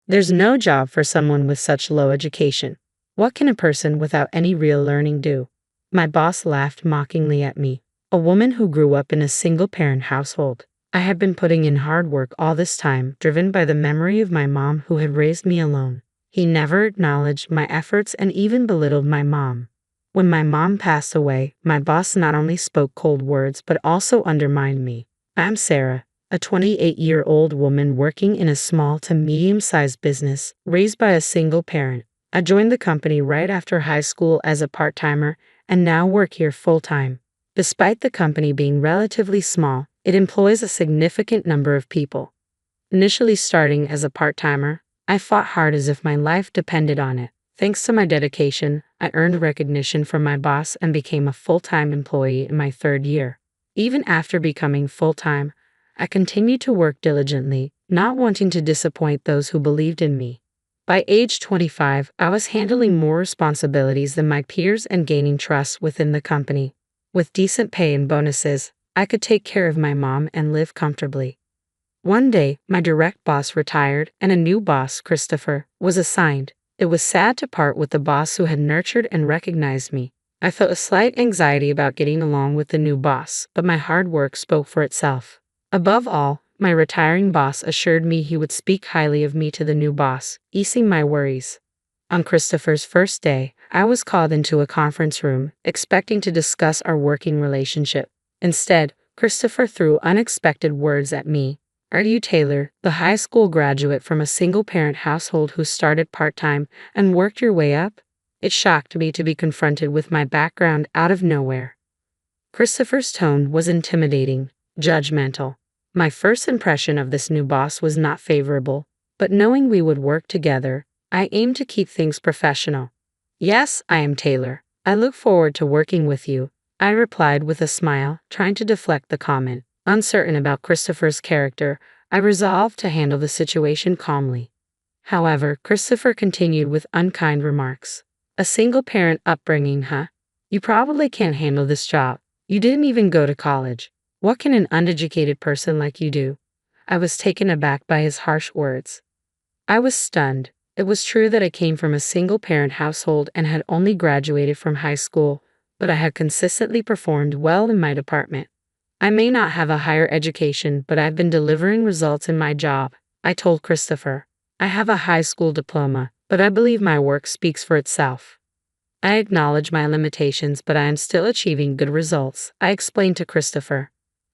There's no job for someone with such low education. What can a person without any real learning do? My boss laughed mockingly at me, a woman who grew up in a single-parent household. I had been putting in hard work all this time, driven by the memory of my mom who had raised me alone. He never acknowledged my efforts and even belittled my mom. When my mom passed away, my boss not only spoke cold words but also undermined me. I'm Sarah, a 28-year-old woman working in a small to medium-sized business, raised by a single parent. I joined the company right after high school as a part-timer and now work here full-time. Despite the company being relatively small, it employs a significant number of people. Initially starting as a part-timer, I fought hard as if my life depended on it. Thanks to my dedication, I earned recognition from my boss and became a full-time employee in my third year. Even after becoming full-time, I continued to work diligently, not wanting to disappoint those who believed in me. By age 25, I was handling more responsibilities than my peers and gaining trust within the company. With decent pay and bonuses, I could take care of my mom and live comfortably. One day, my direct boss retired and a new boss, Christopher, was assigned. It was sad to part with the boss who had nurtured and recognized me. I felt a slight anxiety about getting along with the new boss, but my hard work spoke for itself. Above all, my retiring boss assured me he would speak highly of me to the new boss, easing my worries. On Christopher's first day, I was called into a conference room, expecting to discuss our working relationship. Instead, Christopher threw unexpected words at me. Are you Taylor, the high school graduate from a single-parent household who started part-time and worked your way up? It shocked me to be confronted with my background out of nowhere. Christopher's tone was intimidating, judgmental. My first impression of this new boss was not favorable, but knowing we would work together, I aimed to keep things professional. Yes, I am Taylor. I look forward to working with you, I replied with a smile, trying to deflect the comment. Uncertain about Christopher's character, I resolved to handle the situation calmly. However, Christopher continued with unkind remarks. A single-parent upbringing, huh? You probably can't handle this job. You didn't even go to college. What can an uneducated person like you do? I was taken aback by his harsh words. I was stunned. It was true that I came from a single-parent household and had only graduated from high school, but I had consistently performed well in my department. I may not have a higher education, but I've been delivering results in my job, I told Christopher. I have a high school diploma, but I believe my work speaks for itself. I acknowledge my limitations, but I am still achieving good results, I explained to Christopher.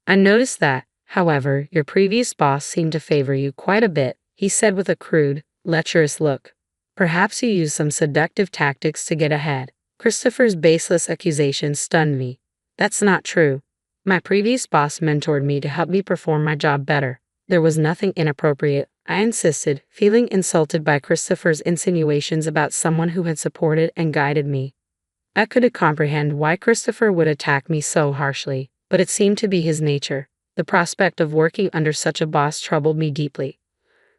I noticed that, however, your previous boss seemed to favor you quite a bit, he said with a crude, lecherous look. Perhaps you used some seductive tactics to get ahead. Christopher's baseless accusation stunned me. That's not true. My previous boss mentored me to help me perform my job better. There was nothing inappropriate, I insisted, feeling insulted by Christopher's insinuations about someone who had supported and guided me. I couldn't comprehend why Christopher would attack me so harshly, but it seemed to be his nature. The prospect of working under such a boss troubled me deeply.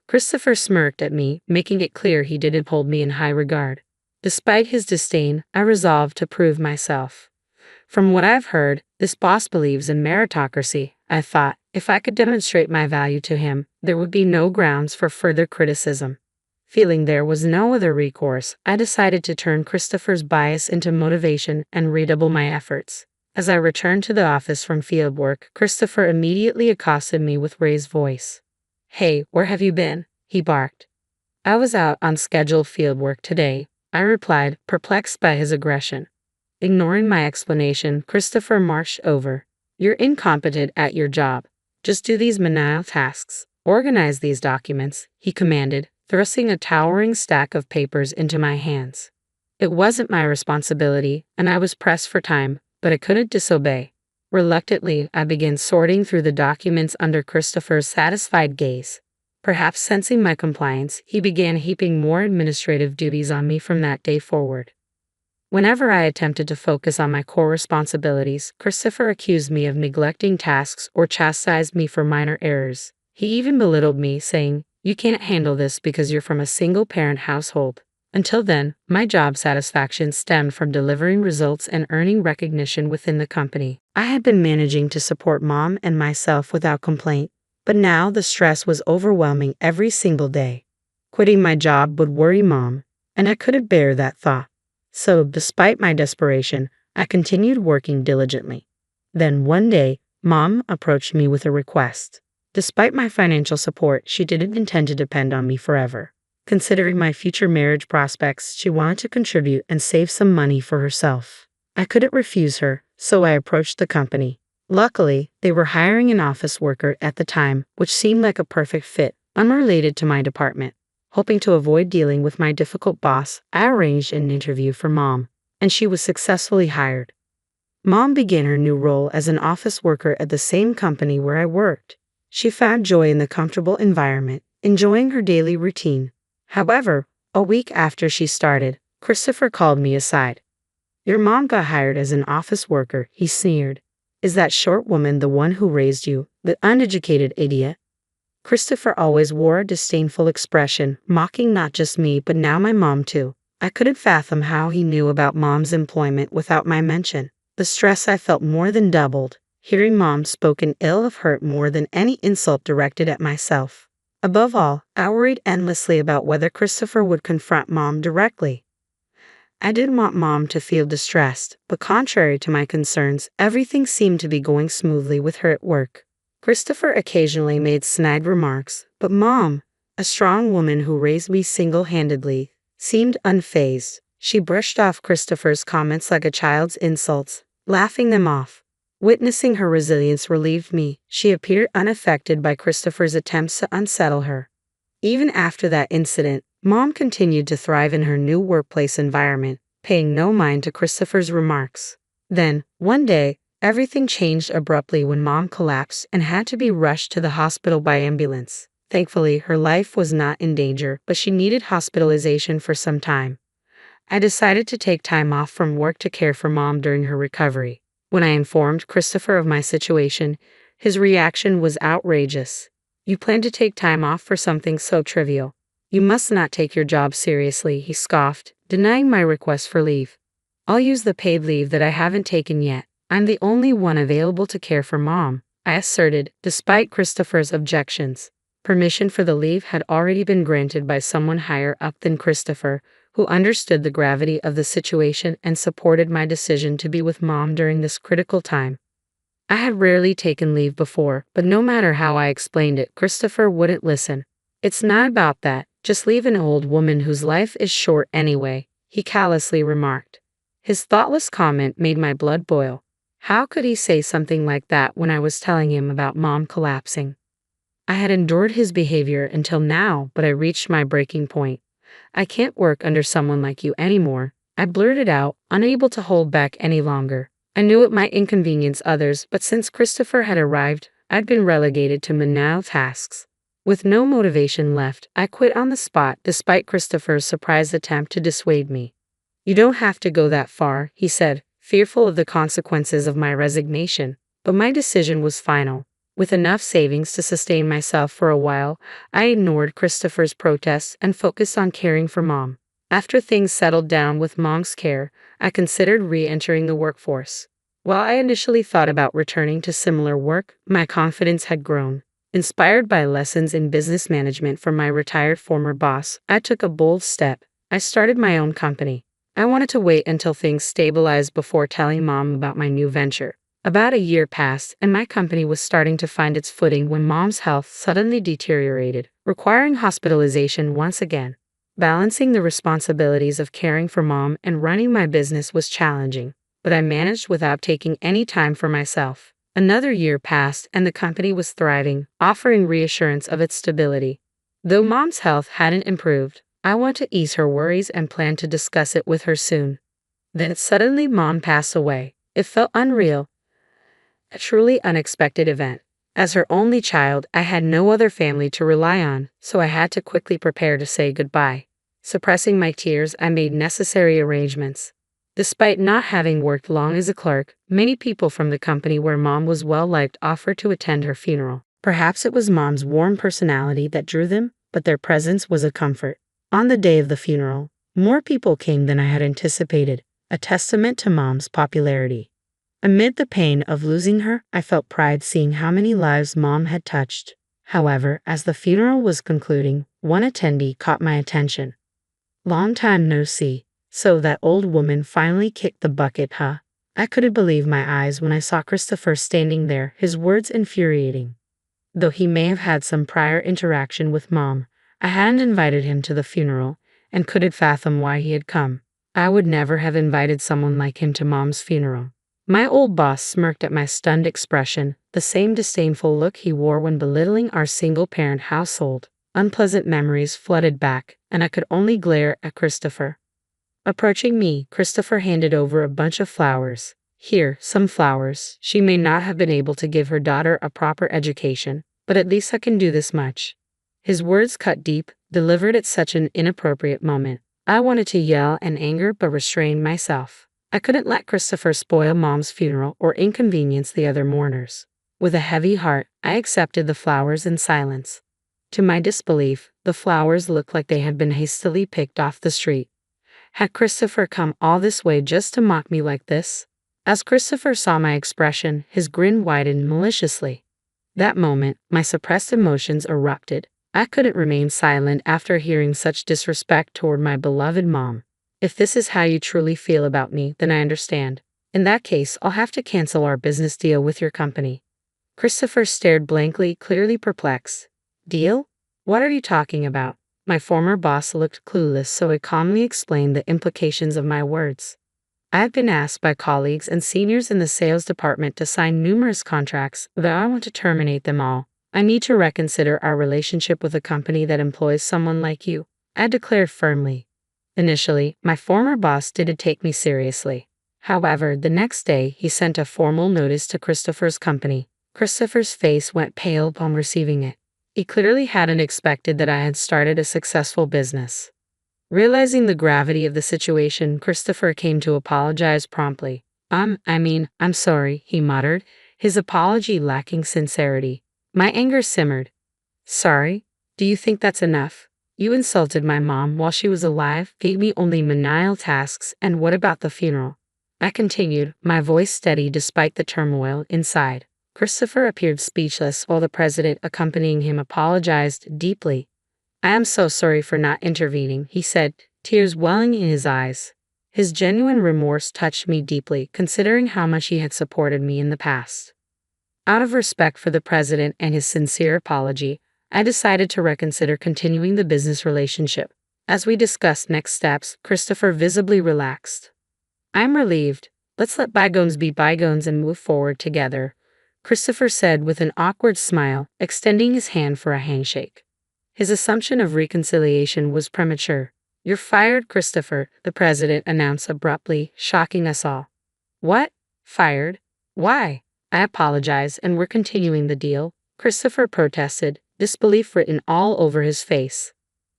Christopher smirked at me, making it clear he didn't hold me in high regard. Despite his disdain, I resolved to prove myself. From what I've heard, this boss believes in meritocracy, I thought. If I could demonstrate my value to him, there would be no grounds for further criticism. Feeling there was no other recourse, I decided to turn Christopher's bias into motivation and redouble my efforts. As I returned to the office from fieldwork, Christopher immediately accosted me with raised voice. Hey, where have you been? He barked. I was out on scheduled fieldwork today, I replied, perplexed by his aggression. Ignoring my explanation, Christopher marched over. You're incompetent at your job. Just do these menial tasks. Organize these documents, he commanded, thrusting a towering stack of papers into my hands. It wasn't my responsibility, and I was pressed for time, but I couldn't disobey. Reluctantly, I began sorting through the documents under Christopher's satisfied gaze. Perhaps sensing my compliance, he began heaping more administrative duties on me from that day forward. Whenever I attempted to focus on my core responsibilities, Christopher accused me of neglecting tasks or chastised me for minor errors. He even belittled me, saying, "You can't handle this because you're from a single-parent household." Until then, my job satisfaction stemmed from delivering results and earning recognition within the company. I had been managing to support Mom and myself without complaint, but now the stress was overwhelming every single day. Quitting my job would worry Mom, and I couldn't bear that thought. So, despite my desperation, I continued working diligently. Then one day, Mom approached me with a request. Despite my financial support, she didn't intend to depend on me forever. Considering my future marriage prospects, she wanted to contribute and save some money for herself. I couldn't refuse her, so I approached the company. Luckily, they were hiring an office worker at the time, which seemed like a perfect fit, unrelated to my department. Hoping to avoid dealing with my difficult boss, I arranged an interview for Mom, and she was successfully hired. Mom began her new role as an office worker at the same company where I worked. She found joy in the comfortable environment, enjoying her daily routine. However, a week after she started, Christopher called me aside. "Your mom got hired as an office worker," he sneered. "Is that short woman the one who raised you, the uneducated idiot?" Christopher always wore a disdainful expression, mocking not just me but now my mom too. I couldn't fathom how he knew about Mom's employment without my mention. The stress I felt more than doubled. Hearing Mom spoken ill of hurt more than any insult directed at myself. Above all, I worried endlessly about whether Christopher would confront Mom directly. I didn't want Mom to feel distressed, but contrary to my concerns, everything seemed to be going smoothly with her at work. Christopher occasionally made snide remarks, but Mom, a strong woman who raised me single-handedly, seemed unfazed. She brushed off Christopher's comments like a child's insults, laughing them off. Witnessing her resilience relieved me. She appeared unaffected by Christopher's attempts to unsettle her. Even after that incident, Mom continued to thrive in her new workplace environment, paying no mind to Christopher's remarks. Then, one day, everything changed abruptly when Mom collapsed and had to be rushed to the hospital by ambulance. Thankfully, her life was not in danger, but she needed hospitalization for some time. I decided to take time off from work to care for Mom during her recovery. When I informed Christopher of my situation, his reaction was outrageous. "You plan to take time off for something so trivial? You must not take your job seriously," he scoffed, denying my request for leave. "I'll use the paid leave that I haven't taken yet. I'm the only one available to care for Mom," I asserted, despite Christopher's objections. Permission for the leave had already been granted by someone higher up than Christopher, who understood the gravity of the situation and supported my decision to be with Mom during this critical time. I had rarely taken leave before, but no matter how I explained it, Christopher wouldn't listen. "It's not about that, just leave an old woman whose life is short anyway," he callously remarked. His thoughtless comment made my blood boil. How could he say something like that when I was telling him about Mom collapsing? I had endured his behavior until now, but I reached my breaking point. "I can't work under someone like you anymore," I blurted out, unable to hold back any longer. I knew it might inconvenience others, but since Christopher had arrived, I'd been relegated to menial tasks. With no motivation left, I quit on the spot despite Christopher's surprised attempt to dissuade me. "You don't have to go that far," he said, fearful of the consequences of my resignation, but my decision was final. With enough savings to sustain myself for a while, I ignored Christopher's protests and focused on caring for Mom. After things settled down with Mom's care, I considered re-entering the workforce. While I initially thought about returning to similar work, my confidence had grown. Inspired by lessons in business management from my retired former boss, I took a bold step. I started my own company. I wanted to wait until things stabilized before telling Mom about my new venture. About a year passed, and my company was starting to find its footing when Mom's health suddenly deteriorated, requiring hospitalization once again. Balancing the responsibilities of caring for Mom and running my business was challenging, but I managed without taking any time for myself. Another year passed, and the company was thriving, offering reassurance of its stability. Though Mom's health hadn't improved, I wanted to ease her worries and planned to discuss it with her soon. Then suddenly Mom passed away. It felt unreal. A truly unexpected event. As her only child, I had no other family to rely on, so I had to quickly prepare to say goodbye. Suppressing my tears, I made necessary arrangements. Despite not having worked long as a clerk, many people from the company where Mom was well-liked offered to attend her funeral. Perhaps it was Mom's warm personality that drew them, but their presence was a comfort. On the day of the funeral, more people came than I had anticipated, a testament to Mom's popularity. Amid the pain of losing her, I felt pride seeing how many lives Mom had touched. However, as the funeral was concluding, one attendee caught my attention. "Long time no see. So that old woman finally kicked the bucket, huh?" I couldn't believe my eyes when I saw Christopher standing there, his words infuriating. Though he may have had some prior interaction with Mom, I hadn't invited him to the funeral, and couldn't fathom why he had come. I would never have invited someone like him to Mom's funeral. My old boss smirked at my stunned expression, the same disdainful look he wore when belittling our single-parent household. Unpleasant memories flooded back, and I could only glare at Christopher. Approaching me, Christopher handed over a bunch of flowers. "Here, some flowers. She may not have been able to give her daughter a proper education, but at least I can do this much." His words cut deep, delivered at such an inappropriate moment. I wanted to yell in anger but restrained myself. I couldn't let Christopher spoil Mom's funeral or inconvenience the other mourners. With a heavy heart, I accepted the flowers in silence. To my disbelief, the flowers looked like they had been hastily picked off the street. Had Christopher come all this way just to mock me like this? As Christopher saw my expression, his grin widened maliciously. That moment, my suppressed emotions erupted. I couldn't remain silent after hearing such disrespect toward my beloved Mom. "If this is how you truly feel about me, then I understand. In that case, I'll have to cancel our business deal with your company." Christopher stared blankly, clearly perplexed. "Deal? What are you talking about?" My former boss looked clueless, so I calmly explained the implications of my words. "I have been asked by colleagues and seniors in the sales department to sign numerous contracts, though I want to terminate them all. I need to reconsider our relationship with a company that employs someone like you," I declared firmly. Initially, my former boss didn't take me seriously. However, the next day, he sent a formal notice to Christopher's company. Christopher's face went pale upon receiving it. He clearly hadn't expected that I had started a successful business. Realizing the gravity of the situation, Christopher came to apologize promptly. I'm sorry," he muttered, his apology lacking sincerity. My anger simmered. "Sorry? Do you think that's enough? You insulted my mom while she was alive, gave me only menial tasks, and what about the funeral?" I continued, my voice steady despite the turmoil inside. Christopher appeared speechless while the president accompanying him apologized deeply. "I am so sorry for not intervening," he said, tears welling in his eyes. His genuine remorse touched me deeply, considering how much he had supported me in the past. Out of respect for the president and his sincere apology, I decided to reconsider continuing the business relationship. As we discussed next steps, Christopher visibly relaxed. "I'm relieved. Let's let bygones be bygones and move forward together," Christopher said with an awkward smile, extending his hand for a handshake. His assumption of reconciliation was premature. "You're fired, Christopher," the president announced abruptly, shocking us all. "What? Fired? Why?" I apologized, and we're continuing the deal, Christopher protested, disbelief written all over his face.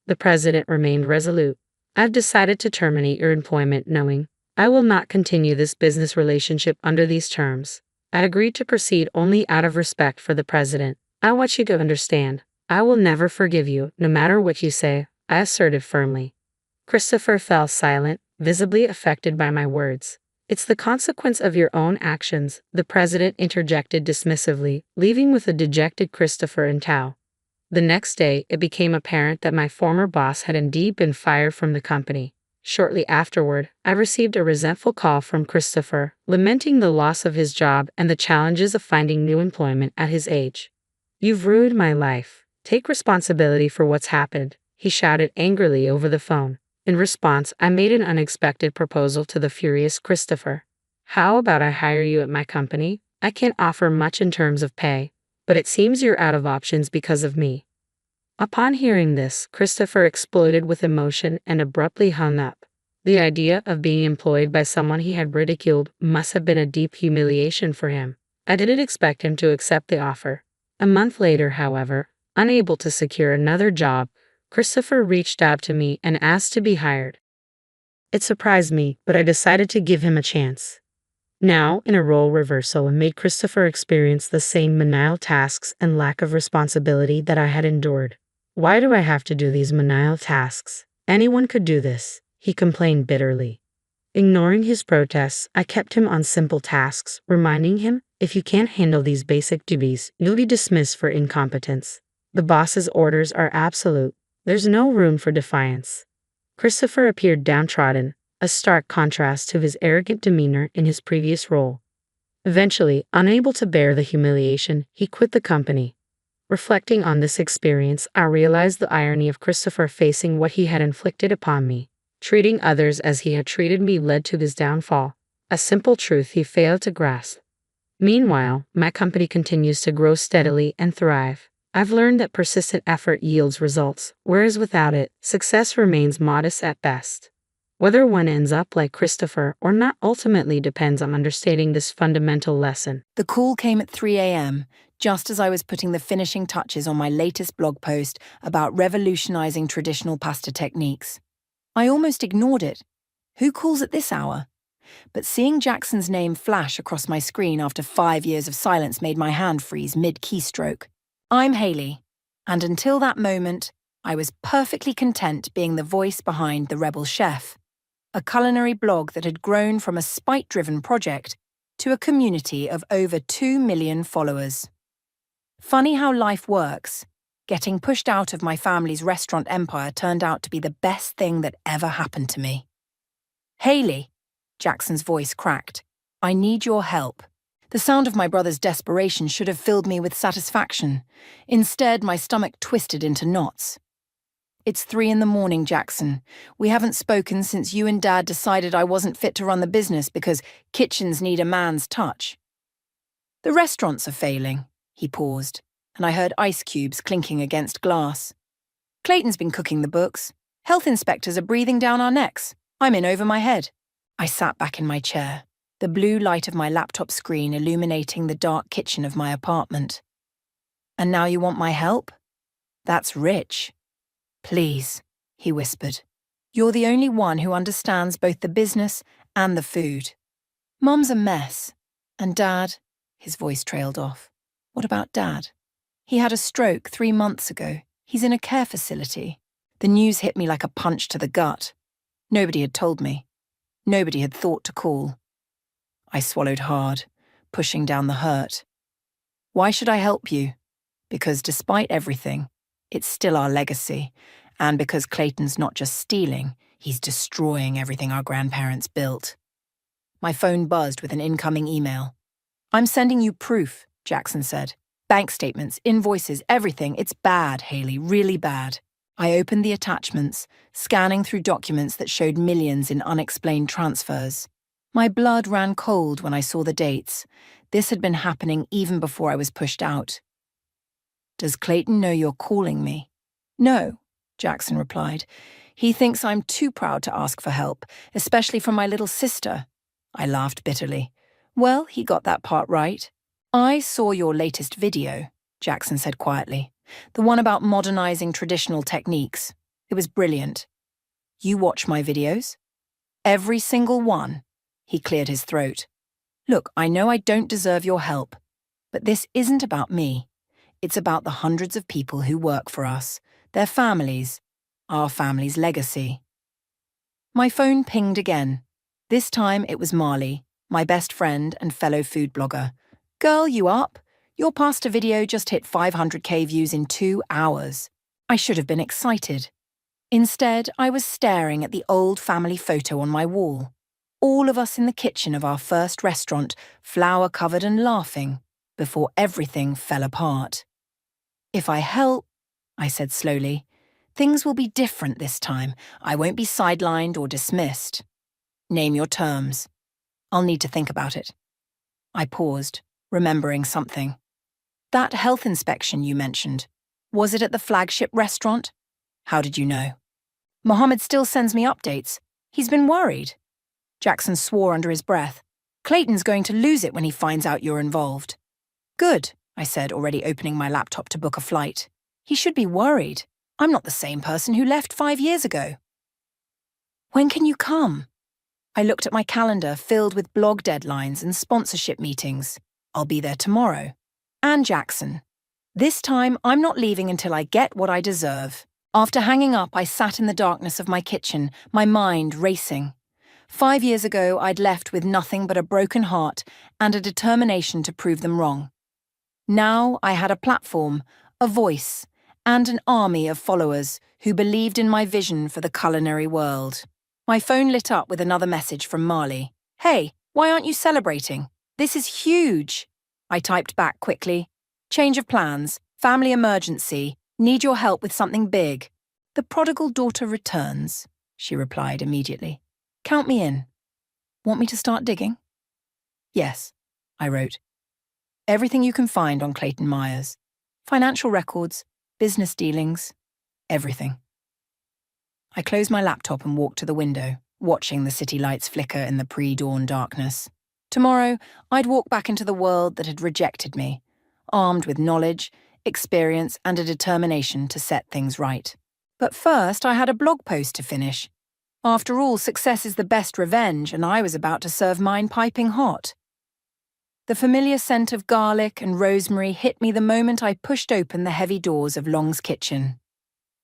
The president remained resolute. "I've decided to terminate your employment knowing I will not continue this business relationship under these terms." I agreed to proceed only out of respect for the president. "I want you to understand, I will never forgive you, no matter what you say," I asserted firmly. Christopher fell silent, visibly affected by my words. "It's the consequence of your own actions," the president interjected dismissively, leaving with a dejected Christopher and Tao. The next day, it became apparent that my former boss had indeed been fired from the company. Shortly afterward, I received a resentful call from Christopher, lamenting the loss of his job and the challenges of finding new employment at his age. "You've ruined my life. Take responsibility for what's happened," he shouted angrily over the phone. In response, I made an unexpected proposal to the furious Christopher. "How about I hire you at my company? I can't offer much in terms of pay, but it seems you're out of options because of me." Upon hearing this, Christopher exploded with emotion and abruptly hung up. The idea of being employed by someone he had ridiculed must have been a deep humiliation for him. I didn't expect him to accept the offer. A month later, however, unable to secure another job, Christopher reached out to me and asked to be hired. It surprised me, but I decided to give him a chance. Now, in a role reversal, and made Christopher experience the same menial tasks and lack of responsibility that I had endured. "Why do I have to do these menial tasks? Anyone could do this," he complained bitterly. Ignoring his protests, I kept him on simple tasks, reminding him, "If you can't handle these basic duties, you'll be dismissed for incompetence." The boss's orders are absolute. There's no room for defiance. Christopher appeared downtrodden, a stark contrast to his arrogant demeanor in his previous role. Eventually, unable to bear the humiliation, he quit the company. Reflecting on this experience, I realized the irony of Christopher facing what he had inflicted upon me. Treating others as he had treated me led to his downfall, a simple truth he failed to grasp. Meanwhile, my company continues to grow steadily and thrive. I've learned that persistent effort yields results, whereas without it, success remains modest at best. Whether one ends up like Christopher or not ultimately depends on understanding this fundamental lesson. The call came at 3 a.m., just as I was putting the finishing touches on my latest blog post about revolutionizing traditional pasta techniques. I almost ignored it. Who calls at this hour? But seeing Jackson's name flash across my screen after 5 years of silence made my hand freeze mid-keystroke. I'm Haley, and until that moment, I was perfectly content being the voice behind The Rebel Chef, a culinary blog that had grown from a spite-driven project to a community of over 2 million followers. Funny how life works. Getting pushed out of my family's restaurant empire turned out to be the best thing that ever happened to me. Haley, Jackson's voice cracked. I need your help. The sound of my brother's desperation should have filled me with satisfaction. Instead, my stomach twisted into knots. It's 3 a.m, Jackson. We haven't spoken since you and Dad decided I wasn't fit to run the business because kitchens need a man's touch. The restaurants are failing. He paused, and I heard ice cubes clinking against glass. Clayton's been cooking the books. Health inspectors are breathing down our necks. I'm in over my head. I sat back in my chair, the blue light of my laptop screen illuminating the dark kitchen of my apartment. And now you want my help? That's rich. Please, he whispered. You're the only one who understands both the business and the food. Mum's a mess. And Dad, his voice trailed off. What about Dad? He had a stroke 3 months ago. He's in a care facility. The news hit me like a punch to the gut. Nobody had told me. Nobody had thought to call. I swallowed hard, pushing down the hurt. Why should I help you? Because despite everything, it's still our legacy. And because Clayton's not just stealing, he's destroying everything our grandparents built. My phone buzzed with an incoming email. I'm sending you proof, Jackson said. Bank statements, invoices, everything. It's bad, Haley, really bad. I opened the attachments, scanning through documents that showed millions in unexplained transfers. My blood ran cold when I saw the dates. This had been happening even before I was pushed out. Does Clayton know you're calling me? No, Jackson replied. He thinks I'm too proud to ask for help, especially from my little sister. I laughed bitterly. Well, he got that part right. I saw your latest video, Jackson said quietly. The one about modernizing traditional techniques. It was brilliant. You watch my videos? Every single one. He cleared his throat. Look, I know I don't deserve your help, but this isn't about me. It's about the hundreds of people who work for us, their families, our family's legacy. My phone pinged again. This time it was Marley, my best friend and fellow food blogger. Girl, you up? Your pasta video just hit 500k views in 2 hours. I should have been excited. Instead, I was staring at the old family photo on my wall. All of us in the kitchen of our first restaurant, flour-covered and laughing, before everything fell apart. If I help, I said slowly, things will be different this time. I won't be sidelined or dismissed. Name your terms. I'll need to think about it. I paused, remembering something. That health inspection you mentioned, was it at the flagship restaurant? How did you know? Mohammed still sends me updates. He's been worried. Jackson swore under his breath. Clayton's going to lose it when he finds out you're involved. Good, I said, already opening my laptop to book a flight. He should be worried. I'm not the same person who left 5 years ago. When can you come? I looked at my calendar filled with blog deadlines and sponsorship meetings. I'll be there tomorrow. And Jackson. This time, I'm not leaving until I get what I deserve. After hanging up, I sat in the darkness of my kitchen, my mind racing. 5 years ago, I'd left with nothing but a broken heart and a determination to prove them wrong. Now I had a platform, a voice, and an army of followers who believed in my vision for the culinary world. My phone lit up with another message from Marley. "Hey, why aren't you celebrating? This is huge." I typed back quickly. "Change of plans, family emergency, need your help with something big." "The prodigal daughter returns," she replied immediately. "Count me in." "Want me to start digging?" "Yes," I wrote. "Everything you can find on Clayton Myers. Financial records, business dealings, everything." I closed my laptop and walked to the window, watching the city lights flicker in the pre-dawn darkness. Tomorrow, I'd walk back into the world that had rejected me, armed with knowledge, experience, and a determination to set things right. But first, I had a blog post to finish. After all, success is the best revenge, and I was about to serve mine piping hot. The familiar scent of garlic and rosemary hit me the moment I pushed open the heavy doors of Long's kitchen.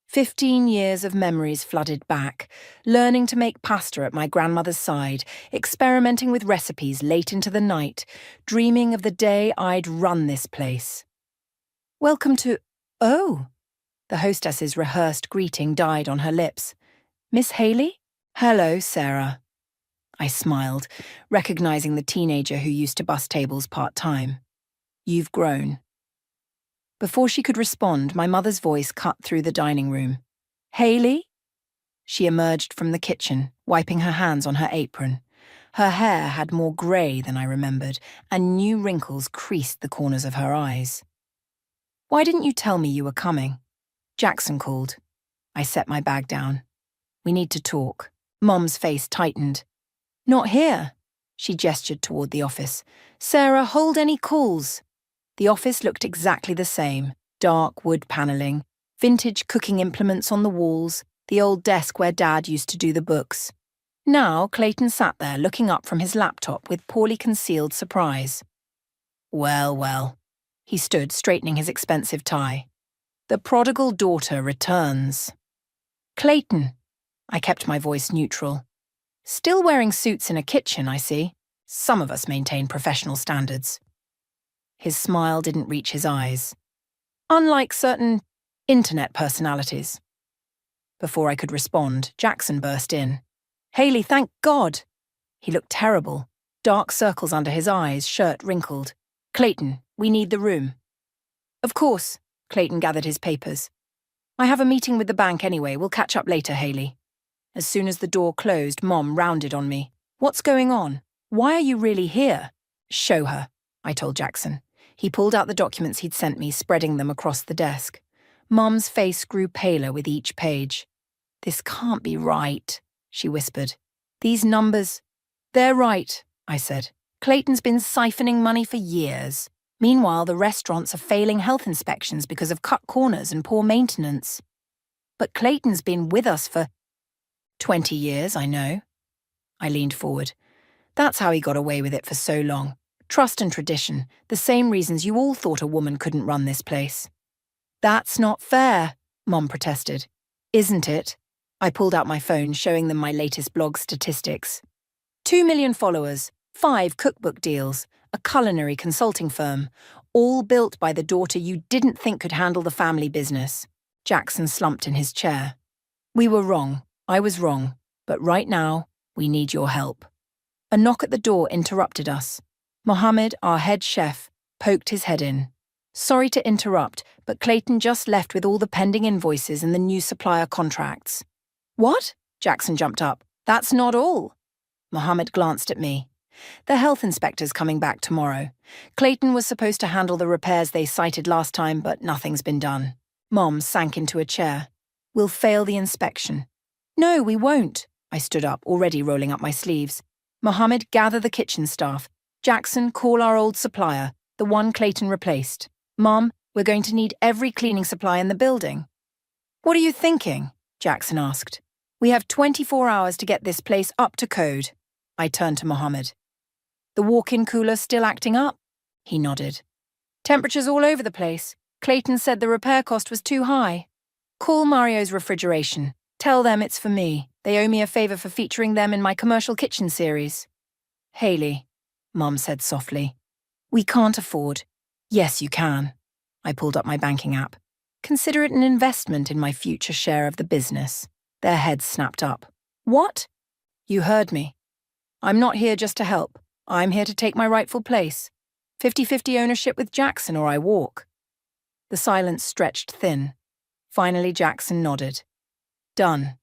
15 years of memories flooded back, learning to make pasta at my grandmother's side, experimenting with recipes late into the night, dreaming of the day I'd run this place. "Welcome to—" "Oh!" The hostess's rehearsed greeting died on her lips. "Miss Haley?" "Hello, Sarah." I smiled, recognizing the teenager who used to bus tables part-time. "You've grown." Before she could respond, my mother's voice cut through the dining room. "Haley?" She emerged from the kitchen, wiping her hands on her apron. Her hair had more grey than I remembered, and new wrinkles creased the corners of her eyes. "Why didn't you tell me you were coming?" "Jackson called." I set my bag down. "We need to talk." Mom's face tightened. "Not here." She gestured toward the office. "Sarah, hold any calls." The office looked exactly the same. Dark wood paneling, vintage cooking implements on the walls, the old desk where Dad used to do the books. Now, Clayton sat there looking up from his laptop with poorly concealed surprise. "Well, well." He stood, straightening his expensive tie. "The prodigal daughter returns." "Clayton." I kept my voice neutral. "Still wearing suits in a kitchen, I see. Some of us maintain professional standards." His smile didn't reach his eyes. "Unlike certain internet personalities." Before I could respond, Jackson burst in. "Haley, thank God!" He looked terrible. Dark circles under his eyes, shirt wrinkled. "Clayton, we need the room." "Of course." Clayton gathered his papers. "I have a meeting with the bank anyway. We'll catch up later, Haley." As soon as the door closed, Mom rounded on me. "What's going on? Why are you really here?" "Show her," I told Jackson. He pulled out the documents he'd sent me, spreading them across the desk. Mom's face grew paler with each page. "This can't be right," she whispered. "These numbers—" "They're right," I said. "Clayton's been siphoning money for years. Meanwhile, the restaurants are failing health inspections because of cut corners and poor maintenance. But Clayton's been with us for 20 years, I know." I leaned forward. "That's how he got away with it for so long. Trust and tradition, the same reasons you all thought a woman couldn't run this place." "That's not fair," Mom protested. "Isn't it?" I pulled out my phone, showing them my latest blog statistics. 2 million followers, 5 cookbook deals, a culinary consulting firm, all built by the daughter you didn't think could handle the family business. Jackson slumped in his chair. "We were wrong. I was wrong. But right now, we need your help." A knock at the door interrupted us. Mohammed, our head chef, poked his head in. "Sorry to interrupt, but Clayton just left with all the pending invoices and the new supplier contracts." "What?" Jackson jumped up. "That's not all." Mohammed glanced at me. "The health inspector's coming back tomorrow. Clayton was supposed to handle the repairs they cited last time, but nothing's been done." Mom sank into a chair. "We'll fail the inspection." "No, we won't." I stood up, already rolling up my sleeves. "Mohammed, gather the kitchen staff. Jackson, call our old supplier, the one Clayton replaced. Mom, we're going to need every cleaning supply in the building." "What are you thinking?" Jackson asked. "We have 24 hours to get this place up to code." I turned to Mohammed. "The walk-in cooler still acting up?" He nodded. "Temperatures all over the place. Clayton said the repair cost was too high." "Call Mario's Refrigeration. Tell them it's for me. They owe me a favor for featuring them in my commercial kitchen series." "Haley," Mom said softly, "we can't afford—" "Yes, you can." I pulled up my banking app. Consider it an investment in my future share of the business. Their heads snapped up. What? You heard me. I'm not here just to help. I'm here to take my rightful place. 50-50 ownership with Jackson or I walk. The silence stretched thin. Finally, Jackson nodded. Done.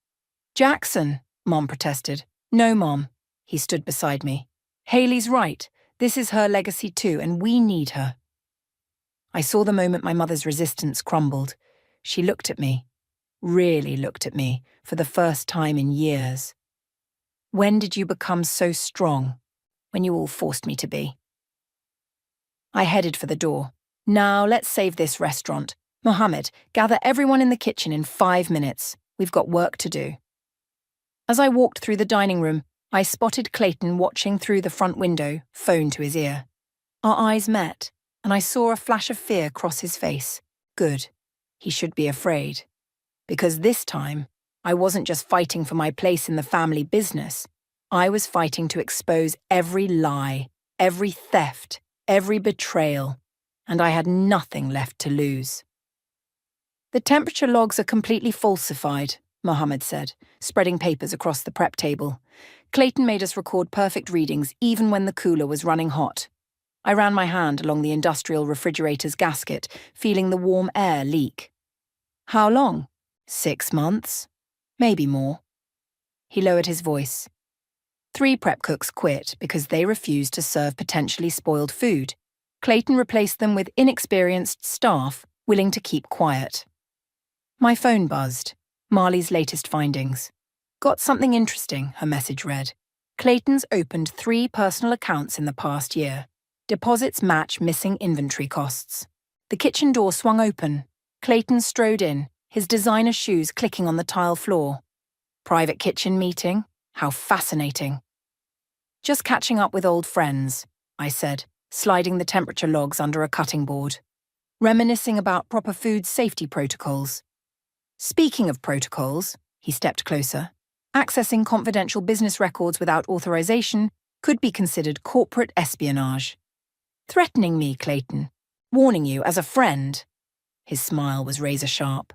Jackson, Mom protested. No, Mom. He stood beside me. Haley's right. This is her legacy too, and we need her. I saw the moment my mother's resistance crumbled. She looked at me, really looked at me, for the first time in years. When did you become so strong? When you all forced me to be. I headed for the door. Now let's save this restaurant. Mohammed, gather everyone in the kitchen in 5 minutes. We've got work to do. As I walked through the dining room, I spotted Clayton watching through the front window, phone to his ear. Our eyes met, and I saw a flash of fear cross his face. Good. He should be afraid. Because this time, I wasn't just fighting for my place in the family business. I was fighting to expose every lie, every theft, every betrayal, and I had nothing left to lose. The temperature logs are completely falsified, Mohammed said, spreading papers across the prep table. Clayton made us record perfect readings even when the cooler was running hot. I ran my hand along the industrial refrigerator's gasket, feeling the warm air leak. How long? 6 months? Maybe more. He lowered his voice. 3 prep cooks quit because they refused to serve potentially spoiled food. Clayton replaced them with inexperienced staff willing to keep quiet. My phone buzzed. Marley's latest findings. Got something interesting, her message read. Clayton's opened 3 personal accounts in the past year. Deposits match missing inventory costs. The kitchen door swung open. Clayton strode in, his designer shoes clicking on the tile floor. Private kitchen meeting? How fascinating. Just catching up with old friends, I said, sliding the temperature logs under a cutting board. Reminiscing about proper food safety protocols. Speaking of protocols, he stepped closer. Accessing confidential business records without authorization could be considered corporate espionage. Threatening me, Clayton. Warning you as a friend. His smile was razor-sharp.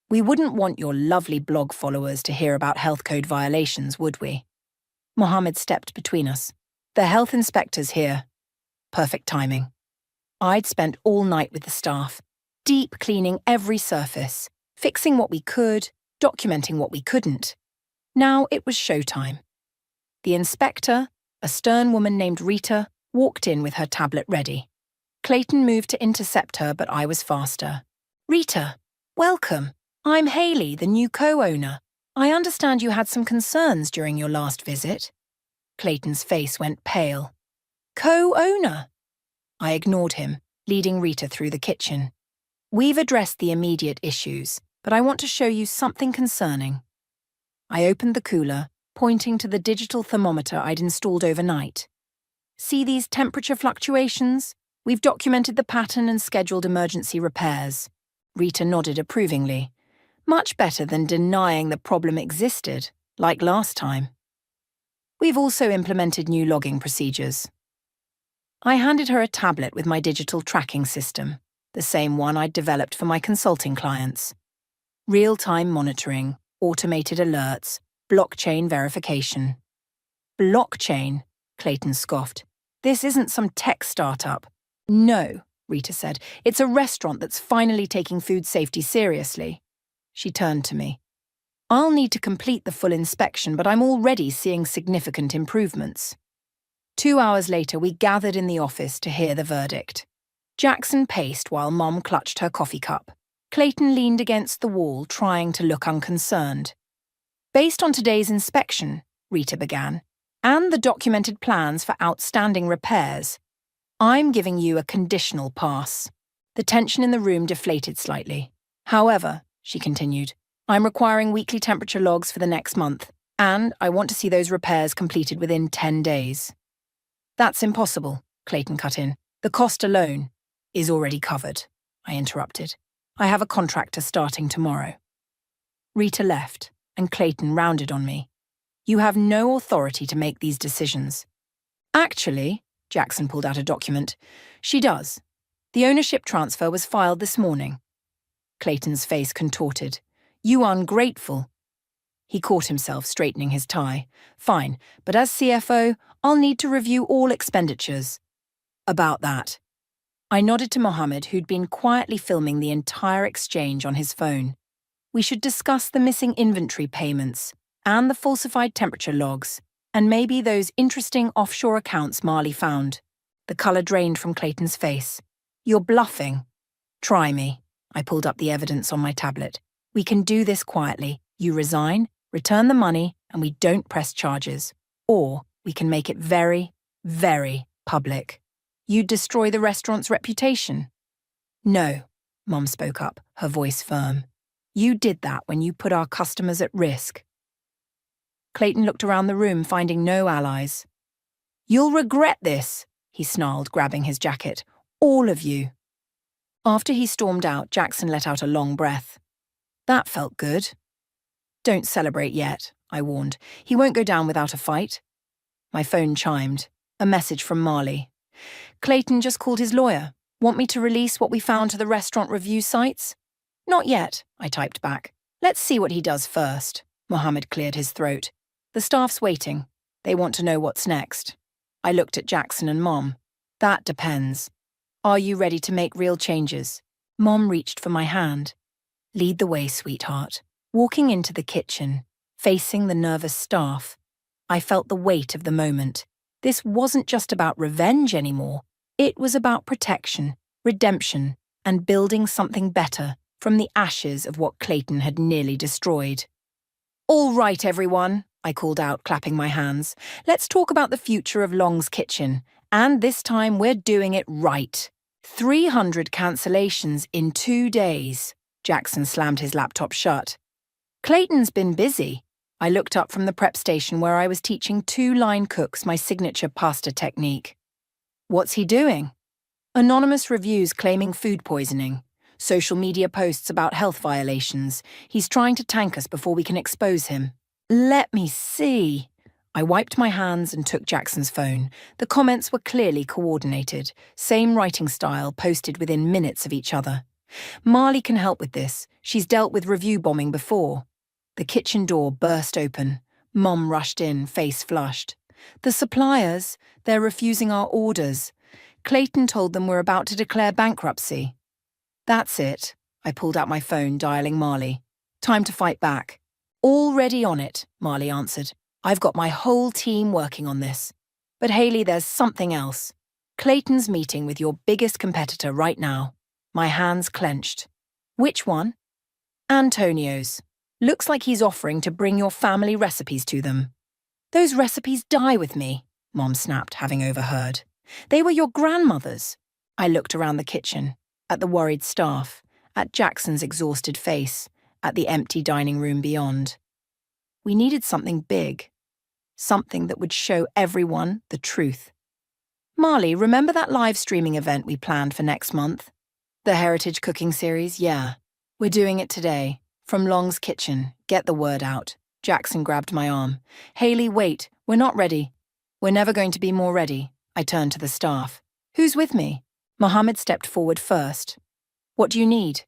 We wouldn't want your lovely blog followers to hear about health code violations, would we? Mohammed stepped between us. The health inspector's here. Perfect timing. I'd spent all night with the staff, deep cleaning every surface, fixing what we could, documenting what we couldn't. Now it was showtime. The inspector, a stern woman named Rita, walked in with her tablet ready. Clayton moved to intercept her, but I was faster. Rita, welcome. I'm Haley, the new co-owner. I understand you had some concerns during your last visit. Clayton's face went pale. Co-owner? I ignored him, leading Rita through the kitchen. We've addressed the immediate issues, but I want to show you something concerning. I opened the cooler, pointing to the digital thermometer I'd installed overnight. See these temperature fluctuations? We've documented the pattern and scheduled emergency repairs. Rita nodded approvingly. Much better than denying the problem existed, like last time. We've also implemented new logging procedures. I handed her a tablet with my digital tracking system, the same one I'd developed for my consulting clients. Real-time monitoring, automated alerts, blockchain verification. Blockchain, Clayton scoffed. This isn't some tech startup. No, Rita said. It's a restaurant that's finally taking food safety seriously. She turned to me. I'll need to complete the full inspection, but I'm already seeing significant improvements. 2 hours later, we gathered in the office to hear the verdict. Jackson paced while Mom clutched her coffee cup. Clayton leaned against the wall, trying to look unconcerned. Based on today's inspection, Rita began, and the documented plans for outstanding repairs, I'm giving you a conditional pass. The tension in the room deflated slightly. However, she continued, I'm requiring weekly temperature logs for the next month, and I want to see those repairs completed within 10 days. That's impossible, Clayton cut in. The cost alone is already covered, I interrupted. I have a contractor starting tomorrow. Rita left, and Clayton rounded on me. You have no authority to make these decisions. Actually, Jackson pulled out a document. She does. The ownership transfer was filed this morning. Clayton's face contorted. You ungrateful. He caught himself straightening his tie. Fine, but as CFO, I'll need to review all expenditures. About that. I nodded to Mohammed, who'd been quietly filming the entire exchange on his phone. We should discuss the missing inventory payments and the falsified temperature logs, and maybe those interesting offshore accounts Marley found. The colour drained from Clayton's face. You're bluffing. Try me. I pulled up the evidence on my tablet. We can do this quietly. You resign, return the money, and we don't press charges. Or we can make it very, very public. You'd destroy the restaurant's reputation. No, Mom spoke up, her voice firm. You did that when you put our customers at risk. Clayton looked around the room, finding no allies. You'll regret this, he snarled, grabbing his jacket. All of you. After he stormed out, Jackson let out a long breath. That felt good. Don't celebrate yet, I warned. He won't go down without a fight. My phone chimed. A message from Marley. Clayton just called his lawyer. Want me to release what we found to the restaurant review sites? Not yet, I typed back. Let's see what he does first. Mohammed cleared his throat. The staff's waiting. They want to know what's next. I looked at Jackson and Mom. That depends. Are you ready to make real changes? Mom reached for my hand. Lead the way, sweetheart. Walking into the kitchen, facing the nervous staff, I felt the weight of the moment. This wasn't just about revenge anymore. It was about protection, redemption, and building something better from the ashes of what Clayton had nearly destroyed. All right, everyone, I called out, clapping my hands. Let's talk about the future of Long's Kitchen. And this time we're doing it right. 300 cancellations in 2 days. Jackson slammed his laptop shut. Clayton's been busy. I looked up from the prep station where I was teaching 2 line cooks my signature pasta technique. What's he doing? Anonymous reviews claiming food poisoning. Social media posts about health violations. He's trying to tank us before we can expose him. Let me see. I wiped my hands and took Jackson's phone. The comments were clearly coordinated. Same writing style, posted within minutes of each other. Marley can help with this. She's dealt with review bombing before. The kitchen door burst open. Mom rushed in, face flushed. The suppliers, they're refusing our orders. Clayton told them we're about to declare bankruptcy. That's it. I pulled out my phone, dialing Marley. Time to fight back. Already on it, Marley answered. I've got my whole team working on this. But Hayley, there's something else. Clayton's meeting with your biggest competitor right now. My hands clenched. Which one? Antonio's. Looks like he's offering to bring your family recipes to them. Those recipes die with me, Mom snapped, having overheard. They were your grandmother's. I looked around the kitchen, at the worried staff, at Jackson's exhausted face, at the empty dining room beyond. We needed something big. Something that would show everyone the truth. Marley, remember that live streaming event we planned for next month? The Heritage Cooking Series, yeah. We're doing it today. From Long's Kitchen. Get the word out. Jackson grabbed my arm. Hayley, wait. We're not ready. We're never going to be more ready. I turned to the staff. Who's with me? Mohammed stepped forward first. What do you need?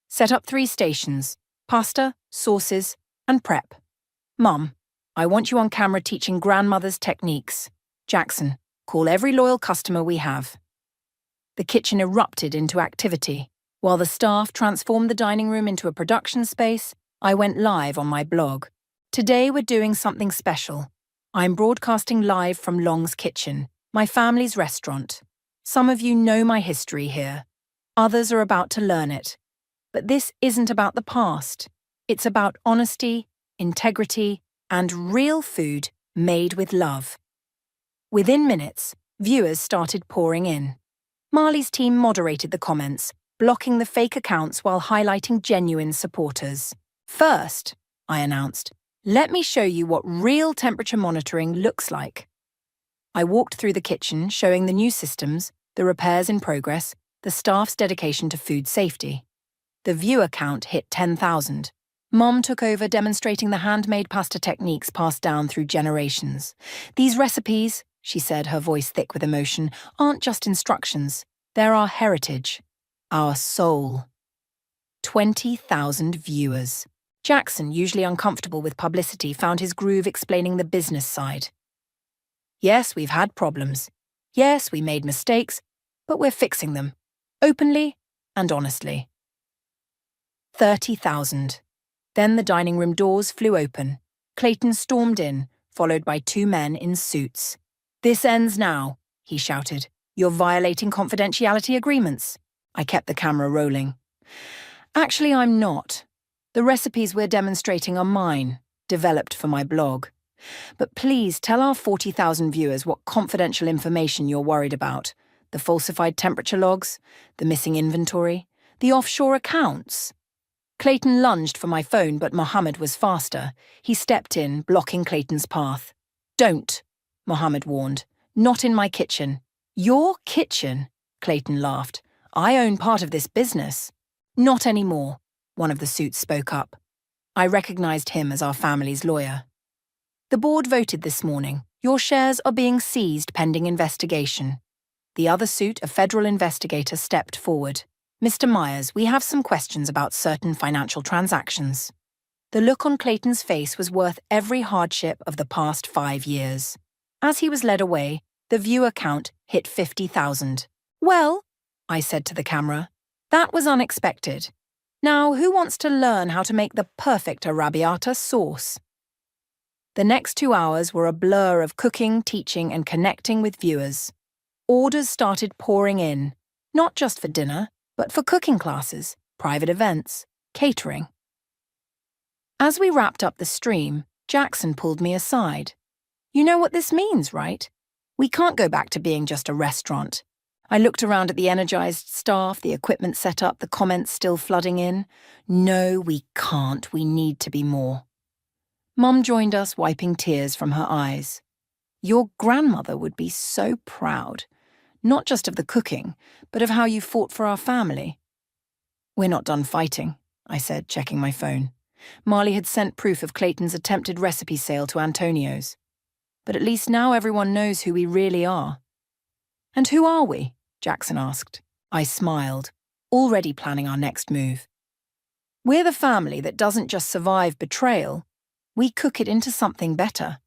Set up 3 stations. Pasta, sauces, and prep. Mum, I want you on camera teaching grandmother's techniques. Jackson, call every loyal customer we have. The kitchen erupted into activity. While the staff transformed the dining room into a production space, I went live on my blog. Today we're doing something special. I'm broadcasting live from Long's Kitchen, my family's restaurant. Some of you know my history here. Others are about to learn it. But this isn't about the past. It's about honesty, integrity, and real food made with love. Within minutes, viewers started pouring in. Marley's team moderated the comments, blocking the fake accounts while highlighting genuine supporters. First, I announced, let me show you what real temperature monitoring looks like. I walked through the kitchen, showing the new systems, the repairs in progress, the staff's dedication to food safety. The viewer count hit 10,000. Mom took over, demonstrating the handmade pasta techniques passed down through generations. These recipes, she said, her voice thick with emotion, aren't just instructions. They're our heritage, our soul. 20,000 viewers. Jackson, usually uncomfortable with publicity, found his groove explaining the business side. Yes, we've had problems. Yes, we made mistakes, but we're fixing them, openly and honestly. 30,000. Then the dining room doors flew open. Clayton stormed in, followed by 2 men in suits. "This ends now," he shouted. "You're violating confidentiality agreements." I kept the camera rolling. "Actually, I'm not. The recipes we're demonstrating are mine, developed for my blog. But please tell our 40,000 viewers what confidential information you're worried about. The falsified temperature logs, the missing inventory, the offshore accounts." Clayton lunged for my phone, but Mohammed was faster. He stepped in, blocking Clayton's path. "Don't," Mohammed warned. "Not in my kitchen." "Your kitchen?" Clayton laughed. "I own part of this business." "Not anymore," one of the suits spoke up. I recognized him as our family's lawyer. "The board voted this morning. Your shares are being seized pending investigation." The other suit, a federal investigator, stepped forward. "Mr. Myers, we have some questions about certain financial transactions." The look on Clayton's face was worth every hardship of the past 5 years. As he was led away, the viewer count hit 50,000. "Well," I said to the camera, "that was unexpected. Now, who wants to learn how to make the perfect arrabbiata sauce?" The next 2 hours were a blur of cooking, teaching, and connecting with viewers. Orders started pouring in, not just for dinner, but for cooking classes, private events, catering. As we wrapped up the stream, Jackson pulled me aside. "You know what this means, right? We can't go back to being just a restaurant." I looked around at the energized staff, the equipment set up, the comments still flooding in. "No, we can't. We need to be more." Mum joined us, wiping tears from her eyes. "Your grandmother would be so proud, not just of the cooking, but of how you fought for our family." "We're not done fighting," I said, checking my phone. Marley had sent proof of Clayton's attempted recipe sale to Antonio's. "But at least now everyone knows who we really are." "And who are we?" Jackson asked. I smiled, already planning our next move. "We're the family that doesn't just survive betrayal, we cook it into something better."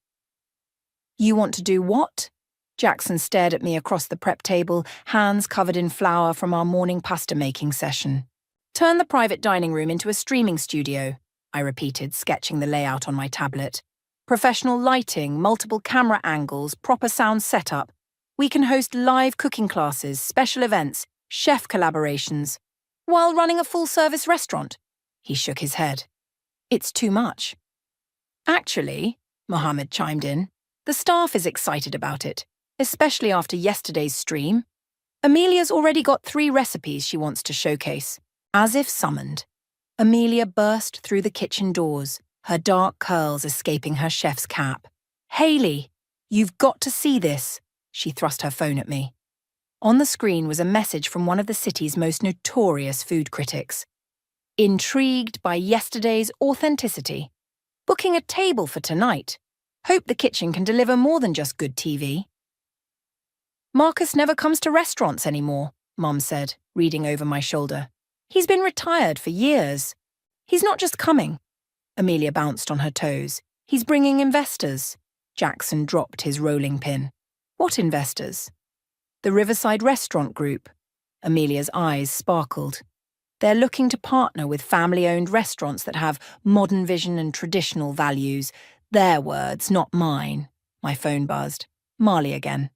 "You want to do what?" Jackson stared at me across the prep table, hands covered in flour from our morning pasta-making session. "Turn the private dining room into a streaming studio," I repeated, sketching the layout on my tablet. "Professional lighting, multiple camera angles, proper sound setup. We can host live cooking classes, special events, chef collaborations, while running a full-service restaurant." He shook his head. "It's too much." "Actually," Mohammed chimed in, "the staff is excited about it, especially after yesterday's stream. Amelia's already got 3 recipes she wants to showcase." As if summoned, Amelia burst through the kitchen doors, her dark curls escaping her chef's cap. "Hayley, you've got to see this." She thrust her phone at me. On the screen was a message from one of the city's most notorious food critics. "Intrigued by yesterday's authenticity. Booking a table for tonight. Hope the kitchen can deliver more than just good TV." "Marcus never comes to restaurants anymore," Mum said, reading over my shoulder. "He's been retired for years." "He's not just coming." Amelia bounced on her toes. "He's bringing investors." Jackson dropped his rolling pin. "What investors?" "The Riverside Restaurant Group." Amelia's eyes sparkled. "They're looking to partner with family-owned restaurants that have modern vision and traditional values. Their words, not mine." My phone buzzed. Marley again.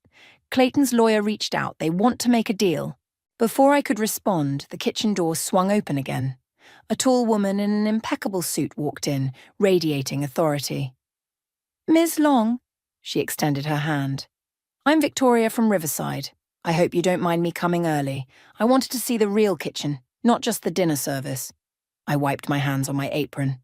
"Clayton's lawyer reached out. They want to make a deal." Before I could respond, the kitchen door swung open again. A tall woman in an impeccable suit walked in, radiating authority. "Ms. Long," she extended her hand. "I'm Victoria from Riverside. I hope you don't mind me coming early. I wanted to see the real kitchen, not just the dinner service." I wiped my hands on my apron.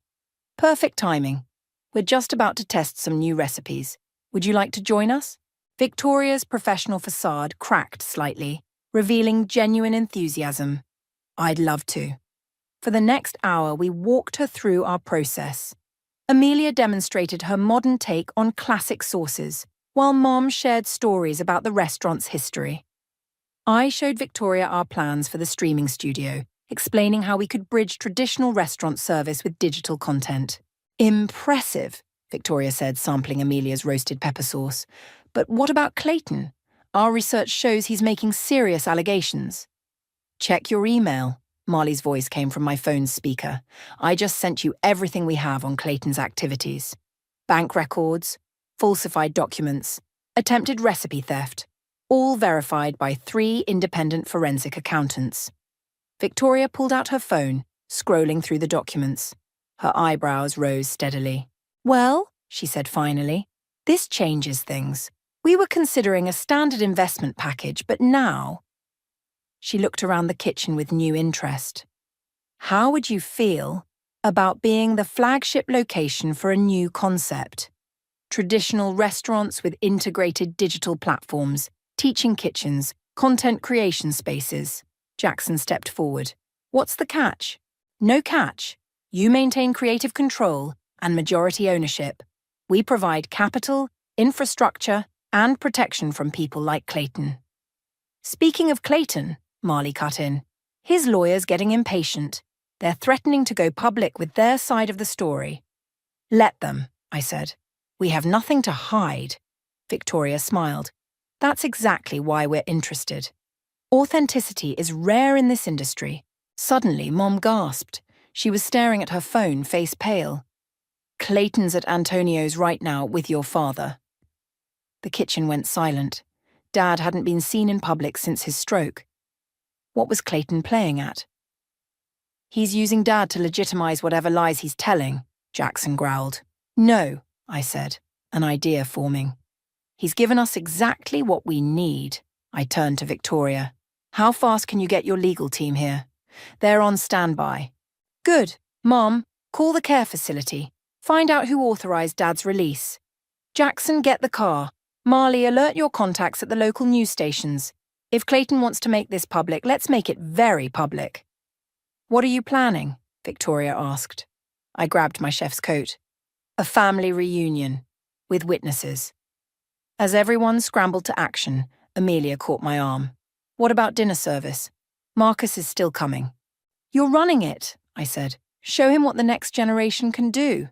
"Perfect timing. We're just about to test some new recipes. Would you like to join us?" Victoria's professional facade cracked slightly, revealing genuine enthusiasm. "I'd love to." For the next hour, we walked her through our process. Amelia demonstrated her modern take on classic sauces, while Mom shared stories about the restaurant's history. I showed Victoria our plans for the streaming studio, explaining how we could bridge traditional restaurant service with digital content. Impressive, Victoria said, sampling Amelia's roasted pepper sauce. But what about Clayton? Our research shows he's making serious allegations. Check your email. Marley's voice came from my phone's speaker. I just sent you everything we have on Clayton's activities. Bank records, falsified documents, attempted recipe theft, all verified by 3 independent forensic accountants. Victoria pulled out her phone, scrolling through the documents. Her eyebrows rose steadily. Well, she said finally, this changes things. We were considering a standard investment package, but now... She looked around the kitchen with new interest. How would you feel about being the flagship location for a new concept? Traditional restaurants with integrated digital platforms, teaching kitchens, content creation spaces. Jackson stepped forward. What's the catch? No catch. You maintain creative control and majority ownership. We provide capital, infrastructure, and protection from people like Clayton. Speaking of Clayton, Marley cut in, his lawyer's getting impatient. They're threatening to go public with their side of the story. Let them, I said. We have nothing to hide. Victoria smiled. That's exactly why we're interested. Authenticity is rare in this industry. Suddenly, Mom gasped. She was staring at her phone, face pale. Clayton's at Antonio's right now with your father. The kitchen went silent. Dad hadn't been seen in public since his stroke. What was Clayton playing at? He's using Dad to legitimize whatever lies he's telling, Jackson growled. No, I said, an idea forming. He's given us exactly what we need. I turned to Victoria. How fast can you get your legal team here? They're on standby. Good. Mom, call the care facility. Find out who authorized Dad's release. Jackson, get the car. Marley, alert your contacts at the local news stations. If Clayton wants to make this public, let's make it very public. What are you planning? Victoria asked. I grabbed my chef's coat. A family reunion, with witnesses. As everyone scrambled to action, Amelia caught my arm. What about dinner service? Marcus is still coming. You're running it, I said. Show him what the next generation can do.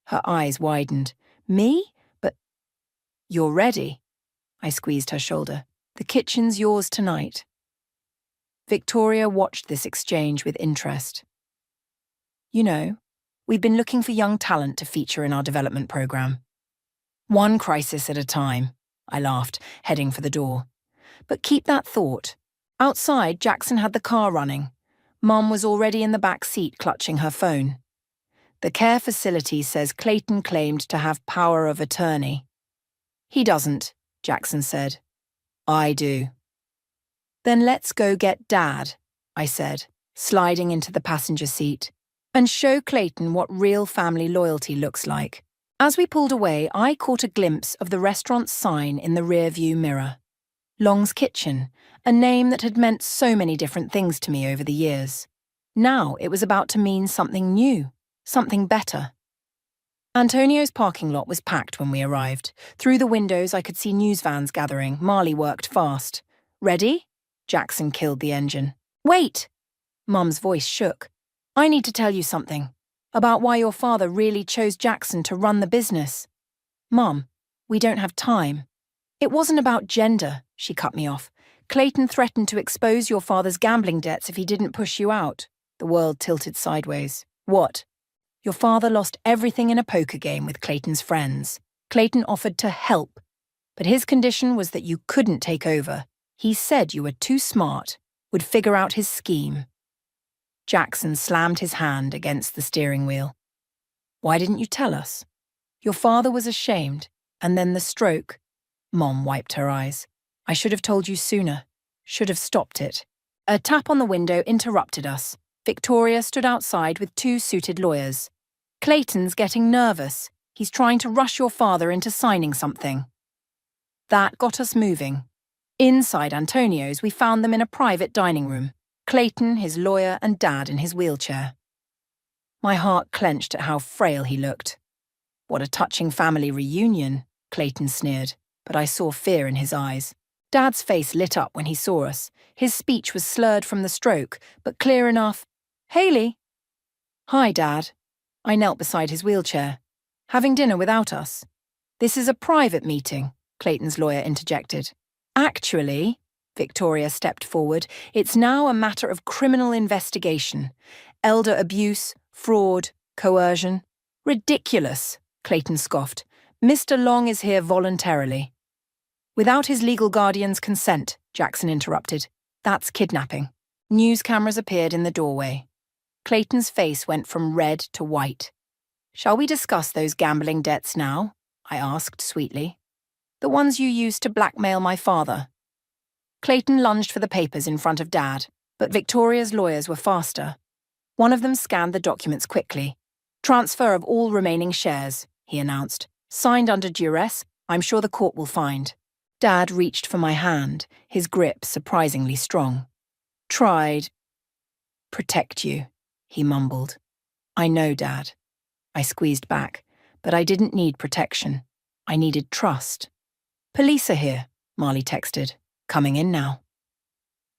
Her eyes widened. Me? But... You're ready. I squeezed her shoulder. The kitchen's yours tonight. Victoria watched this exchange with interest. You know, we've been looking for young talent to feature in our development program. One crisis at a time, I laughed, heading for the door. But keep that thought. Outside, Jackson had the car running. Mom was already in the back seat clutching her phone. The care facility says Clayton claimed to have power of attorney. He doesn't, Jackson said. I do. Then let's go get Dad, I said, sliding into the passenger seat, and show Clayton what real family loyalty looks like. As we pulled away, I caught a glimpse of the restaurant's sign in the rearview mirror. Long's Kitchen, a name that had meant so many different things to me over the years. Now it was about to mean something new, something better. Antonio's parking lot was packed when we arrived. Through the windows I could see news vans gathering. Marley worked fast. Ready? Jackson killed the engine. Wait! Mum's voice shook. I need to tell you something. About why your father really chose Jackson to run the business. Mum, we don't have time. It wasn't about gender, she cut me off. Clayton threatened to expose your father's gambling debts if he didn't push you out. The world tilted sideways. What? Your father lost everything in a poker game with Clayton's friends. Clayton offered to help, but his condition was that you couldn't take over. He said you were too smart, would figure out his scheme. Jackson slammed his hand against the steering wheel. Why didn't you tell us? Your father was ashamed, and then the stroke. Mom wiped her eyes. I should have told you sooner. Should have stopped it. A tap on the window interrupted us. Victoria stood outside with 2 suited lawyers. Clayton's getting nervous. He's trying to rush your father into signing something. That got us moving. Inside Antonio's, we found them in a private dining room. Clayton, his lawyer, and Dad in his wheelchair. My heart clenched at how frail he looked. What a touching family reunion, Clayton sneered, but I saw fear in his eyes. Dad's face lit up when he saw us. His speech was slurred from the stroke, but clear enough. "Hayley." "Hi, Dad." I knelt beside his wheelchair. "Having dinner without us?" "This is a private meeting," Clayton's lawyer interjected. "Actually," Victoria stepped forward, "it's now a matter of criminal investigation. Elder abuse, fraud, coercion." "Ridiculous," Clayton scoffed. "Mr. Long is here voluntarily." "Without his legal guardian's consent," Jackson interrupted. "That's kidnapping." News cameras appeared in the doorway. Clayton's face went from red to white. "Shall we discuss those gambling debts now?" I asked sweetly. "The ones you used to blackmail my father." Clayton lunged for the papers in front of Dad, but Victoria's lawyers were faster. One of them scanned the documents quickly. "Transfer of all remaining shares," he announced. "Signed under duress, I'm sure the court will find." Dad reached for my hand, his grip surprisingly strong. "Tried. Protect you," he mumbled. "I know, Dad." I squeezed back, but I didn't need protection. I needed trust. "Police are here," Marley texted. "Coming in now."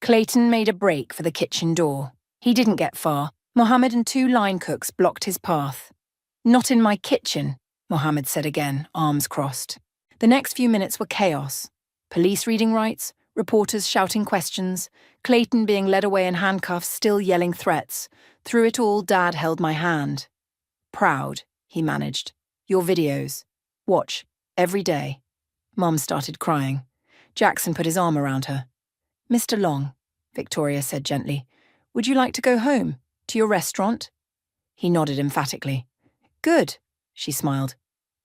Clayton made a break for the kitchen door. He didn't get far. Mohammed and 2 line cooks blocked his path. "Not in my kitchen," Mohammed said again, arms crossed. The next few minutes were chaos. Police reading rights, reporters shouting questions, Clayton being led away in handcuffs, still yelling threats. Through it all, Dad held my hand. "Proud," he managed. "Your videos. Watch. Every day." Mum started crying. Jackson put his arm around her. "Mr. Long," Victoria said gently, "would you like to go home? To your restaurant?" He nodded emphatically. "Good," she smiled.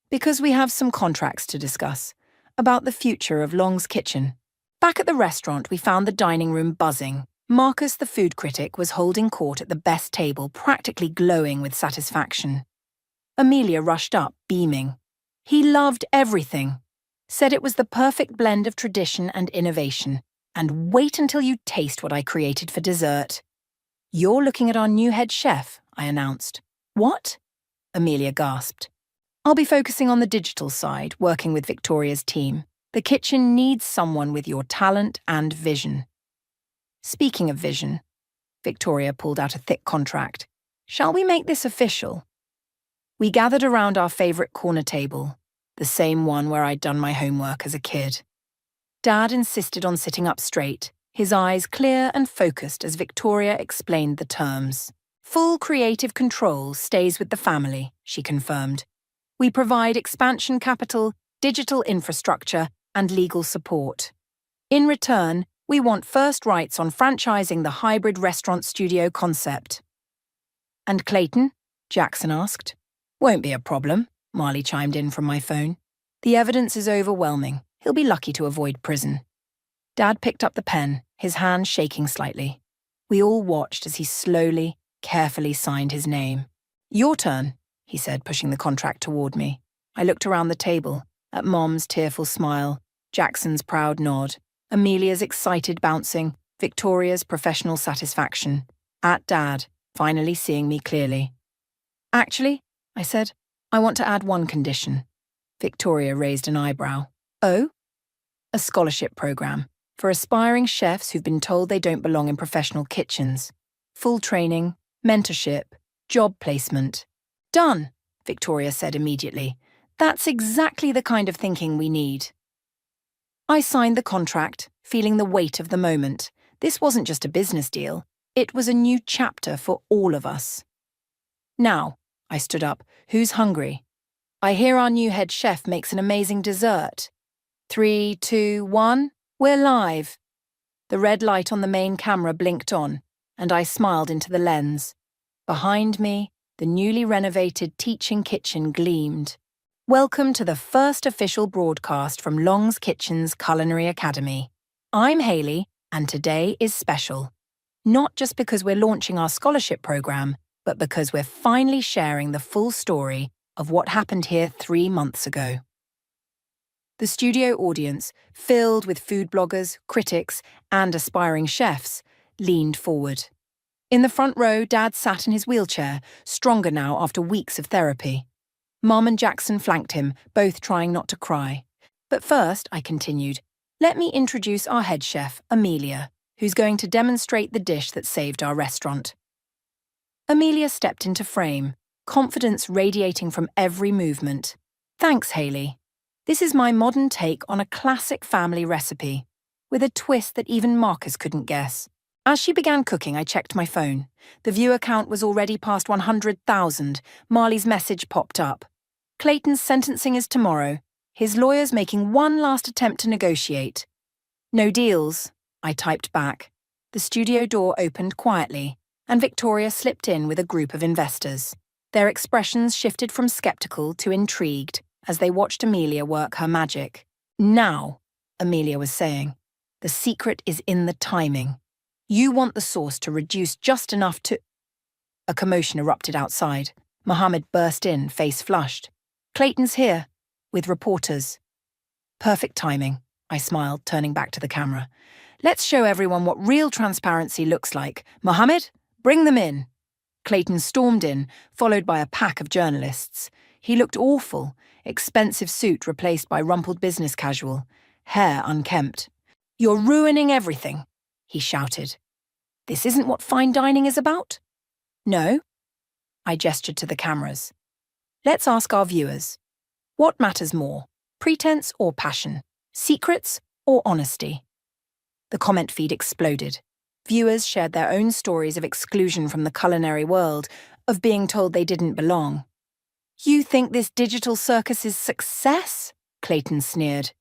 "Because we have some contracts to discuss. About the future of Long's Kitchen." Back at the restaurant, we found the dining room buzzing. Marcus, the food critic, was holding court at the best table, practically glowing with satisfaction. Amelia rushed up, beaming. He loved everything. Said it was the perfect blend of tradition and innovation. And wait until you taste what I created for dessert. "You're looking at our new head chef," I announced. "What?" Amelia gasped. "I'll be focusing on the digital side, working with Victoria's team. The kitchen needs someone with your talent and vision." "Speaking of vision," Victoria pulled out a thick contract. "Shall we make this official?" We gathered around our favourite corner table, the same one where I'd done my homework as a kid. Dad insisted on sitting up straight, his eyes clear and focused as Victoria explained the terms. "Full creative control stays with the family," she confirmed. "We provide expansion capital, digital infrastructure, and legal support. In return, we want first rights on franchising the hybrid restaurant studio concept." "And Clayton?" Jackson asked. "Won't be a problem," Marley chimed in from my phone. "The evidence is overwhelming. He'll be lucky to avoid prison." Dad picked up the pen, his hand shaking slightly. We all watched as he slowly, carefully signed his name. "Your turn," he said, pushing the contract toward me. I looked around the table, at Mom's tearful smile, Jackson's proud nod, Amelia's excited bouncing, Victoria's professional satisfaction, at Dad, finally seeing me clearly. "Actually," I said, "I want to add one condition." Victoria raised an eyebrow. "Oh?" "A scholarship program for aspiring chefs who've been told they don't belong in professional kitchens. Full training, mentorship, job placement." "Done," Victoria said immediately. "That's exactly the kind of thinking we need." I signed the contract, feeling the weight of the moment. This wasn't just a business deal. It was a new chapter for all of us. "Now," I stood up, "who's hungry? I hear our new head chef makes an amazing dessert. 3, 2, 1, we're live." The red light on the main camera blinked on, and I smiled into the lens. Behind me, the newly renovated teaching kitchen gleamed. "Welcome to the first official broadcast from Long's Kitchen's Culinary Academy. I'm Hayley, and today is special. Not just because we're launching our scholarship program, but because we're finally sharing the full story of what happened here 3 months ago." The studio audience, filled with food bloggers, critics, and aspiring chefs, leaned forward. In the front row, Dad sat in his wheelchair, stronger now after weeks of therapy. Mum and Jackson flanked him, both trying not to cry. "But first," I continued, Let me introduce our head chef, Amelia, who's going to demonstrate the dish that saved our restaurant. Amelia stepped into frame, confidence radiating from every movement. Thanks, Hayley. This is my modern take on a classic family recipe, with a twist that even Marcus couldn't guess. As she began cooking, I checked my phone. The viewer count was already past 100,000. Marley's message popped up. Clayton's sentencing is tomorrow. His lawyer's making one last attempt to negotiate. No deals, I typed back. The studio door opened quietly, and Victoria slipped in with a group of investors. Their expressions shifted from skeptical to intrigued as they watched Amelia work her magic. Now, Amelia was saying, the secret is in the timing. You want the sauce to reduce just enough to... A commotion erupted outside. Mohammed burst in, face flushed. Clayton's here, with reporters. Perfect timing, I smiled, turning back to the camera. Let's show everyone what real transparency looks like. Mohammed, bring them in. Clayton stormed in, followed by a pack of journalists. He looked awful, expensive suit replaced by rumpled business casual, hair unkempt. You're ruining everything, he shouted. This isn't what fine dining is about? No? I gestured to the cameras. Let's ask our viewers. What matters more, pretense or passion? Secrets or honesty? The comment feed exploded. Viewers shared their own stories of exclusion from the culinary world, of being told they didn't belong. You think this digital circus is success? Clayton sneered.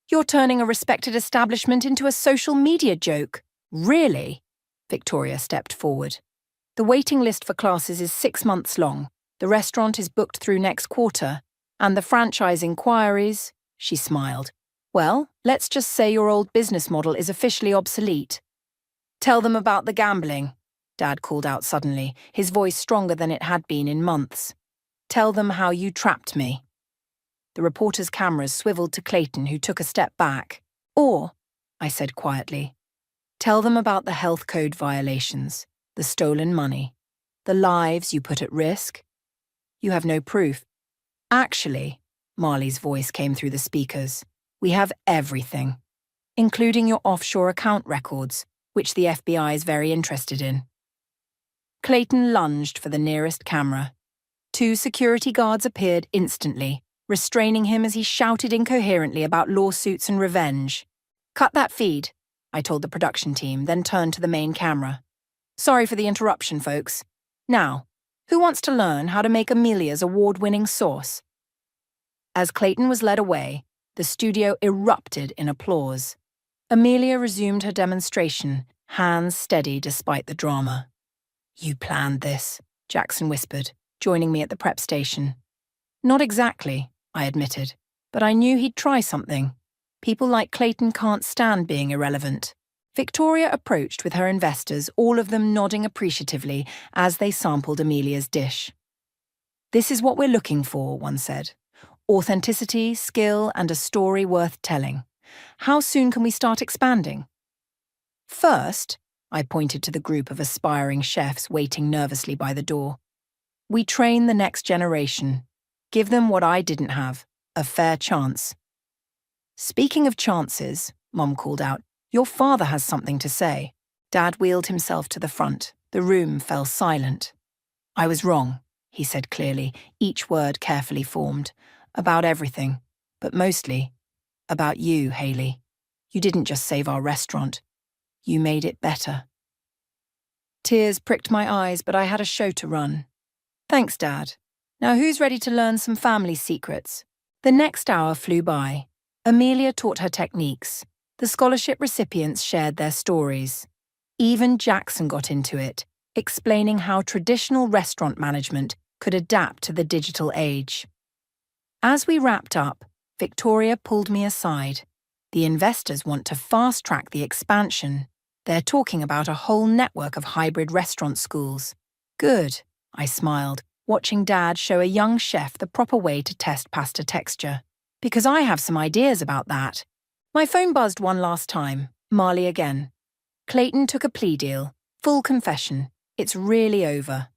You're turning a respected establishment into a social media joke. Really? Victoria stepped forward. The waiting list for classes is 6 months long. The restaurant is booked through next quarter. And the franchise inquiries, she smiled. Well, let's just say your old business model is officially obsolete. Tell them about the gambling, Dad called out suddenly, his voice stronger than it had been in months. Tell them how you trapped me. The reporter's cameras swiveled to Clayton, who took a step back. Or, I said quietly, tell them about the health code violations, the stolen money, the lives you put at risk. You have no proof. Actually, Marley's voice came through the speakers, we have everything, including your offshore account records, which the FBI is very interested in. Clayton lunged for the nearest camera. 2 security guards appeared instantly, restraining him as he shouted incoherently about lawsuits and revenge. Cut that feed, I told the production team, then turned to the main camera. Sorry for the interruption, folks. Now, who wants to learn how to make Amelia's award-winning sauce? As Clayton was led away, the studio erupted in applause. Amelia resumed her demonstration, hands steady despite the drama. You planned this, Jackson whispered, joining me at the prep station. Not exactly, I admitted, but I knew he'd try something. People like Clayton can't stand being irrelevant. Victoria approached with her investors, all of them nodding appreciatively as they sampled Amelia's dish. This is what we're looking for, one said. Authenticity, skill, and a story worth telling. How soon can we start expanding? First, I pointed to the group of aspiring chefs waiting nervously by the door. We train the next generation. Give them what I didn't have, a fair chance. Speaking of chances, Mom called out, your father has something to say. Dad wheeled himself to the front. The room fell silent. I was wrong, he said clearly, each word carefully formed. About everything, but mostly about you, Hayley. You didn't just save our restaurant. You made it better. Tears pricked my eyes, but I had a show to run. Thanks, Dad. Now who's ready to learn some family secrets? The next hour flew by. Amelia taught her techniques. The scholarship recipients shared their stories. Even Jackson got into it, explaining how traditional restaurant management could adapt to the digital age. As we wrapped up, Victoria pulled me aside. The investors want to fast-track the expansion. They're talking about a whole network of hybrid restaurant schools. Good, I smiled, watching Dad show a young chef the proper way to test pasta texture. Because I have some ideas about that. My phone buzzed one last time. Marley again. Clayton took a plea deal. Full confession. It's really over.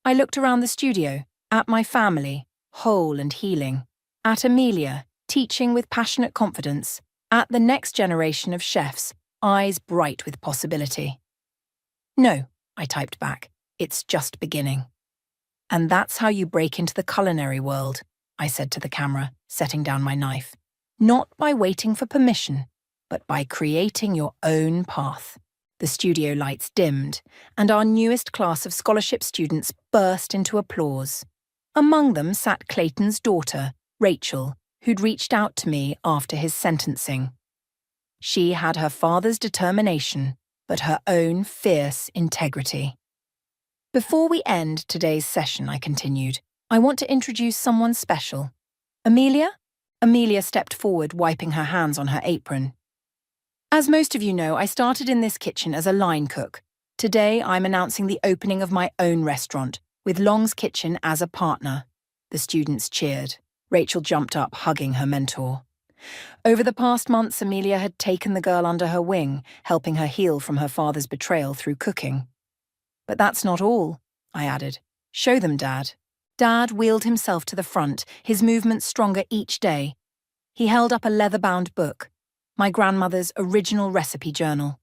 I looked around the studio, at my family, whole and healing, at Amelia, teaching with passionate confidence, At the next generation of chefs, eyes bright with possibility. No, I typed back, it's just beginning. And that's how you break into the culinary world, I said to the camera, setting down my knife. Not by waiting for permission, but by creating your own path. The studio lights dimmed, and our newest class of scholarship students burst into applause. Among them sat Clayton's daughter, Rachel, who'd reached out to me after his sentencing. She had her father's determination, but her own fierce integrity. Before we end today's session, I continued, I want to introduce someone special. Amelia? Amelia stepped forward, wiping her hands on her apron. As most of you know, I started in this kitchen as a line cook. Today, I'm announcing the opening of my own restaurant, with Long's Kitchen as a partner. The students cheered. Rachel jumped up, hugging her mentor. Over the past months, Amelia had taken the girl under her wing, helping her heal from her father's betrayal through cooking. But that's not all, I added. Show them, Dad. Dad wheeled himself to the front, his movements stronger each day. He held up a leather-bound book, my grandmother's original recipe journal.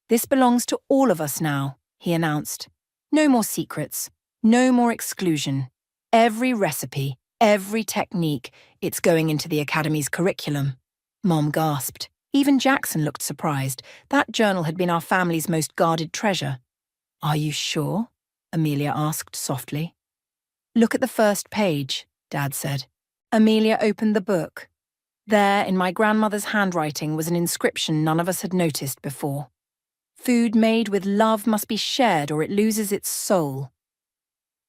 This belongs to all of us now, he announced. No more secrets, no more exclusion. Every recipe, every technique, it's going into the Academy's curriculum. Mom gasped. Even Jackson looked surprised. That journal had been our family's most guarded treasure. Are you sure? Amelia asked softly. Look at the first page, Dad said. Amelia opened the book. There, in my grandmother's handwriting, was an inscription none of us had noticed before. Food made with love must be shared or it loses its soul.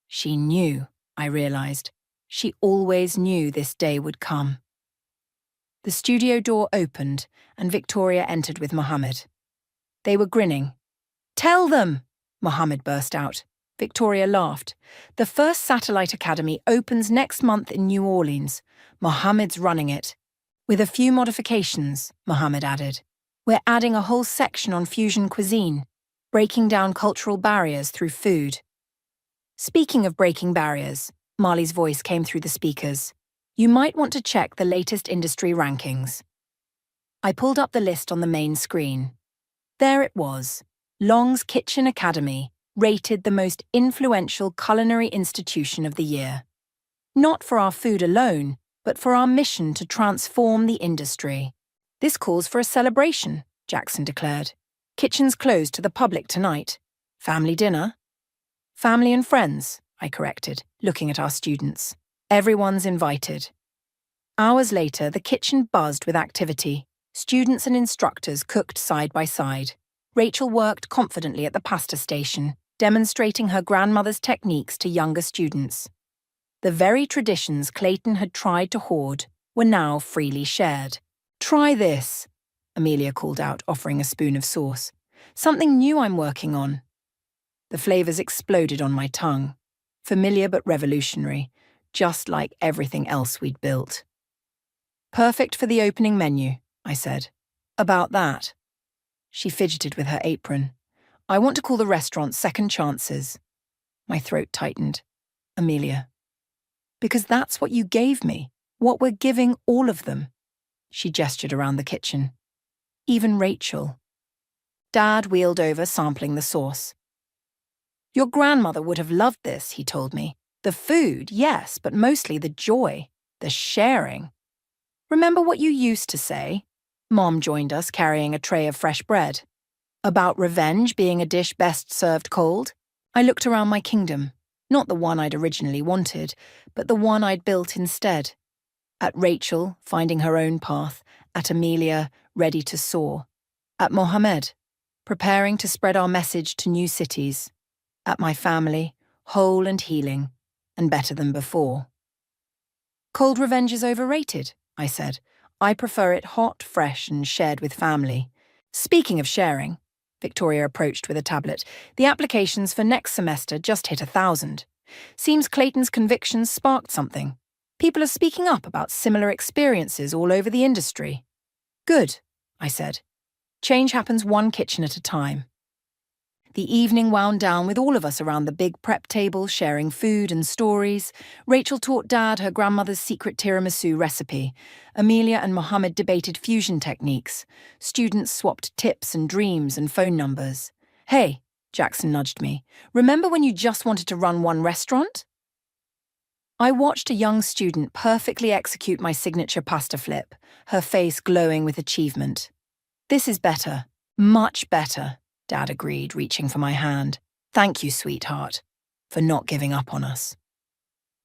She knew, I realized. She always knew this day would come. The studio door opened and Victoria entered with Mohammed. They were grinning. Tell them! Mohammed burst out. Victoria laughed. The first satellite academy opens next month in New Orleans. Mohammed's running it. With a few modifications, Mohammed added. We're adding a whole section on fusion cuisine, breaking down cultural barriers through food. Speaking of breaking barriers, Marley's voice came through the speakers. You might want to check the latest industry rankings. I pulled up the list on the main screen. There it was. Long's Kitchen Academy, rated the most influential culinary institution of the year. Not for our food alone, but for our mission to transform the industry. This calls for a celebration, Jackson declared. Kitchen's closed to the public tonight. Family dinner? Family and friends, I corrected, looking at our students. Everyone's invited. Hours later, the kitchen buzzed with activity. Students and instructors cooked side by side. Rachel worked confidently at the pasta station, demonstrating her grandmother's techniques to younger students. The very traditions Clayton had tried to hoard were now freely shared. Try this, Amelia called out, offering a spoon of sauce. Something new I'm working on. The flavors exploded on my tongue. Familiar but revolutionary, just like everything else we'd built. Perfect for the opening menu, I said. About that. She fidgeted with her apron. I want to call the restaurant Second Chances. My throat tightened. Amelia. Because that's what you gave me, what we're giving all of them. She gestured around the kitchen. Even Rachel. Dad wheeled over, sampling the sauce. Your grandmother would have loved this, he told me. The food, yes, but mostly the joy, the sharing. Remember what you used to say? Mom joined us, carrying a tray of fresh bread. About revenge being a dish best served cold? I looked around my kingdom. Not the one I'd originally wanted, but the one I'd built instead. At Rachel, finding her own path. At Amelia, ready to soar. At Mohammed, preparing to spread our message to new cities. At my family, whole and healing, and better than before. Cold revenge is overrated, I said. I prefer it hot, fresh, and shared with family. Speaking of sharing, Victoria approached with a tablet. The applications for next semester just hit 1,000. Seems Clayton's convictions sparked something. People are speaking up about similar experiences all over the industry. Good, I said. Change happens one kitchen at a time. The evening wound down with all of us around the big prep table sharing food and stories. Rachel taught Dad her grandmother's secret tiramisu recipe. Amelia and Mohammed debated fusion techniques. Students swapped tips and dreams and phone numbers. "Hey," Jackson nudged me, "remember when you just wanted to run one restaurant?" I watched a young student perfectly execute my signature pasta flip, her face glowing with achievement. "This is better. Much better," Dad agreed, reaching for my hand. "Thank you, sweetheart, for not giving up on us."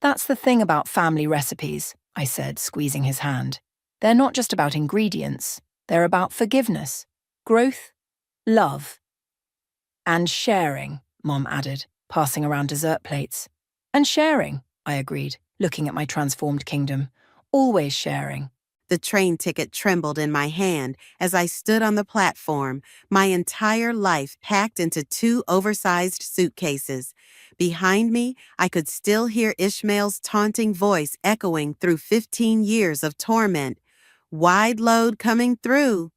"That's the thing about family recipes," I said, squeezing his hand. "They're not just about ingredients. They're about forgiveness, growth, love, and sharing," Mom added, passing around dessert plates. "And sharing," I agreed, looking at my transformed kingdom. "Always sharing." The train ticket trembled in my hand as I stood on the platform, my entire life packed into 2 oversized suitcases. Behind me, I could still hear Ishmael's taunting voice echoing through 15 years of torment. "Wide load coming through."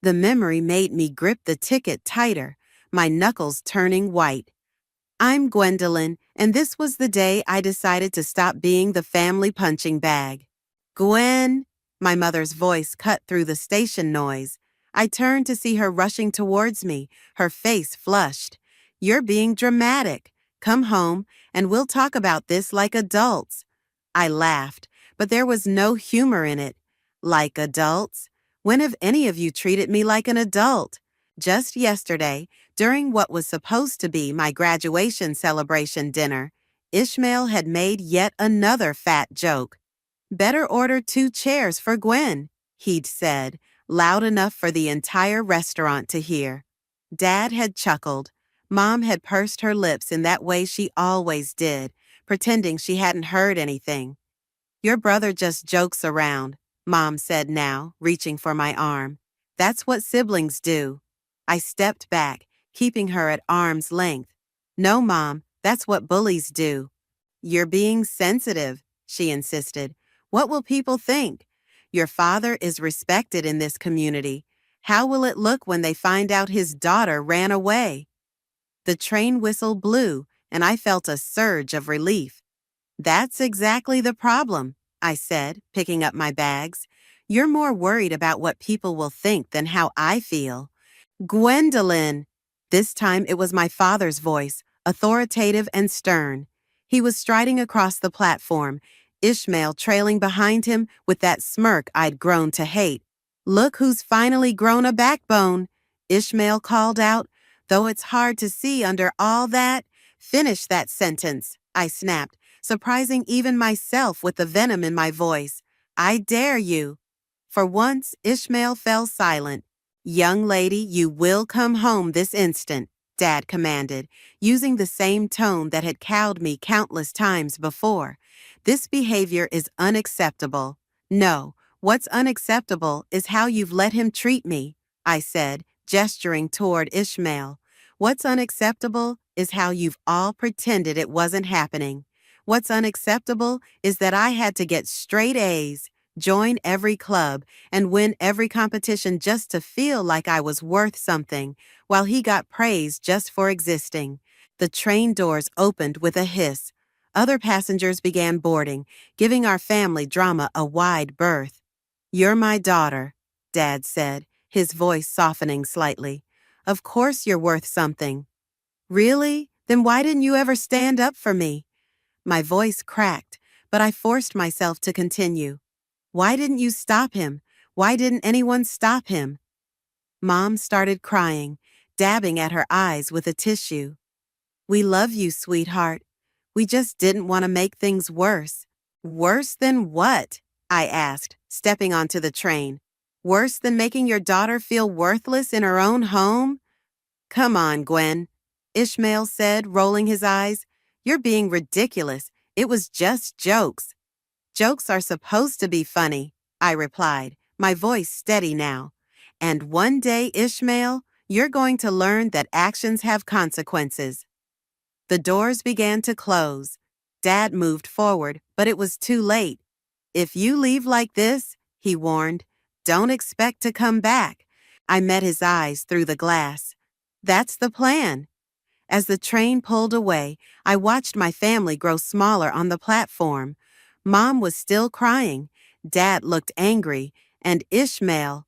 The memory made me grip the ticket tighter, my knuckles turning white. "I'm Gwendolyn, and this was the day I decided to stop being the family punching bag." "Gwen," my mother's voice cut through the station noise. I turned to see her rushing towards me, her face flushed. "You're being dramatic. Come home, and we'll talk about this like adults." I laughed, but there was no humor in it. "Like adults? When have any of you treated me like an adult?" Just yesterday, during what was supposed to be my graduation celebration dinner, Ishmael had made yet another fat joke. "Better order 2 chairs for Gwen," he'd said, loud enough for the entire restaurant to hear. Dad had chuckled. Mom had pursed her lips in that way she always did, pretending she hadn't heard anything. "Your brother just jokes around," Mom said now, reaching for my arm. "That's what siblings do." I stepped back, keeping her at arm's length. "No, Mom, that's what bullies do." "You're being sensitive," she insisted. "What will people think? Your father is respected in this community. How will it look when they find out his daughter ran away?" The train whistle blew, and I felt a surge of relief. "That's exactly the problem," I said, picking up my bags. "You're more worried about what people will think than how I feel." "Gwendolyn!" This time it was my father's voice, authoritative and stern. He was striding across the platform, Ishmael trailing behind him with that smirk I'd grown to hate. "Look who's finally grown a backbone," Ishmael called out. "Though it's hard to see under all that." "Finish that sentence," I snapped, surprising even myself with the venom in my voice. "I dare you." For once, Ishmael fell silent. "Young lady, you will come home this instant," Dad commanded, using the same tone that had cowed me countless times before. "This behavior is unacceptable." "No, what's unacceptable is how you've let him treat me," I said, gesturing toward Ishmael. "What's unacceptable is how you've all pretended it wasn't happening. What's unacceptable is that I had to get straight A's, join every club, and win every competition just to feel like I was worth something, while he got praise just for existing." The train doors opened with a hiss. Other passengers began boarding, giving our family drama a wide berth. "You're my daughter," Dad said, his voice softening slightly. "Of course you're worth something." "Really? Then why didn't you ever stand up for me?" My voice cracked, but I forced myself to continue. "Why didn't you stop him? Why didn't anyone stop him?" Mom started crying, dabbing at her eyes with a tissue. "We love you, sweetheart. We just didn't want to make things worse." "Worse than what?" I asked, stepping onto the train. "Worse than making your daughter feel worthless in her own home?" "Come on, Gwen," Ishmael said, rolling his eyes. "You're being ridiculous. It was just jokes." "Jokes are supposed to be funny," I replied, my voice steady now. "And one day, Ishmael, you're going to learn that actions have consequences." The doors began to close. Dad moved forward, but it was too late. "If you leave like this," he warned, "don't expect to come back." I met his eyes through the glass. "That's the plan." As the train pulled away, I watched my family grow smaller on the platform. Mom was still crying, Dad looked angry, and Ishmael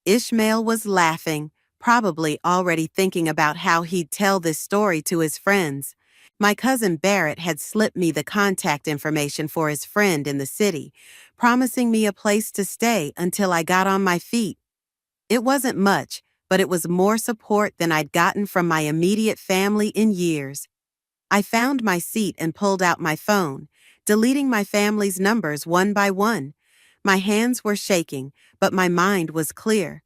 was laughing, probably already thinking about how he'd tell this story to his friends. My cousin Barrett had slipped me the contact information for his friend in the city, promising me a place to stay until I got on my feet. It wasn't much, but it was more support than I'd gotten from my immediate family in years. I found my seat and pulled out my phone, deleting my family's numbers one by one. My hands were shaking, but my mind was clear.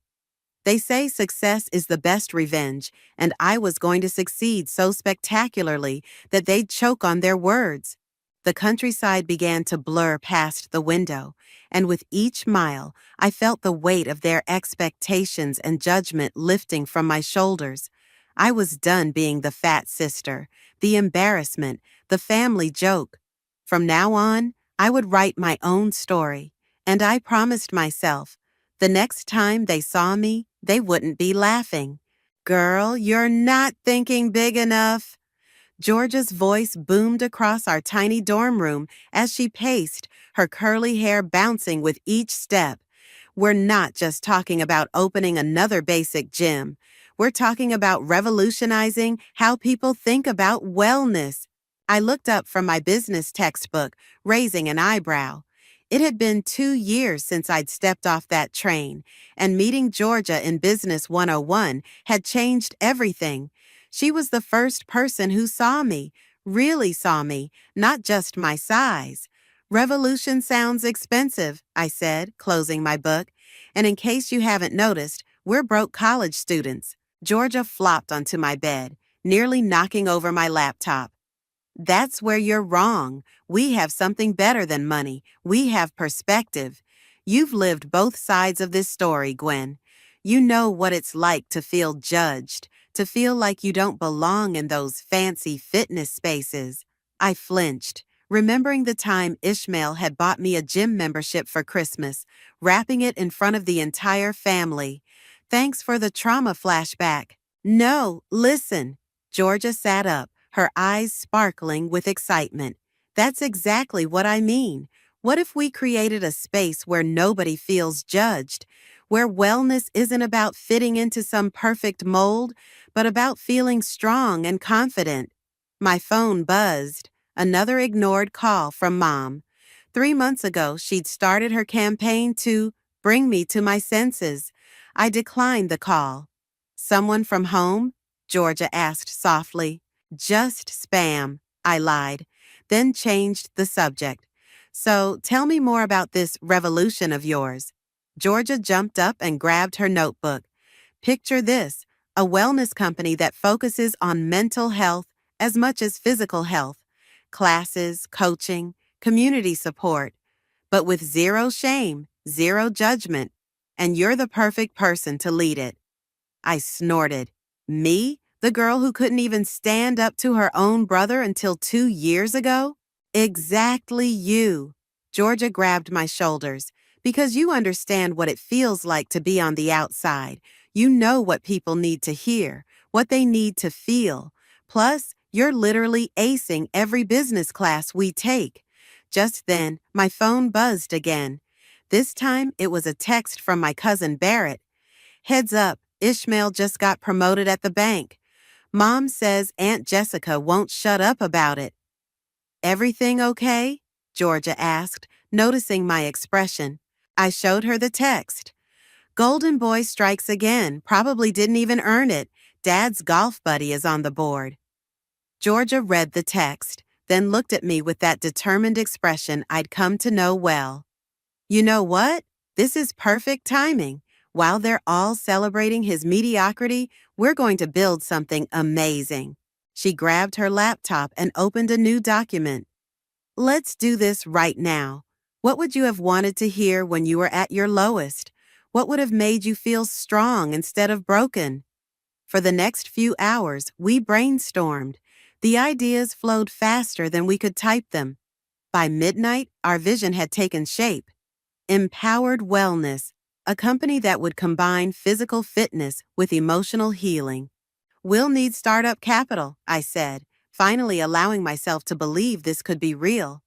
They say success is the best revenge, and I was going to succeed so spectacularly that they'd choke on their words. The countryside began to blur past the window, and with each mile, I felt the weight of their expectations and judgment lifting from my shoulders. I was done being the fat sister, the embarrassment, the family joke. From now on, I would write my own story, and I promised myself, the next time they saw me, they wouldn't be laughing. Girl, you're not thinking big enough. Georgia's voice boomed across our tiny dorm room as she paced, her curly hair bouncing with each step. We're not just talking about opening another basic gym. We're talking about revolutionizing how people think about wellness. I looked up from my business textbook, raising an eyebrow. It had been 2 years since I'd stepped off that train, and meeting Georgia in Business 101 had changed everything. She was the first person who saw me, really saw me, not just my size. Revolution sounds expensive, I said, closing my book. And in case you haven't noticed, we're broke college students. Georgia flopped onto my bed, nearly knocking over my laptop. That's where you're wrong. We have something better than money. We have perspective. You've lived both sides of this story, Gwen. You know what it's like to feel judged, to feel like you don't belong in those fancy fitness spaces. I flinched, remembering the time Ishmael had bought me a gym membership for Christmas, wrapping it in front of the entire family. Thanks for the trauma flashback. No, listen. Georgia sat up, her eyes sparkling with excitement. That's exactly what I mean. What if we created a space where nobody feels judged, where wellness isn't about fitting into some perfect mold, but about feeling strong and confident? My phone buzzed. Another ignored call from Mom. 3 months ago, she'd started her campaign to bring me to my senses. I declined the call. Someone from home? Georgia asked softly. Just spam, I lied, then changed the subject. So tell me more about this revolution of yours. Georgia jumped up and grabbed her notebook. Picture this, a wellness company that focuses on mental health as much as physical health. Classes, coaching, community support, but with zero shame, zero judgment. And you're the perfect person to lead it. I snorted. Me? The girl who couldn't even stand up to her own brother until 2 years ago? Exactly you. Georgia grabbed my shoulders. Because you understand what it feels like to be on the outside. You know what people need to hear, what they need to feel. Plus, you're literally acing every business class we take. Just then, my phone buzzed again. This time, it was a text from my cousin Barrett. Heads up, Ishmael just got promoted at the bank. Mom says Aunt Jessica won't shut up about it. Everything okay? Georgia asked, noticing my expression. I showed her the text. Golden Boy strikes again, probably didn't even earn it. Dad's golf buddy is on the board. Georgia read the text, then looked at me with that determined expression I'd come to know well. You know what? This is perfect timing. While they're all celebrating his mediocrity, we're going to build something amazing. She grabbed her laptop and opened a new document. Let's do this right now. What would you have wanted to hear when you were at your lowest? What would have made you feel strong instead of broken? For the next few hours, we brainstormed. The ideas flowed faster than we could type them. By midnight, our vision had taken shape. Empowered Wellness, a company that would combine physical fitness with emotional healing. We'll need startup capital, I said, finally allowing myself to believe this could be real.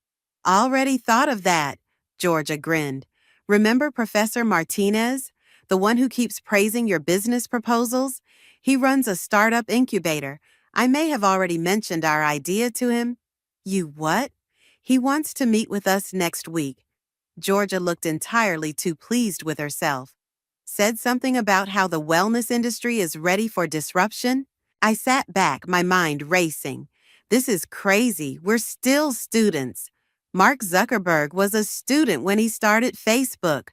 Already thought of that, Georgia grinned. Remember Professor Martinez, the one who keeps praising your business proposals? He runs a startup incubator. I may have already mentioned our idea to him. You what? He wants to meet with us next week. Georgia looked entirely too pleased with herself. Said something about how the wellness industry is ready for disruption? I sat back, my mind racing. This is crazy. We're still students. Mark Zuckerberg was a student when he started Facebook,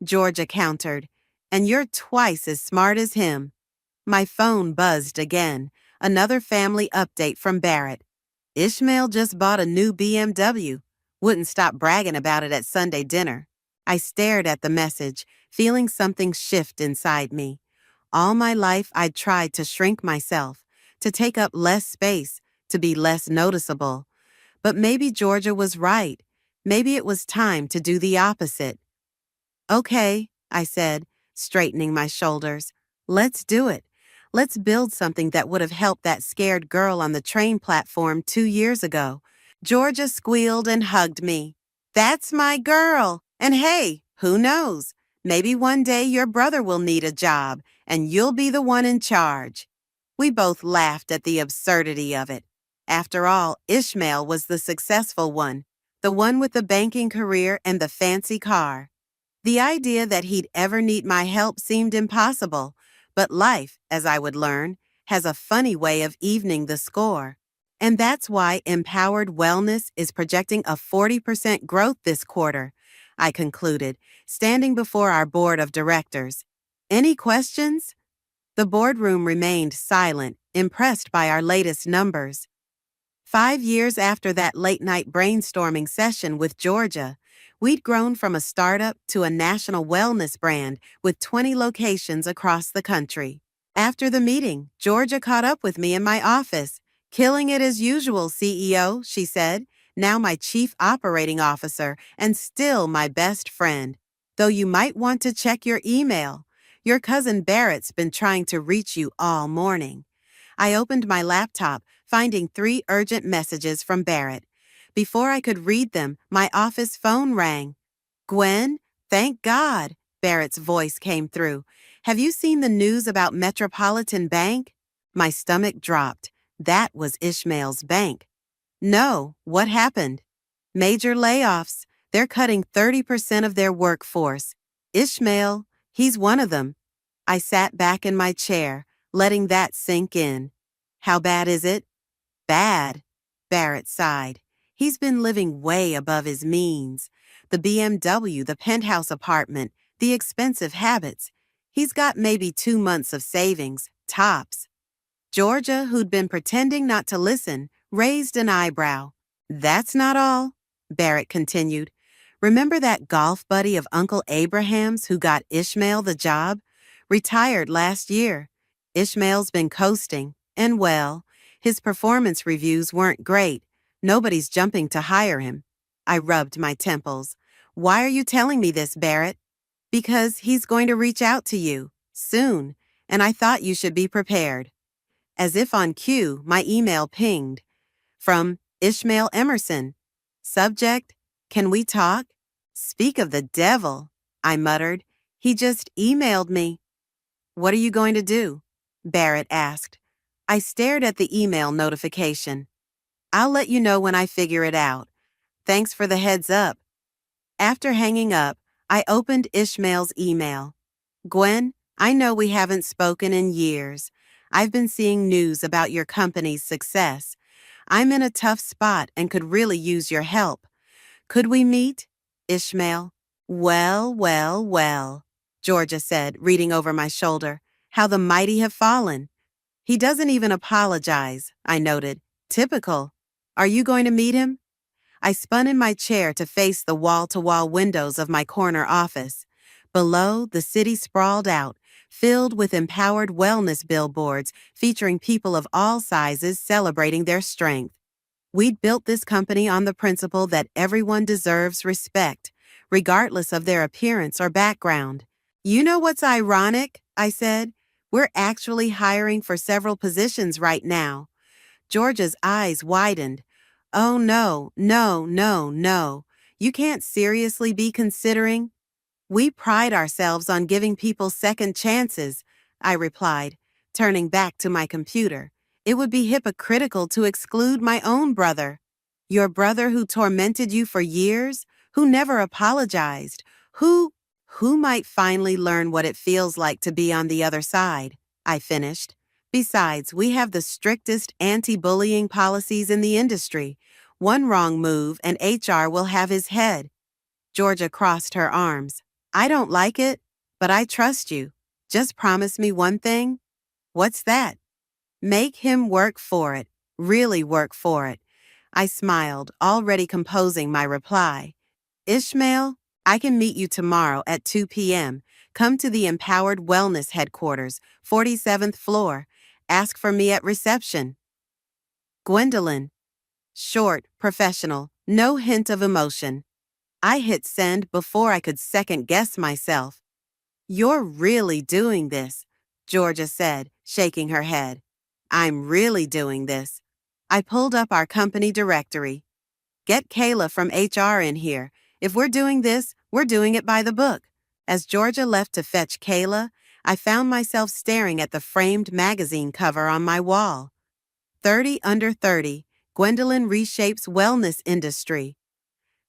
Georgia countered. And you're twice as smart as him. My phone buzzed again. Another family update from Barrett. Ishmael just bought a new BMW. Wouldn't stop bragging about it at Sunday dinner. I stared at the message, feeling something shift inside me. All my life I'd tried to shrink myself, to take up less space, to be less noticeable. But maybe Georgia was right. Maybe it was time to do the opposite. Okay, I said, straightening my shoulders. Let's do it. Let's build something that would have helped that scared girl on the train platform 2 years ago. Georgia squealed and hugged me. That's my girl. And hey, who knows? Maybe one day your brother will need a job and you'll be the one in charge. We both laughed at the absurdity of it. After all, Ishmael was the successful one, the one with the banking career and the fancy car. The idea that he'd ever need my help seemed impossible, but life, as I would learn, has a funny way of evening the score. And that's why Empowered Wellness is projecting a 40% growth this quarter, I concluded, standing before our board of directors. Any questions? The boardroom remained silent, impressed by our latest numbers. 5 years after that late-night brainstorming session with Georgia, we'd grown from a startup to a national wellness brand with 20 locations across the country. After the meeting, Georgia caught up with me in my office. Killing it as usual, CEO, she said, now my chief operating officer and still my best friend. Though you might want to check your email. Your cousin Barrett's been trying to reach you all morning. I opened my laptop, finding 3 urgent messages from Barrett. Before I could read them, my office phone rang. Gwen, thank God, Barrett's voice came through. Have you seen the news about Metropolitan Bank? My stomach dropped. That was Ishmael's bank. No, what happened? Major layoffs. They're cutting 30% of their workforce. Ishmael, he's one of them. I sat back in my chair, letting that sink in. How bad is it? Bad, Barrett sighed. He's been living way above his means. The BMW, the penthouse apartment, the expensive habits. He's got maybe 2 months of savings, tops. Georgia, who'd been pretending not to listen, raised an eyebrow. That's not all, Barrett continued. Remember that golf buddy of Uncle Abraham's who got Ishmael the job? Retired last year. Ishmael's been coasting, and well, his performance reviews weren't great. Nobody's jumping to hire him. I rubbed my temples. Why are you telling me this, Barrett? Because he's going to reach out to you, soon, and I thought you should be prepared. As if on cue, my email pinged. From Ishmael Emerson. Subject, can we talk? Speak of the devil, I muttered. He just emailed me. What are you going to do? Barrett asked. I stared at the email notification. I'll let you know when I figure it out. Thanks for the heads up. After hanging up, I opened Ishmael's email. Gwen, I know we haven't spoken in years. I've been seeing news about your company's success. I'm in a tough spot and could really use your help. Could we meet? Ishmael. Well, Georgia said, reading over my shoulder. How the mighty have fallen. He doesn't even apologize, I noted. Typical. Are you going to meet him? I spun in my chair to face the wall-to-wall windows of my corner office. Below, the city sprawled out, filled with empowered wellness billboards featuring people of all sizes celebrating their strength. We'd built this company on the principle that everyone deserves respect, regardless of their appearance or background. You know what's ironic? I said. We're actually hiring for several positions right now. Georgia's eyes widened. Oh no, no, no, no. You can't seriously be considering? We pride ourselves on giving people second chances, I replied, turning back to my computer. It would be hypocritical to exclude my own brother. Your brother who tormented you for years, who never apologized, who might finally learn what it feels like to be on the other side, I finished. Besides, we have the strictest anti-bullying policies in the industry. One wrong move and HR will have his head. Georgia crossed her arms. I don't like it, but I trust you. Just promise me one thing. What's that? Make him work for it. Really work for it. I smiled, already composing my reply. Ishmael, I can meet you tomorrow at 2 p.m. Come to the Empowered Wellness Headquarters, 47th floor. Ask for me at reception. Gwendolyn. Short, professional, no hint of emotion. I hit send before I could second-guess myself. You're really doing this, Georgia said, shaking her head. I'm really doing this. I pulled up our company directory. Get Kayla from HR in here. If we're doing this, we're doing it by the book. As Georgia left to fetch Kayla, I found myself staring at the framed magazine cover on my wall. 30 Under 30, Gwendolyn Reshapes Wellness Industry.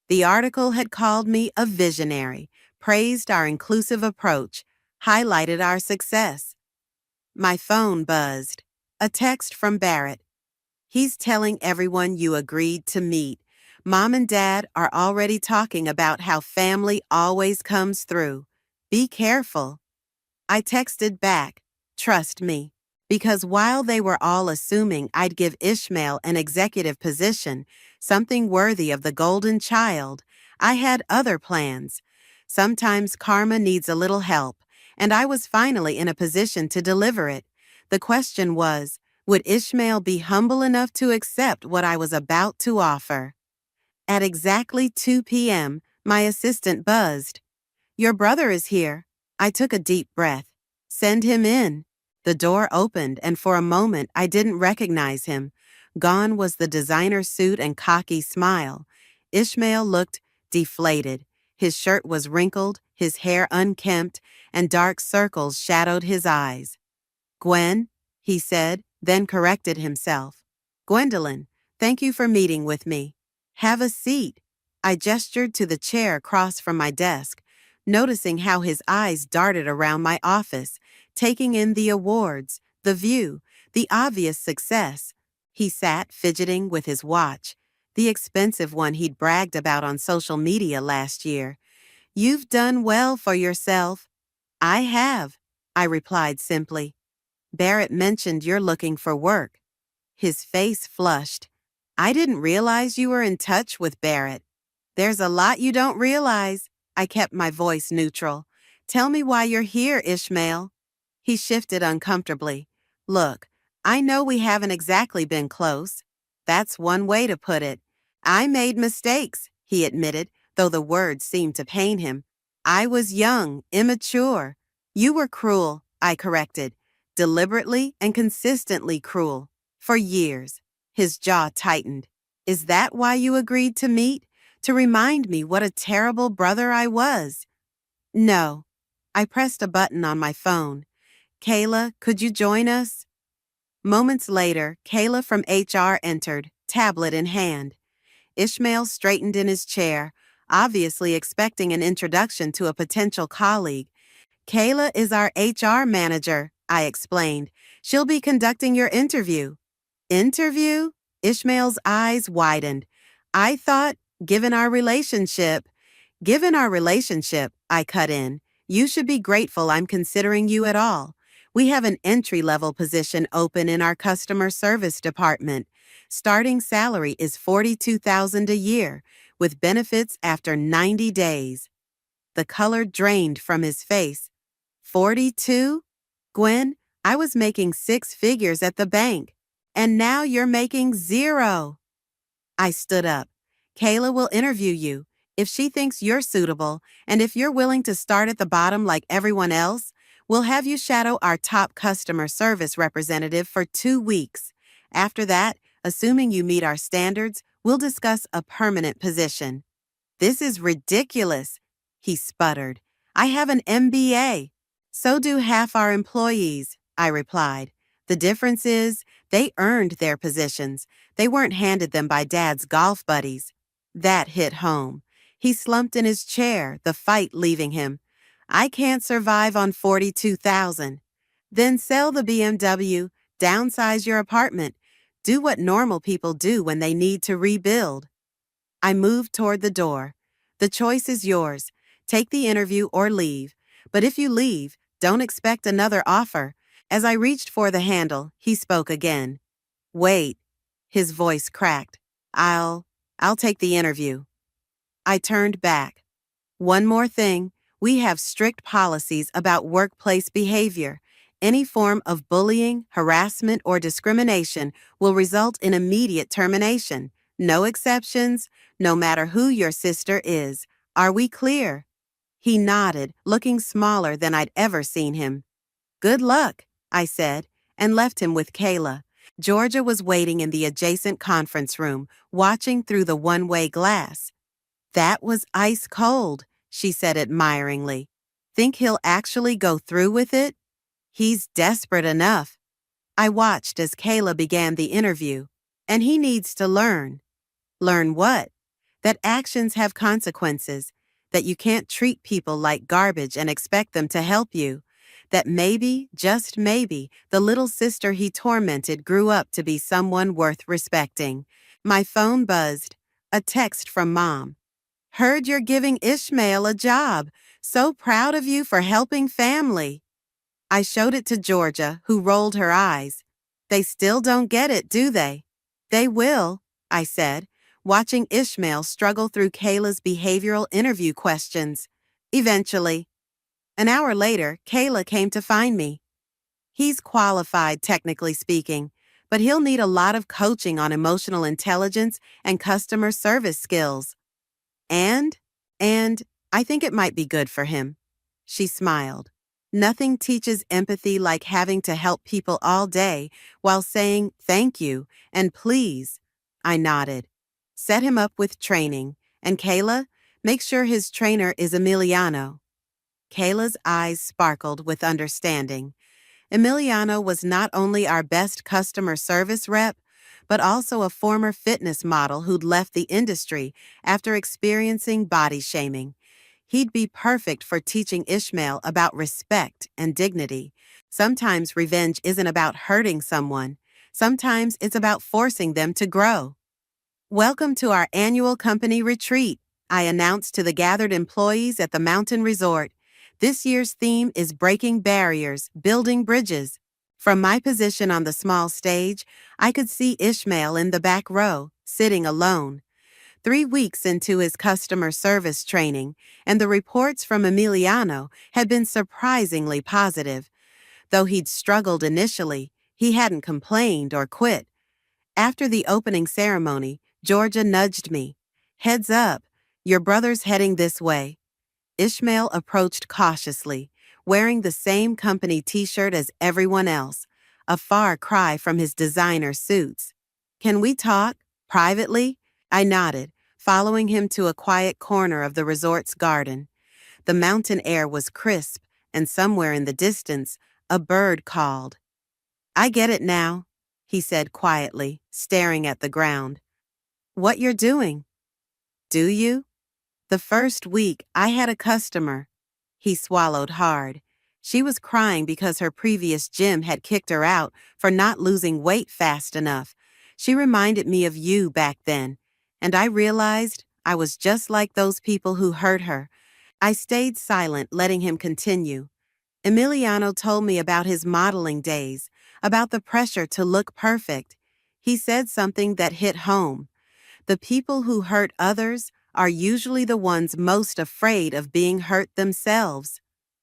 The article had called me a visionary, praised our inclusive approach, highlighted our success. My phone buzzed. A text from Barrett. He's telling everyone you agreed to meet. Mom and Dad are already talking about how family always comes through. Be careful. I texted back, trust me. Because while they were all assuming I'd give Ishmael an executive position, something worthy of the golden child, I had other plans. Sometimes karma needs a little help, and I was finally in a position to deliver it. The question was, would Ishmael be humble enough to accept what I was about to offer? At exactly 2 p.m., my assistant buzzed. Your brother is here. I took a deep breath. Send him in. The door opened, and for a moment I didn't recognize him. Gone was the designer suit and cocky smile. Ishmael looked deflated. His shirt was wrinkled, his hair unkempt, and dark circles shadowed his eyes. Gwen, he said, then corrected himself. Gwendolyn, thank you for meeting with me. Have a seat. I gestured to the chair across from my desk, noticing how his eyes darted around my office, taking in the awards, the view, the obvious success. He sat fidgeting with his watch, the expensive one he'd bragged about on social media last year. You've done well for yourself. I have, I replied simply. Barrett mentioned you're looking for work. His face flushed. I didn't realize you were in touch with Barrett. There's a lot you don't realize. I kept my voice neutral. Tell me why you're here, Ishmael. He shifted uncomfortably. Look, I know we haven't exactly been close. That's one way to put it. I made mistakes, he admitted, though the words seemed to pain him. I was young, immature. You were cruel, I corrected. Deliberately and consistently cruel. For years. His jaw tightened. Is that why you agreed to meet? To remind me what a terrible brother I was? No. I pressed a button on my phone. Kayla, could you join us? Moments later, Kayla from HR entered, tablet in hand. Ishmael straightened in his chair, obviously expecting an introduction to a potential colleague. Kayla is our HR manager, I explained. She'll be conducting your interview. Interview? Ishmael's eyes widened. I thought, given our relationship, I cut in. You should be grateful I'm considering you at all. We have an entry-level position open in our customer service department. Starting salary is $42,000 a year, with benefits after 90 days. The color drained from his face. 42? Gwen, I was making 6 figures at the bank, and now you're making 0. I stood up. Kayla will interview you. If she thinks you're suitable, and if you're willing to start at the bottom like everyone else, We'll have you shadow our top customer service representative for 2 weeks. After that, assuming you meet our standards, we'll discuss a permanent position." "This is ridiculous," he sputtered. "I have an MBA. "So do half our employees," I replied. "The difference is, they earned their positions. They weren't handed them by Dad's golf buddies." That hit home. He slumped in his chair, the fight leaving him. "I can't survive on 42,000. "Then sell the BMW, downsize your apartment. Do what normal people do when they need to rebuild." I moved toward the door. "The choice is yours. Take the interview or leave. But if you leave, don't expect another offer." As I reached for the handle, he spoke again. "Wait." His voice cracked. I'll take the interview." I turned back. "One more thing. We have strict policies about workplace behavior. Any form of bullying, harassment, or discrimination will result in immediate termination. No exceptions, no matter who your sister is. Are we clear?" He nodded, looking smaller than I'd ever seen him. "Good luck," I said, and left him with Kayla. Georgia was waiting in the adjacent conference room, watching through the one-way glass. "That was ice cold," she said admiringly. "Think he'll actually go through with it?" "He's desperate enough." I watched as Kayla began the interview. "And he needs to learn." "Learn what?" "That actions have consequences. That you can't treat people like garbage and expect them to help you. That maybe, just maybe, the little sister he tormented grew up to be someone worth respecting." My phone buzzed. A text from Mom. "Heard you're giving Ishmael a job. So proud of you for helping family." I showed it to Georgia, who rolled her eyes. "They still don't get it, do they?" "They will," I said, watching Ishmael struggle through Kayla's behavioral interview questions. "Eventually." An hour later, Kayla came to find me. "He's qualified, technically speaking, but he'll need a lot of coaching on emotional intelligence and customer service skills. And I think it might be good for him." She smiled. "Nothing teaches empathy like having to help people all day while saying thank you and please." I nodded. "Set him up with training. And Kayla, make sure his trainer is Emiliano." Kayla's eyes sparkled with understanding. Emiliano was not only our best customer service rep, but also a former fitness model who'd left the industry after experiencing body shaming. He'd be perfect for teaching Ishmael about respect and dignity. Sometimes revenge isn't about hurting someone. Sometimes it's about forcing them to grow. "Welcome to our annual company retreat," I announced to the gathered employees at the mountain resort. "This year's theme is breaking barriers, building bridges." From my position on the small stage, I could see Ishmael in the back row, sitting alone. 3 weeks into his customer service training, and the reports from Emiliano had been surprisingly positive. Though he'd struggled initially, he hadn't complained or quit. After the opening ceremony, Georgia nudged me. "Heads up, your brother's heading this way." Ishmael approached cautiously, wearing the same company t-shirt as everyone else, a far cry from his designer suits. "Can we talk? Privately?" I nodded, following him to a quiet corner of the resort's garden. The mountain air was crisp, and somewhere in the distance, a bird called. "I get it now," he said quietly, staring at the ground. "What you're doing." "Do you?" "The first week, I had a customer." He swallowed hard. She was crying because her previous gym had kicked her out for not losing weight fast enough. She reminded me of you back then, and I realized I was just like those people who hurt her. I stayed silent, letting him continue. "Emiliano told me about his modeling days, about the pressure to look perfect. He said something that hit home. The people who hurt others are usually the ones most afraid of being hurt themselves."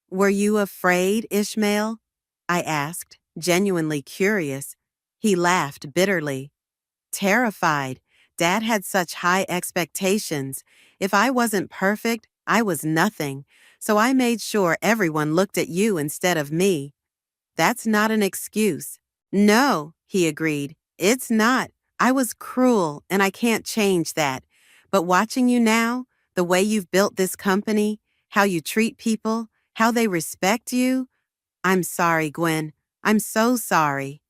"Were you afraid, Ishmael?" I asked, genuinely curious. He laughed bitterly. "Terrified. Dad had such high expectations. If I wasn't perfect, I was nothing. so I made sure everyone looked at you instead of me. That's not an excuse. No, he agreed. It's not. I was cruel, and I can't change that. But watching you now, the way you've built this company, how you treat people, how they respect you, I'm sorry, Gwen. I'm so sorry.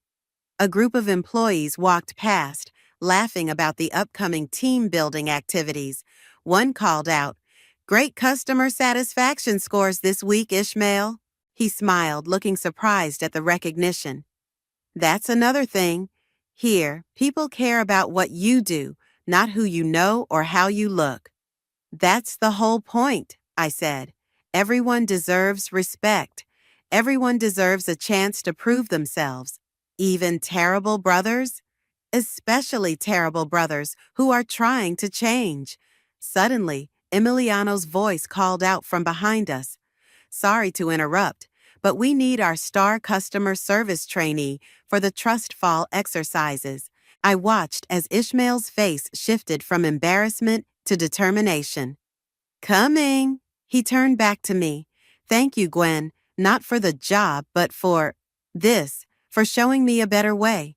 A group of employees walked past, laughing about the upcoming team building activities. One called out, "Great customer satisfaction scores this week, Ishmael." He smiled, looking surprised at the recognition. That's another thing. Here, people care about what you do, not who you know or how you look. That's the whole point, I said. Everyone deserves respect. Everyone deserves a chance to prove themselves. Even terrible brothers? Especially terrible brothers who are trying to change. Suddenly, Emiliano's voice called out from behind us. Sorry to interrupt, but we need our star customer service trainee for the trust fall exercises. I watched as Ishmael's face shifted from embarrassment to determination. Coming. He turned back to me. Thank you, Gwen, not for the job, but for for showing me a better way.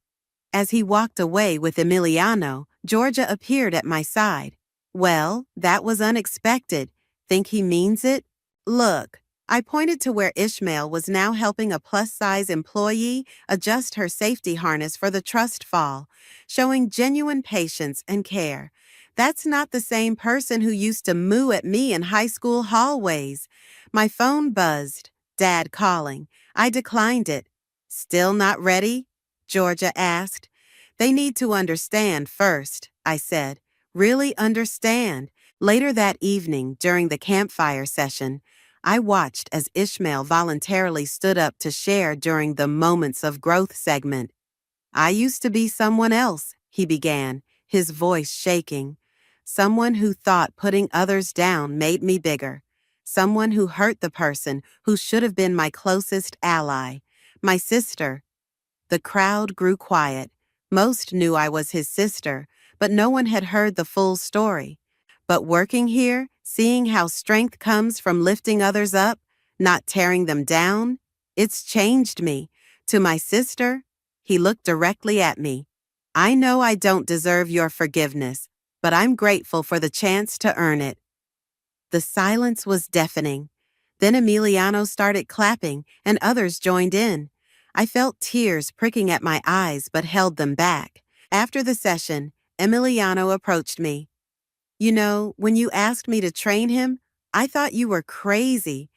As he walked away with Emiliano, Georgia appeared at my side. Well, that was unexpected. Think he means it? Look, I pointed to where Ishmael was now helping a plus-size employee adjust her safety harness for the trust fall, showing genuine patience and care. That's not the same person who used to moo at me in high school hallways. My phone buzzed. Dad calling. I declined it. Still not ready? Georgia asked. They need to understand first, I said. Really understand. Later that evening, during the campfire session, I watched as Ishmael voluntarily stood up to share during the Moments of Growth segment. I used to be someone else, he began, his voice shaking. Someone who thought putting others down made me bigger. Someone who hurt the person who should have been my closest ally. My sister. The crowd grew quiet. Most knew I was his sister, but no one had heard the full story. But working here, seeing how strength comes from lifting others up, not tearing them down, it's changed me. To my sister, he looked directly at me. I know I don't deserve your forgiveness, but I'm grateful for the chance to earn it. The silence was deafening. Then Emiliano started clapping, and others joined in. I felt tears pricking at my eyes but held them back. After the session, Emiliano approached me. You know, when you asked me to train him, I thought you were crazy.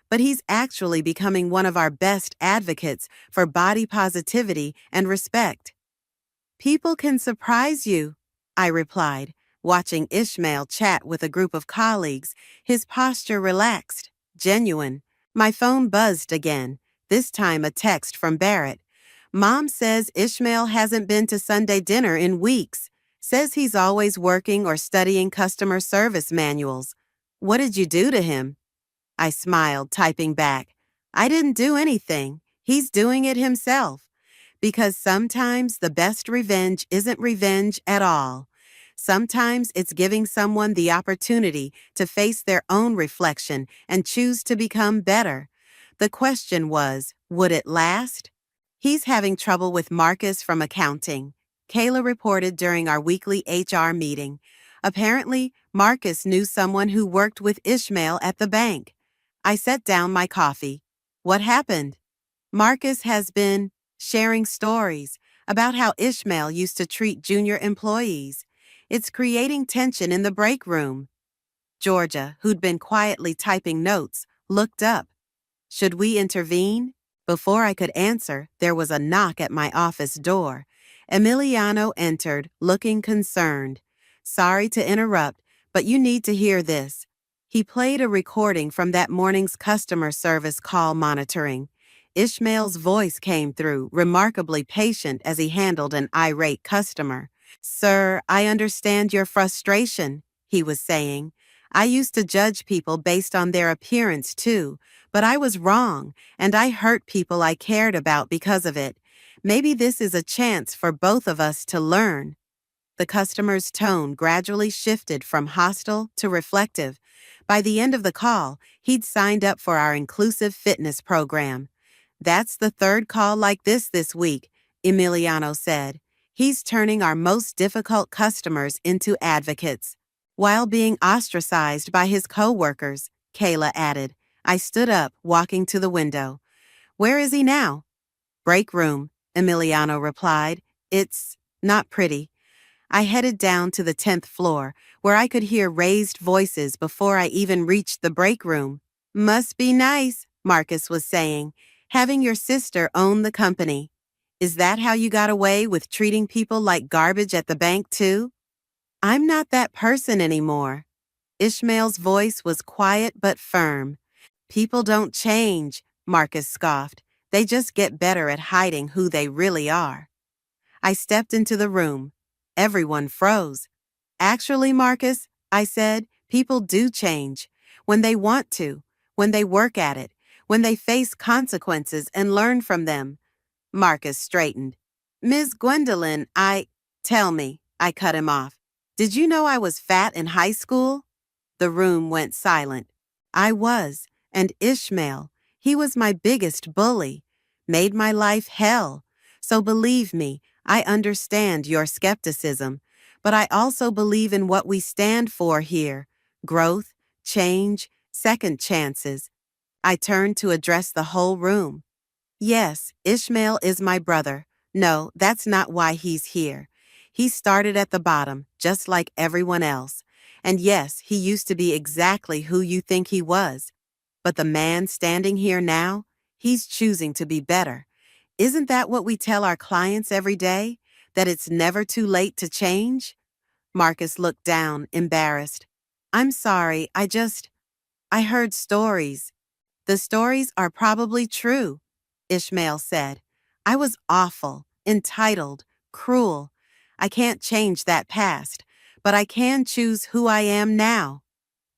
But he's actually becoming one of our best advocates for body positivity and respect. People can surprise you, I replied, watching Ishmael chat with a group of colleagues, his posture relaxed, genuine. My phone buzzed again, this time a text from Barrett. Mom says Ishmael hasn't been to Sunday dinner in weeks. Says he's always working or studying customer service manuals. What did you do to him? I smiled, typing back. I didn't do anything. He's doing it himself. Because sometimes the best revenge isn't revenge at all. Sometimes it's giving someone the opportunity to face their own reflection and choose to become better. The question was, would it last? He's having trouble with Marcus from accounting. Kayla reported during our weekly HR meeting. Apparently, Marcus knew someone who worked with Ishmael at the bank. I set down my coffee. What happened? Marcus has been sharing stories about how Ishmael used to treat junior employees. It's creating tension in the break room. Georgia, who'd been quietly typing notes, looked up. Should we intervene? Before I could answer, there was a knock at my office door. Emiliano entered, looking concerned. Sorry to interrupt, but you need to hear this. He played a recording from that morning's customer service call monitoring. Ishmael's voice came through, remarkably patient as he handled an irate customer. Sir, I understand your frustration, he was saying. I used to judge people based on their appearance too, but I was wrong, and I hurt people I cared about because of it. Maybe this is a chance for both of us to learn. The customer's tone gradually shifted from hostile to reflective, By the end of the call, he'd signed up for our inclusive fitness program. That's the third call like this week, Emiliano said. He's turning our most difficult customers into advocates. While being ostracized by his co-workers, Kayla added. I stood up, walking to the window. Where is he now? Break room, Emiliano replied. It's not pretty. I headed down to the 10th floor, where I could hear raised voices before I even reached the break room. Must be nice, Marcus was saying, having your sister own the company. Is that how you got away with treating people like garbage at the bank too? I'm not that person anymore. Ishmael's voice was quiet but firm. People don't change, Marcus scoffed. They just get better at hiding who they really are. I stepped into the room. Everyone froze. Actually, Marcus, I said, people do change. When they want to, when they work at it, when they face consequences and learn from them. Marcus straightened. Ms. Gwendolyn, Tell me, I cut him off. Did you know I was fat in high school? The room went silent. I was, and Ishmael, he was my biggest bully. Made my life hell. So believe me, I understand your skepticism, but I also believe in what we stand for here. Growth, change, second chances. I turned to address the whole room. Yes, Ishmael is my brother. No, that's not why he's here. He started at the bottom, just like everyone else. And yes, he used to be exactly who you think he was. But the man standing here now, he's choosing to be better. Isn't that what we tell our clients every day? That it's never too late to change? Marcus looked down, embarrassed. I'm sorry, I heard stories. The stories are probably true, Ishmael said. I was awful, entitled, cruel. I can't change that past, but I can choose who I am now.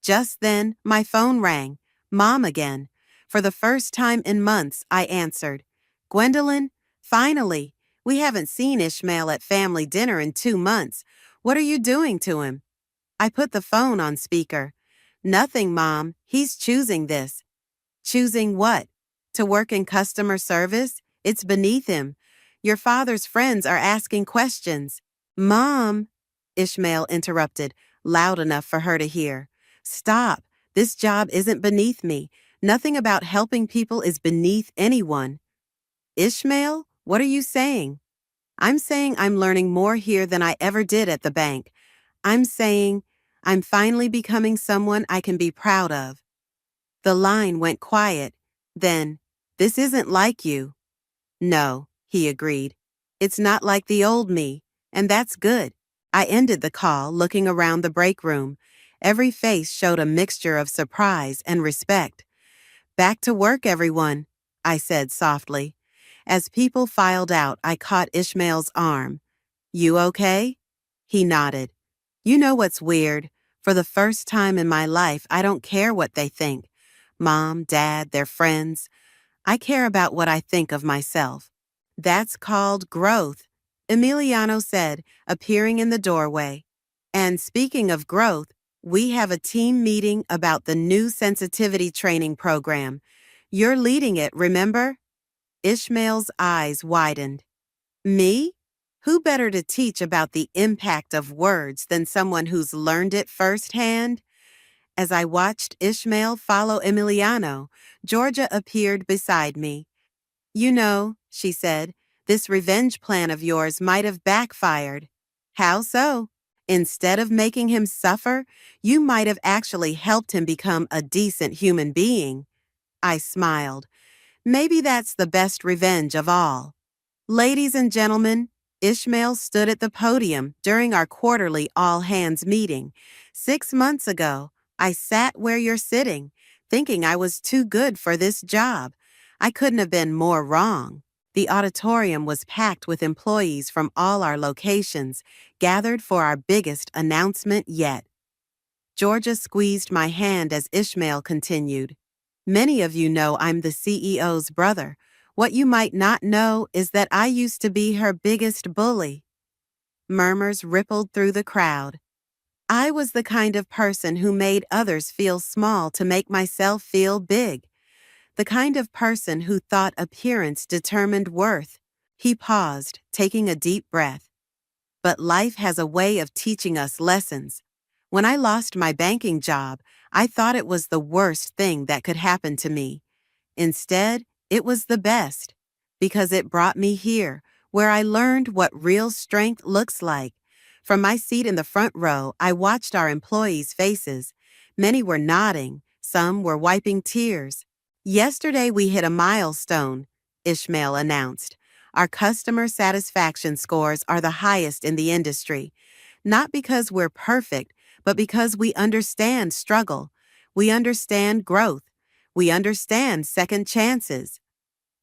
Just then, my phone rang. Mom again. For the first time in months, I answered. Gwendolyn, finally. We haven't seen Ishmael at family dinner in 2 months. What are you doing to him? I put the phone on speaker. Nothing, Mom. He's choosing this. Choosing what? To work in customer service? It's beneath him. Your father's friends are asking questions. Mom, Ishmael interrupted, loud enough for her to hear. Stop. This job isn't beneath me. Nothing about helping people is beneath anyone. Ishmael, what are you saying? I'm saying I'm learning more here than I ever did at the bank. I'm saying I'm finally becoming someone I can be proud of. The line went quiet. Then, this isn't like you. No, he agreed. It's not like the old me, and that's good. I ended the call looking around the break room. Every face showed a mixture of surprise and respect. Back to work, everyone, I said softly. As people filed out, I caught Ishmael's arm. You okay? He nodded. You know what's weird? For the first time in my life, I don't care what they think. Mom, Dad, their friends. I care about what I think of myself. That's called growth, Emiliano said, appearing in the doorway. And speaking of growth, we have a team meeting about the new sensitivity training program. You're leading it, remember? Ishmael's eyes widened. Me? Who better to teach about the impact of words than someone who's learned it firsthand? As I watched Ishmael follow Emiliano, Georgia appeared beside me. You know, she said, this revenge plan of yours might have backfired. How so? Instead of making him suffer, you might have actually helped him become a decent human being. I smiled. Maybe that's the best revenge of all. Ladies and gentlemen, Ishmael stood at the podium during our quarterly all-hands meeting. 6 months ago, I sat where you're sitting, thinking I was too good for this job. I couldn't have been more wrong. The auditorium was packed with employees from all our locations, gathered for our biggest announcement yet. Georgia squeezed my hand as Ishmael continued. Many of you know I'm the CEO's brother. What you might not know is that I used to be her biggest bully. Murmurs rippled through the crowd. I was the kind of person who made others feel small to make myself feel big. The kind of person who thought appearance determined worth. He paused, taking a deep breath. But life has a way of teaching us lessons. When I lost my banking job, I thought it was the worst thing that could happen to me. Instead, it was the best, because it brought me here, where I learned what real strength looks like. From my seat in the front row, I watched our employees' faces. Many were nodding, some were wiping tears. Yesterday we hit a milestone, Ishmael announced. Our customer satisfaction scores are the highest in the industry. Not because we're perfect, but because we understand struggle. We understand growth. We understand second chances.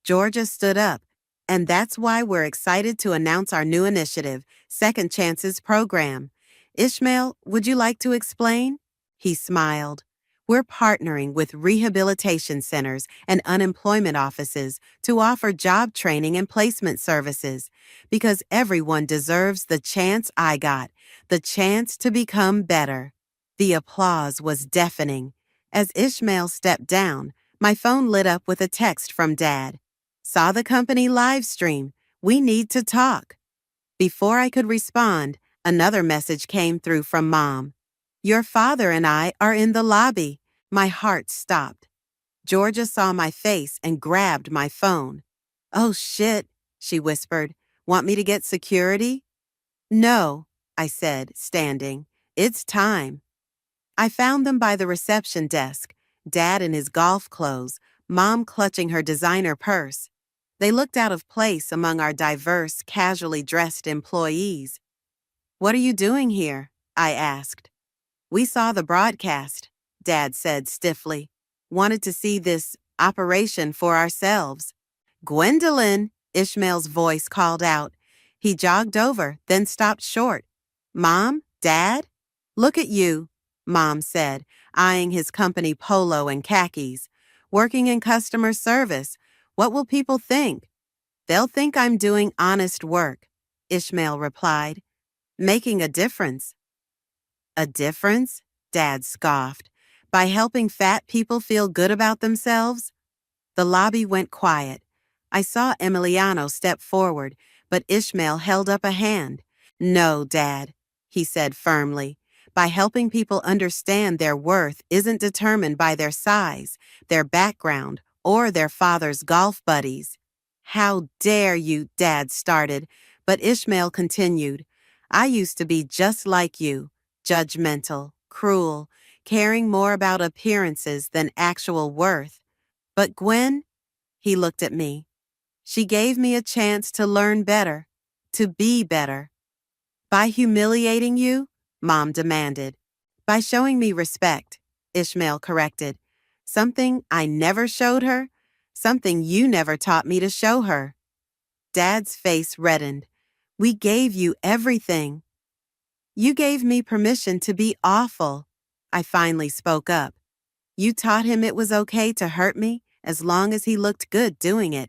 Georgia stood up, and that's why we're excited to announce our new initiative, Second Chances Program. Ishmael, would you like to explain? He smiled. We're partnering with rehabilitation centers and unemployment offices to offer job training and placement services because everyone deserves the chance I got, the chance to become better. The applause was deafening. As Ishmael stepped down, my phone lit up with a text from Dad. Saw the company live stream. We need to talk. Before I could respond, another message came through from Mom. Your father and I are in the lobby. My heart stopped. Georgia saw my face and grabbed my phone. Oh shit, she whispered. Want me to get security? No, I said, standing. It's time. I found them by the reception desk, Dad in his golf clothes, Mom clutching her designer purse. They looked out of place among our diverse, casually dressed employees. What are you doing here? I asked. We saw the broadcast, Dad said stiffly. Wanted to see this operation for ourselves. Gwendolyn, Ishmael's voice called out. He jogged over, then stopped short. Mom? Dad? Look at you, Mom said, eyeing his company polo and khakis. Working in customer service. What will people think? They'll think I'm doing honest work, Ishmael replied. Making a difference. A difference? Dad scoffed. By helping fat people feel good about themselves? The lobby went quiet. I saw Emiliano step forward, but Ishmael held up a hand. No, Dad, he said firmly. By helping people understand their worth isn't determined by their size, their background, or their father's golf buddies. How dare you, Dad started, but Ishmael continued. I used to be just like you. Judgmental, cruel, caring more about appearances than actual worth. But Gwen, he looked at me. She gave me a chance to learn better, to be better. By humiliating you? Mom demanded. By showing me respect, Ishmael corrected. Something I never showed her, something you never taught me to show her. Dad's face reddened. We gave you everything. You gave me permission to be awful. I finally spoke up. You taught him it was okay to hurt me as long as he looked good doing it.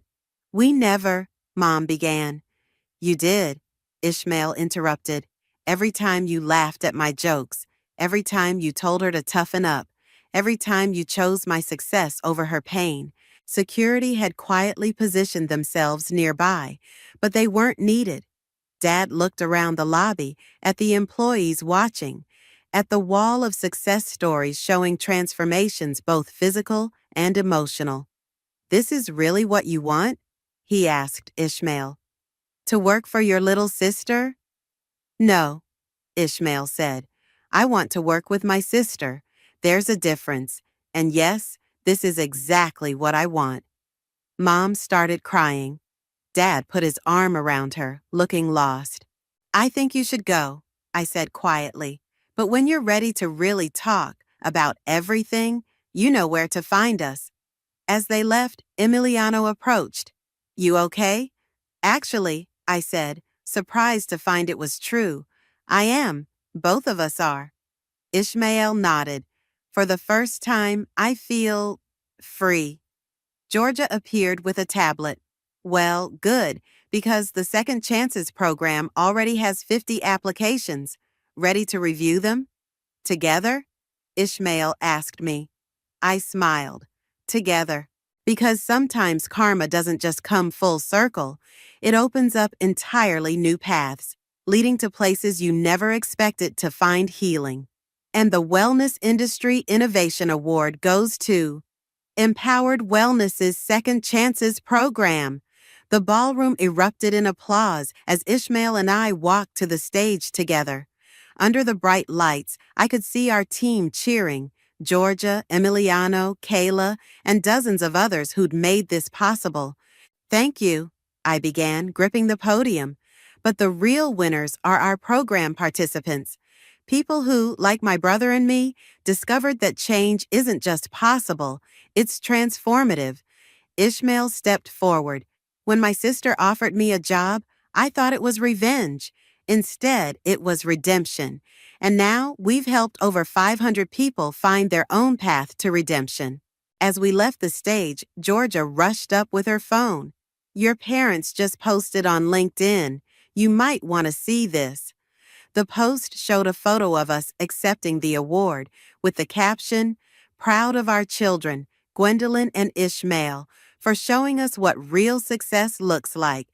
We never, Mom began. You did, Ishmael interrupted. Every time you laughed at my jokes, every time you told her to toughen up, every time you chose my success over her pain, security had quietly positioned themselves nearby, but they weren't needed. Dad looked around the lobby, at the employees watching, at the wall of success stories showing transformations both physical and emotional. This is really what you want? He asked Ishmael. To work for your little sister? No, Ishmael said. I want to work with my sister. There's a difference. And yes, this is exactly what I want. Mom started crying. Dad put his arm around her, looking lost. I think you should go, I said quietly. But when you're ready to really talk about everything, you know where to find us. As they left, Emiliano approached. You okay? Actually, I said, surprised to find it was true. I am. Both of us are. Ishmael nodded. For the first time, I feel free. Georgia appeared with a tablet. Well, good, because the Second Chances program already has 50 applications. Ready to review them? Together? Ishmael asked me. I smiled. Together. Because sometimes karma doesn't just come full circle, it opens up entirely new paths, leading to places you never expected to find healing. And the Wellness Industry Innovation Award goes to Empowered Wellness's Second Chances program. The ballroom erupted in applause as Ishmael and I walked to the stage together. Under the bright lights, I could see our team cheering, Georgia, Emiliano, Kayla, and dozens of others who'd made this possible. Thank you, I began, gripping the podium. But the real winners are our program participants. People who, like my brother and me, discovered that change isn't just possible, it's transformative. Ishmael stepped forward. When my sister offered me a job, I thought it was revenge. Instead, it was redemption. And now we've helped over 500 people find their own path to redemption. As we left the stage, Georgia rushed up with her phone. Your parents just posted on LinkedIn. You might want to see this. The post showed a photo of us accepting the award with the caption, "Proud of our children, Gwendolyn and Ishmael, for showing us what real success looks like.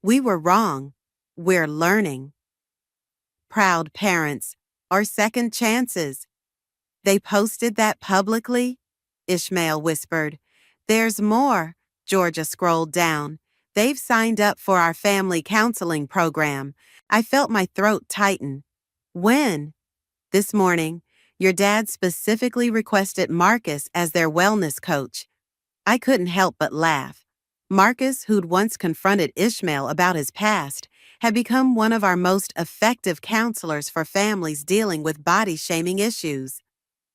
We were wrong. We're learning." Proud parents, or second chances. They posted that publicly? Ishmael whispered. There's more. Georgia scrolled down. They've signed up for our family counseling program. I felt my throat tighten. When? This morning. Your dad specifically requested Marcus as their wellness coach. I couldn't help but laugh. Marcus, who'd once confronted Ishmael about his past, had become one of our most effective counselors for families dealing with body-shaming issues.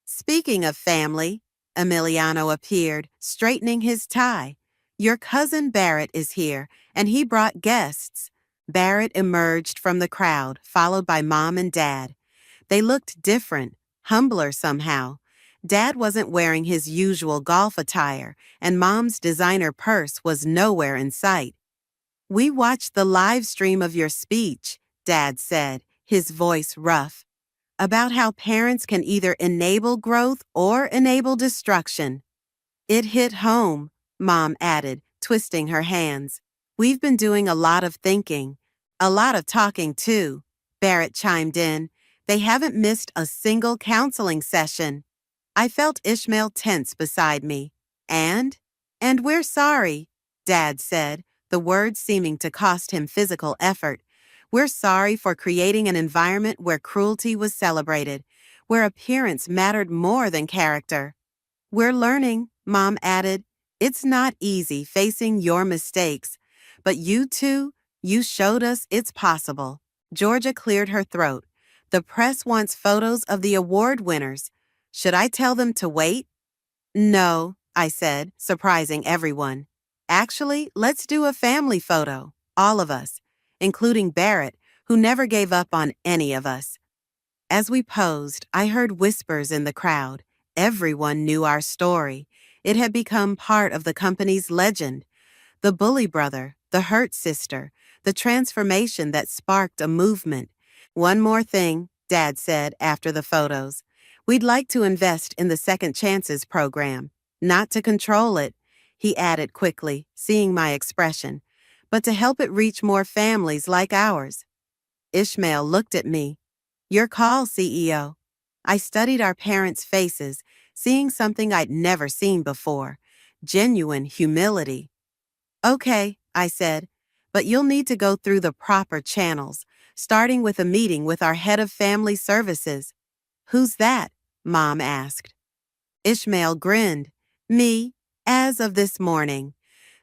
Speaking of family, Emiliano appeared, straightening his tie. Your cousin Barrett is here, and he brought guests. Barrett emerged from the crowd, followed by Mom and Dad. They looked different, humbler somehow. Dad wasn't wearing his usual golf attire, and Mom's designer purse was nowhere in sight. We watched the live stream of your speech, Dad said, his voice rough, about how parents can either enable growth or enable destruction. It hit home, Mom added, twisting her hands. We've been doing a lot of thinking. A lot of talking, too, Barrett chimed in. They haven't missed a single counseling session. I felt Ishmael tense beside me. And we're sorry, Dad said, the words seeming to cost him physical effort. We're sorry for creating an environment where cruelty was celebrated, where appearance mattered more than character. We're learning, Mom added. It's not easy facing your mistakes, but you two, you showed us it's possible. Georgia cleared her throat. The press wants photos of the award winners. Should I tell them to wait? No, I said, surprising everyone. Actually, let's do a family photo, all of us, including Barrett, who never gave up on any of us. As we posed, I heard whispers in the crowd. Everyone knew our story. It had become part of the company's legend. The bully brother, the hurt sister, the transformation that sparked a movement. One more thing, Dad said after the photos. We'd like to invest in the Second Chances program, not to control it, he added quickly, seeing my expression, but to help it reach more families like ours. Ishmael looked at me. Your call, CEO. I studied our parents' faces, seeing something I'd never seen before, genuine humility. Okay, I said, but you'll need to go through the proper channels, starting with a meeting with our head of family services. Who's that? Mom asked. Ishmael grinned. Me, as of this morning.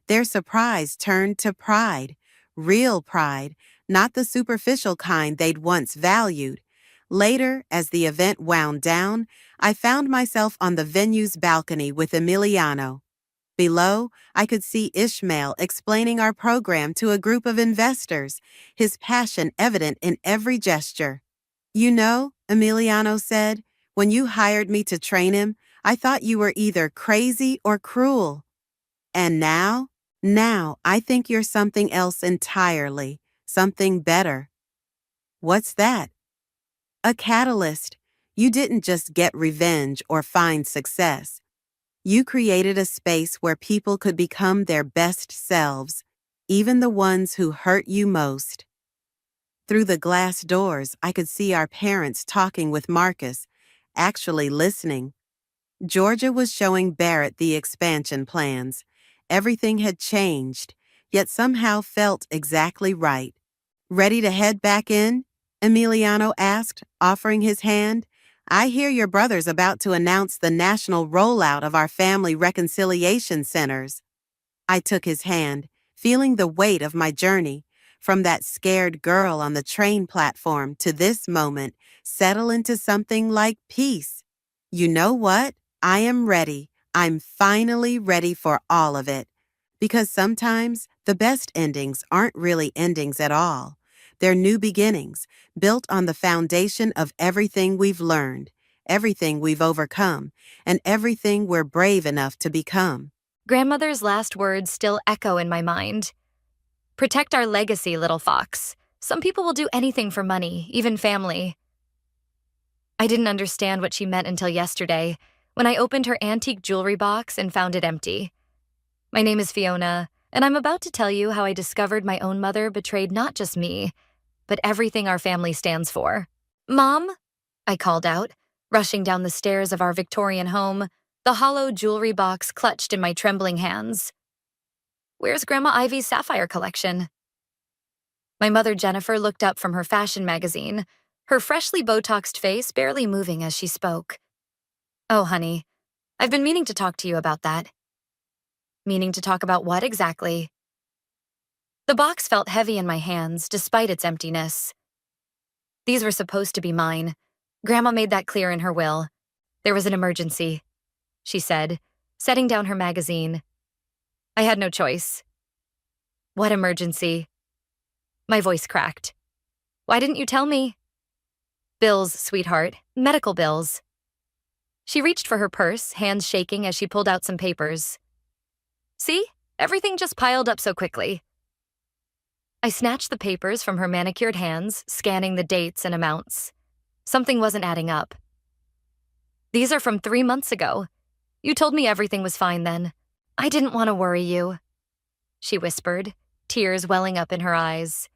Their surprise turned to pride, real pride, not the superficial kind they'd once valued. Later, as the event wound down, I found myself on the venue's balcony with Emiliano. Below, I could see Ishmael explaining our program to a group of investors, his passion evident in every gesture. You know, Emiliano said, when you hired me to train him, I thought you were either crazy or cruel. And now I think you're something else entirely, something better. What's that? A catalyst. You didn't just get revenge or find success. You created a space where people could become their best selves, even the ones who hurt you most. Through the glass doors, I could see our parents talking with Marcus, actually listening. Georgia was showing Barrett the expansion plans. Everything had changed, yet somehow felt exactly right. "Ready to head back in?" Emiliano asked, offering his hand. "I hear your brother's about to announce the national rollout of our family reconciliation centers." I took his hand, feeling the weight of my journey, from that scared girl on the train platform to this moment, settle into something like peace. You know what? I am ready. I'm finally ready for all of it. Because sometimes the best endings aren't really endings at all. They're new beginnings, built on the foundation of everything we've learned, everything we've overcome, and everything we're brave enough to become. Grandmother's last words still echo in my mind. Protect our legacy, little fox. Some people will do anything for money, even family. I didn't understand what she meant until yesterday, when I opened her antique jewelry box and found it empty. My name is Fiona, and I'm about to tell you how I discovered my own mother betrayed not just me, but everything our family stands for. "Mom," I called out, rushing down the stairs of our Victorian home, the hollow jewelry box clutched in my trembling hands. "Where's Grandma Ivy's sapphire collection?" My mother Jennifer looked up from her fashion magazine, her freshly Botoxed face barely moving as she spoke. "Oh, honey, I've been meaning to talk to you about that." "Meaning to talk about what exactly?" The box felt heavy in my hands, despite its emptiness. "These were supposed to be mine. Grandma made that clear in her will. There was an emergency," she said, setting down her magazine. "I had no choice." "What emergency?" My voice cracked. "Why didn't you tell me?" "Bills, sweetheart. Medical bills." She reached for her purse, hands shaking as she pulled out some papers. "See? Everything just piled up so quickly." I snatched the papers from her manicured hands, scanning the dates and amounts. Something wasn't adding up. "These are from 3 months ago. You told me everything was fine then. I didn't want to worry you," she whispered, tears welling up in her eyes.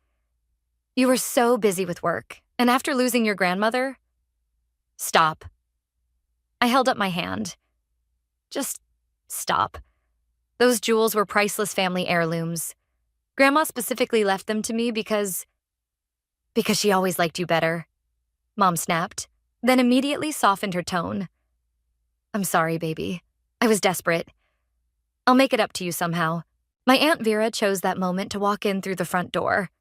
"You were so busy with work, and after losing your grandmother—" "Stop." I held up my hand. "Just stop. Those jewels were priceless family heirlooms. Grandma specifically left them to me because she always liked you better," Mom snapped, then immediately softened her tone. "I'm sorry, baby. I was desperate. I'll make it up to you somehow." My Aunt Vera chose that moment to walk in through the front door.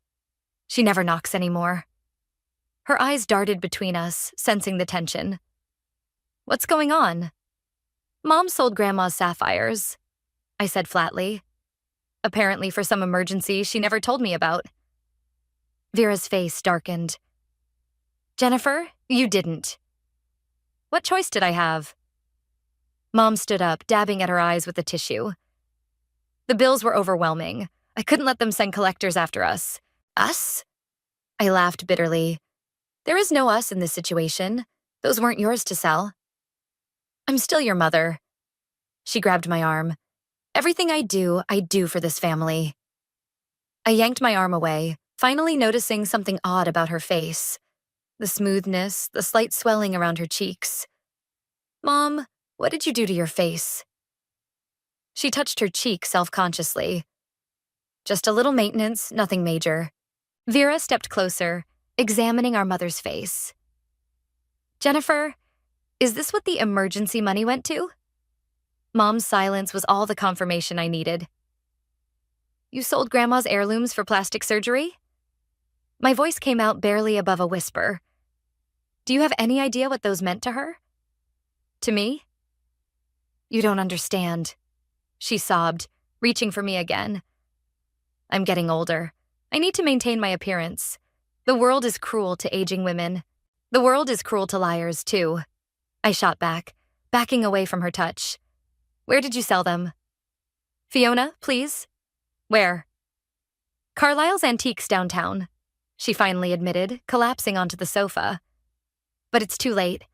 She never knocks anymore. Her eyes darted between us, sensing the tension. "What's going on?" "Mom sold Grandma's sapphires," I said flatly. "Apparently for some emergency she never told me about." Vera's face darkened. "Jennifer, you didn't." "What choice did I have?" Mom stood up, dabbing at her eyes with a tissue. "The bills were overwhelming. I couldn't let them send collectors after us." "Us?" I laughed bitterly. "There is no us in this situation. Those weren't yours to sell." "I'm still your mother." She grabbed my arm. "Everything I do for this family." I yanked my arm away, finally noticing something odd about her face. The smoothness, the slight swelling around her cheeks. "Mom, what did you do to your face?" She touched her cheek self-consciously. "Just a little maintenance, nothing major." Vera stepped closer, examining our mother's face. "Jennifer, is this what the emergency money went to?" Mom's silence was all the confirmation I needed. "You sold Grandma's heirlooms for plastic surgery?" My voice came out barely above a whisper. "Do you have any idea what those meant to her?" "To me?" "You don't understand," she sobbed, reaching for me again. "I'm getting older. I need to maintain my appearance. The world is cruel to aging women. The world is cruel to liars, too." I shot back, backing away from her touch. "Where did you sell them?" "Fiona, please." "Where?" "Carlisle's Antiques downtown," she finally admitted, collapsing onto the sofa. "But it's too late.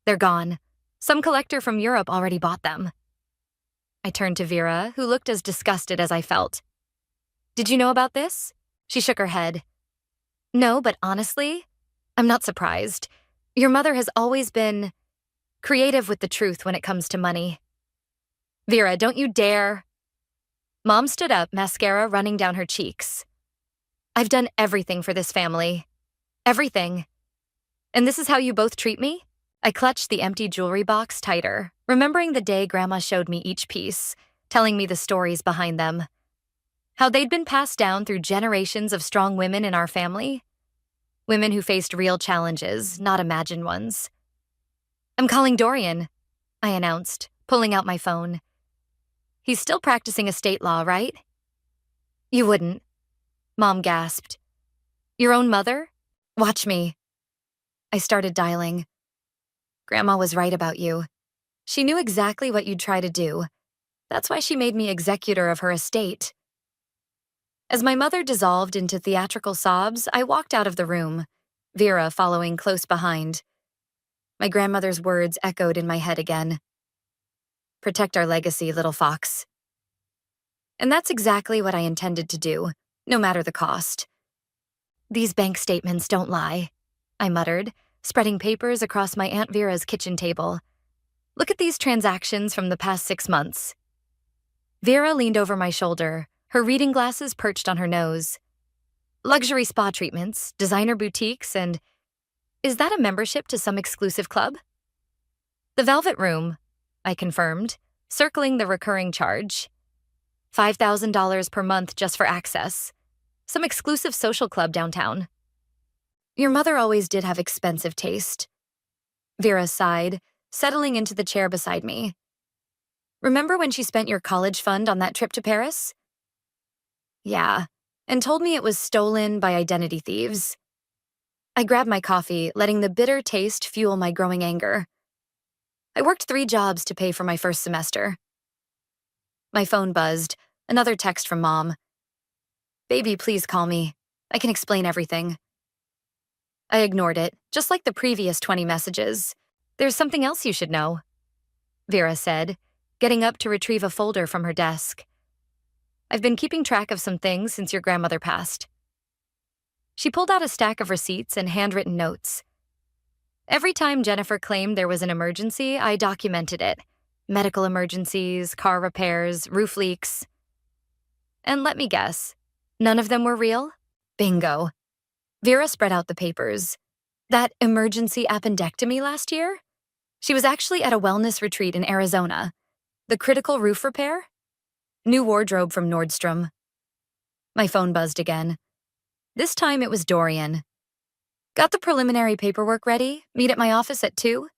They're gone. Some collector from Europe already bought them. I turned to Vera, who looked as disgusted as I felt. Did you know about this? She shook her head. No, but honestly, I'm not surprised. Your mother has always been creative with the truth when it comes to money. Vera, don't you dare. Mom stood up, mascara running down her cheeks. I've done everything for this family. Everything. And this is how you both treat me? I clutched the empty jewelry box tighter, remembering the day Grandma showed me each piece, telling me the stories behind them. How they'd been passed down through generations of strong women in our family. Women who faced real challenges, not imagined ones. I'm calling Dorian, I announced, pulling out my phone. He's still practicing estate law, right? You wouldn't. Mom gasped. Your own mother? Watch me. I started dialing. Grandma was right about you. She knew exactly what you'd try to do. That's why she made me executor of her estate. As my mother dissolved into theatrical sobs, I walked out of the room, Vera following close behind. My grandmother's words echoed in my head again. Protect our legacy, little fox. And that's exactly what I intended to do, no matter the cost. These bank statements don't lie, I muttered, spreading papers across my Aunt Vera's kitchen table. Look at these transactions from the past 6 months. Vera leaned over my shoulder, her reading glasses perched on her nose. Luxury spa treatments, designer boutiques, and is that a membership to some exclusive club? The Velvet Room, I confirmed, circling the recurring charge. $5,000 per month just for access. Some exclusive social club downtown. Your mother always did have expensive taste. Vera sighed, settling into the chair beside me. Remember when she spent your college fund on that trip to Paris? Yeah, and told me it was stolen by identity thieves. I grabbed my coffee, letting the bitter taste fuel my growing anger. I worked 3 jobs to pay for my first semester. My phone buzzed, another text from Mom. Baby, please call me. I can explain everything. I ignored it, just like the previous 20 messages. There's something else you should know, Vera said, getting up to retrieve a folder from her desk. I've been keeping track of some things since your grandmother passed. She pulled out a stack of receipts and handwritten notes. Every time Jennifer claimed there was an emergency, I documented it. Medical emergencies, car repairs, roof leaks. And let me guess, none of them were real? Bingo. Vera spread out the papers. That emergency appendectomy last year? She was actually at a wellness retreat in Arizona. The critical roof repair? New wardrobe from Nordstrom. My phone buzzed again. This time it was Dorian. Got the preliminary paperwork ready? Meet at my office at 2?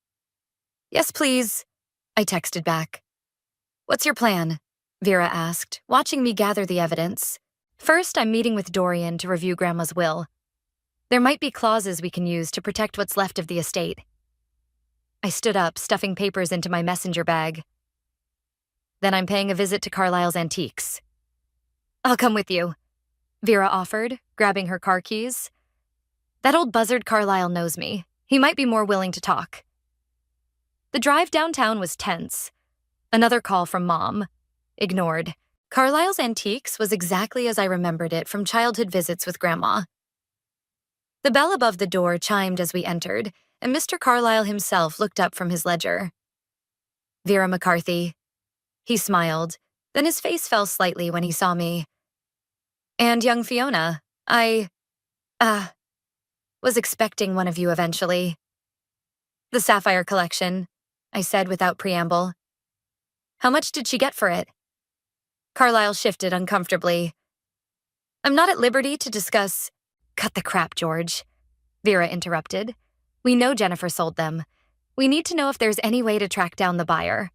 Yes, please, I texted back. What's your plan? Vera asked, watching me gather the evidence. First, I'm meeting with Dorian to review Grandma's will. There might be clauses we can use to protect what's left of the estate. I stood up, stuffing papers into my messenger bag. Then I'm paying a visit to Carlisle's Antiques. I'll come with you, Vera offered, grabbing her car keys. That old buzzard Carlisle knows me. He might be more willing to talk. The drive downtown was tense. Another call from Mom. Ignored. Carlisle's Antiques was exactly as I remembered it from childhood visits with Grandma. The bell above the door chimed as we entered, and Mr. Carlisle himself looked up from his ledger. Vera McCarthy. He smiled, then his face fell slightly when he saw me. And young Fiona, I was expecting one of you eventually. The Sapphire Collection, I said without preamble. How much did she get for it? Carlisle shifted uncomfortably. I'm not at liberty to discuss. Cut the crap, George, Vera interrupted. We know Jennifer sold them. We need to know if there's any way to track down the buyer.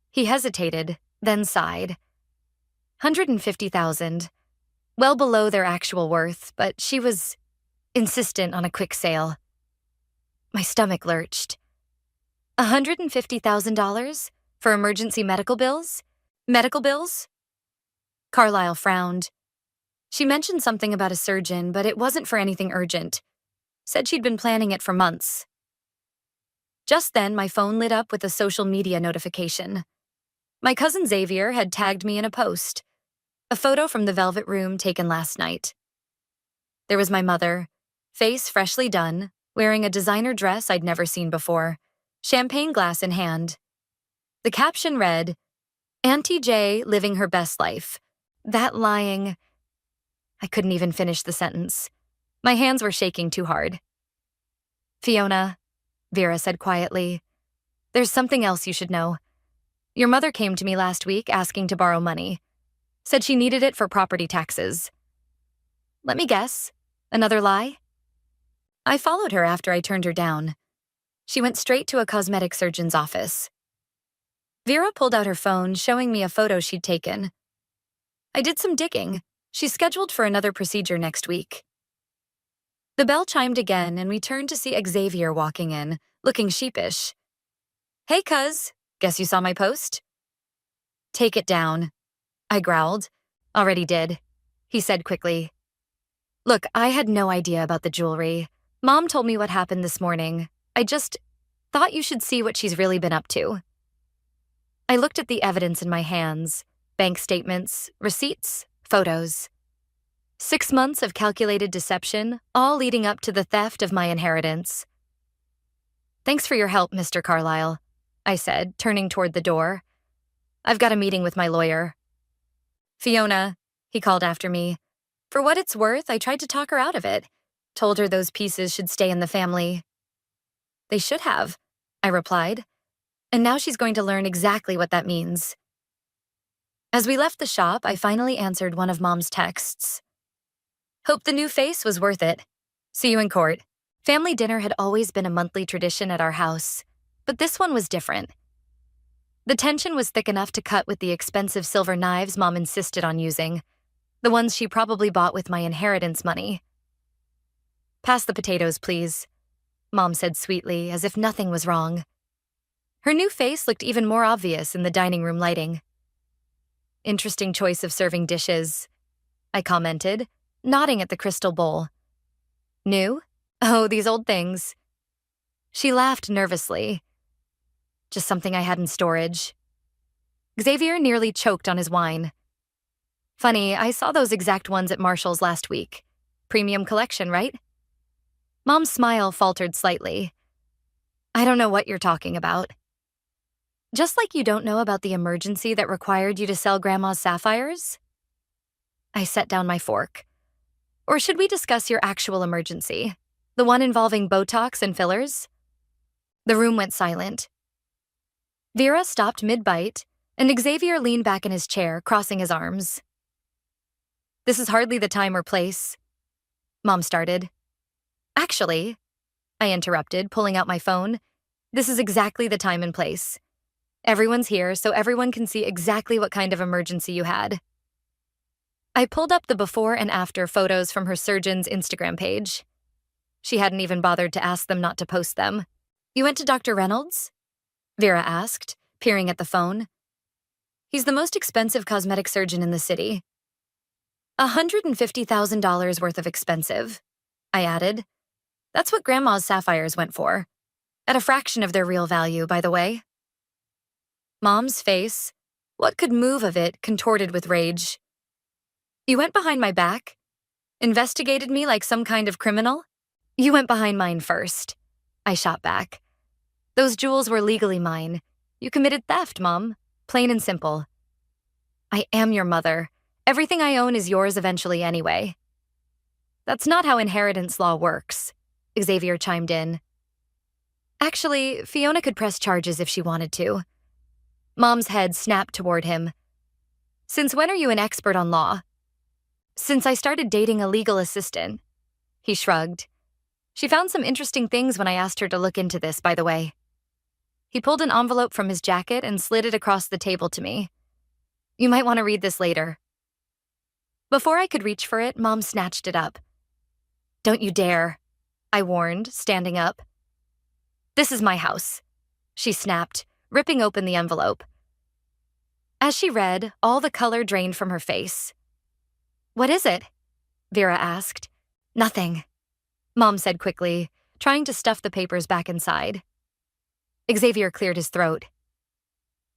He hesitated, then sighed. $150,000. Well below their actual worth, but she was insistent on a quick sale. My stomach lurched. $150,000 for emergency medical bills? Medical bills? Carlisle frowned. She mentioned something about a surgeon, but it wasn't for anything urgent. Said she'd been planning it for months. Just then, my phone lit up with a social media notification. My cousin Xavier had tagged me in a post, a photo from the Velvet Room taken last night. There was my mother, face freshly done, wearing a designer dress I'd never seen before, champagne glass in hand. The caption read, "Auntie J living her best life." That lying... I couldn't even finish the sentence. My hands were shaking too hard. "Fiona," Vera said quietly, "there's something else you should know. Your mother came to me last week asking to borrow money. Said she needed it for property taxes." Let me guess. Another lie? I followed her after I turned her down. She went straight to a cosmetic surgeon's office. Vera pulled out her phone, showing me a photo she'd taken. I did some digging. She's scheduled for another procedure next week. The bell chimed again, and we turned to see Xavier walking in, looking sheepish. "Hey, cuz, guess you saw my post?" "Take it down," I growled. "Already did," he said quickly. "Look, I had no idea about the jewelry. Mom told me what happened this morning. I just thought you should see what she's really been up to." I looked at the evidence in my hands, bank statements, receipts, photos. 6 months of calculated deception, all leading up to the theft of my inheritance. "Thanks for your help, Mr. Carlyle," I said, turning toward the door. "I've got a meeting with my lawyer." "Fiona," he called after me. "For what it's worth, I tried to talk her out of it. Told her those pieces should stay in the family." "They should have," I replied. "And now she's going to learn exactly what that means." As we left the shop, I finally answered one of Mom's texts. "Hope the new face was worth it. See you in court." Family dinner had always been a monthly tradition at our house, but this one was different. The tension was thick enough to cut with the expensive silver knives Mom insisted on using, the ones she probably bought with my inheritance money. "Pass the potatoes, please," Mom said sweetly, as if nothing was wrong. Her new face looked even more obvious in the dining room lighting. "Interesting choice of serving dishes," I commented, nodding at the crystal bowl. "New? Oh, these old things." She laughed nervously. "Just something I had in storage." Xavier nearly choked on his wine. "Funny, I saw those exact ones at Marshall's last week. Premium collection, right?" Mom's smile faltered slightly. "I don't know what you're talking about." "Just like you don't know about the emergency that required you to sell Grandma's sapphires?" I set down my fork. "Or should we discuss your actual emergency? The one involving Botox and fillers?" The room went silent. Vera stopped mid-bite, and Xavier leaned back in his chair, crossing his arms. "This is hardly the time or place," Mom started. "Actually," I interrupted, pulling out my phone, "this is exactly the time and place. Everyone's here, so everyone can see exactly what kind of emergency you had." I pulled up the before and after photos from her surgeon's Instagram page. She hadn't even bothered to ask them not to post them. "You went to Dr. Reynolds?" Vera asked, peering at the phone. "He's the most expensive cosmetic surgeon in the city." $150,000 worth of expensive, I added. "That's what Grandma's sapphires went for. At a fraction of their real value, by the way." Mom's face, what could move of it, contorted with rage. "You went behind my back? Investigated me like some kind of criminal?" "You went behind mine first," I shot back. "Those jewels were legally mine. You committed theft, Mom. Plain and simple." "I am your mother. Everything I own is yours eventually anyway." "That's not how inheritance law works," Xavier chimed in. "Actually, Fiona could press charges if she wanted to." Mom's head snapped toward him. "Since when are you an expert on law?" "Since I started dating a legal assistant." He shrugged. "She found some interesting things when I asked her to look into this, by the way." He pulled an envelope from his jacket and slid it across the table to me. "You might want to read this later." Before I could reach for it, Mom snatched it up. "Don't you dare," I warned, standing up. "This is my house," she snapped, ripping open the envelope. As she read, all the color drained from her face. "What is it?" Vera asked. "Nothing," Mom said quickly, trying to stuff the papers back inside. Xavier cleared his throat.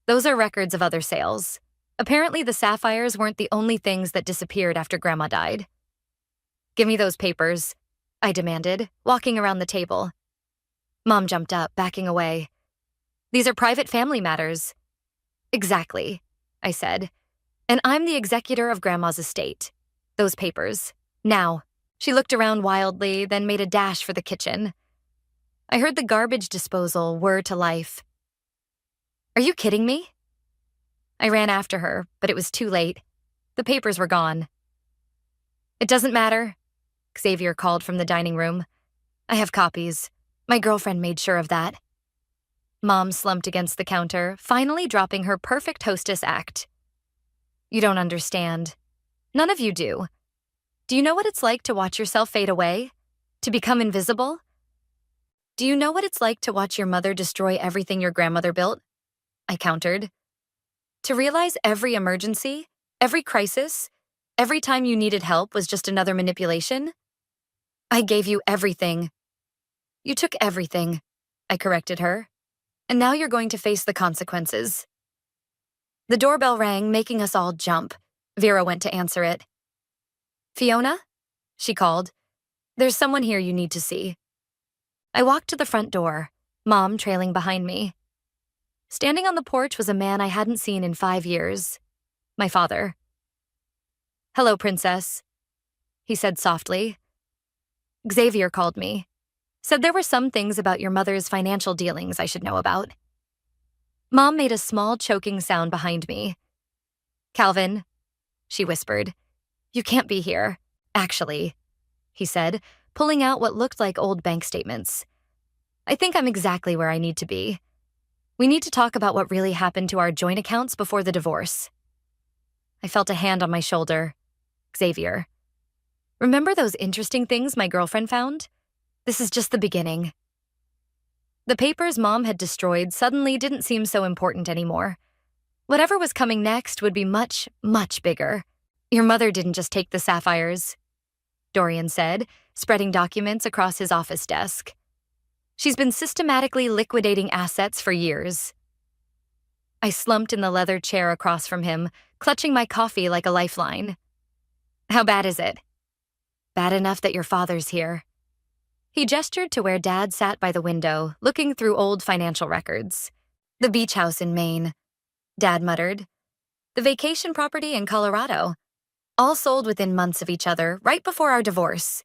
Those are records of other sales. Apparently the sapphires weren't the only things that disappeared after Grandma died. Give me those papers, I demanded, walking around the table. Mom jumped up, backing away. These are private family matters. Exactly, I said. And I'm the executor of Grandma's estate. Those papers. Now. She looked around wildly, then made a dash for the kitchen. I heard the garbage disposal whir to life. Are you kidding me? I ran after her, but it was too late. The papers were gone. It doesn't matter, Xavier called from the dining room. I have copies. My girlfriend made sure of that. Mom slumped against the counter, finally dropping her perfect hostess act. You don't understand. None of you do. Do you know what it's like to watch yourself fade away? To become invisible? Do you know what it's like to watch your mother destroy everything your grandmother built? I countered. To realize every emergency, every crisis, every time you needed help was just another manipulation? I gave you everything. You took everything, I corrected her. And now you're going to face the consequences. The doorbell rang, making us all jump. Vera went to answer it. Fiona? She called. There's someone here you need to see. I walked to the front door, Mom trailing behind me. Standing on the porch was a man I hadn't seen in 5 years. My father. Hello, Princess, he said softly. Xavier called me. Said there were some things about your mother's financial dealings I should know about. Mom made a small choking sound behind me. Calvin, she whispered. You can't be here, actually, he said, pulling out what looked like old bank statements. I think I'm exactly where I need to be. We need to talk about what really happened to our joint accounts before the divorce. I felt a hand on my shoulder. Xavier. Remember those interesting things my girlfriend found? This is just the beginning. The papers Mom had destroyed suddenly didn't seem so important anymore. Whatever was coming next would be much, much bigger. Your mother didn't just take the sapphires, Dorian said, spreading documents across his office desk. She's been systematically liquidating assets for years. I slumped in the leather chair across from him, clutching my coffee like a lifeline. How bad is it? Bad enough that your father's here. He gestured to where Dad sat by the window, looking through old financial records. The beach house in Maine, Dad muttered. The vacation property in Colorado. All sold within months of each other, right before our divorce.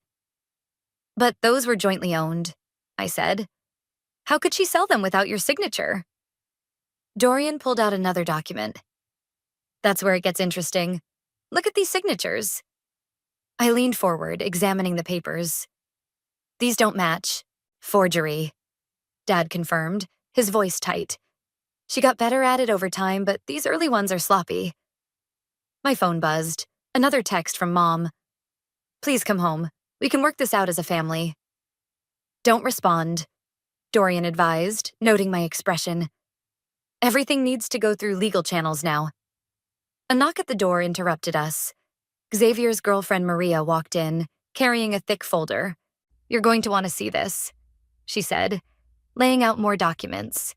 But those were jointly owned, I said. How could she sell them without your signature? Dorian pulled out another document. That's where it gets interesting. Look at these signatures. I leaned forward, examining the papers. These don't match. Forgery, Dad confirmed, his voice tight. She got better at it over time, but these early ones are sloppy. My phone buzzed. Another text from Mom. Please come home. We can work this out as a family. Don't respond, Dorian advised, noting my expression. Everything needs to go through legal channels now. A knock at the door interrupted us. Xavier's girlfriend Maria walked in, carrying a thick folder. You're going to want to see this, she said, laying out more documents.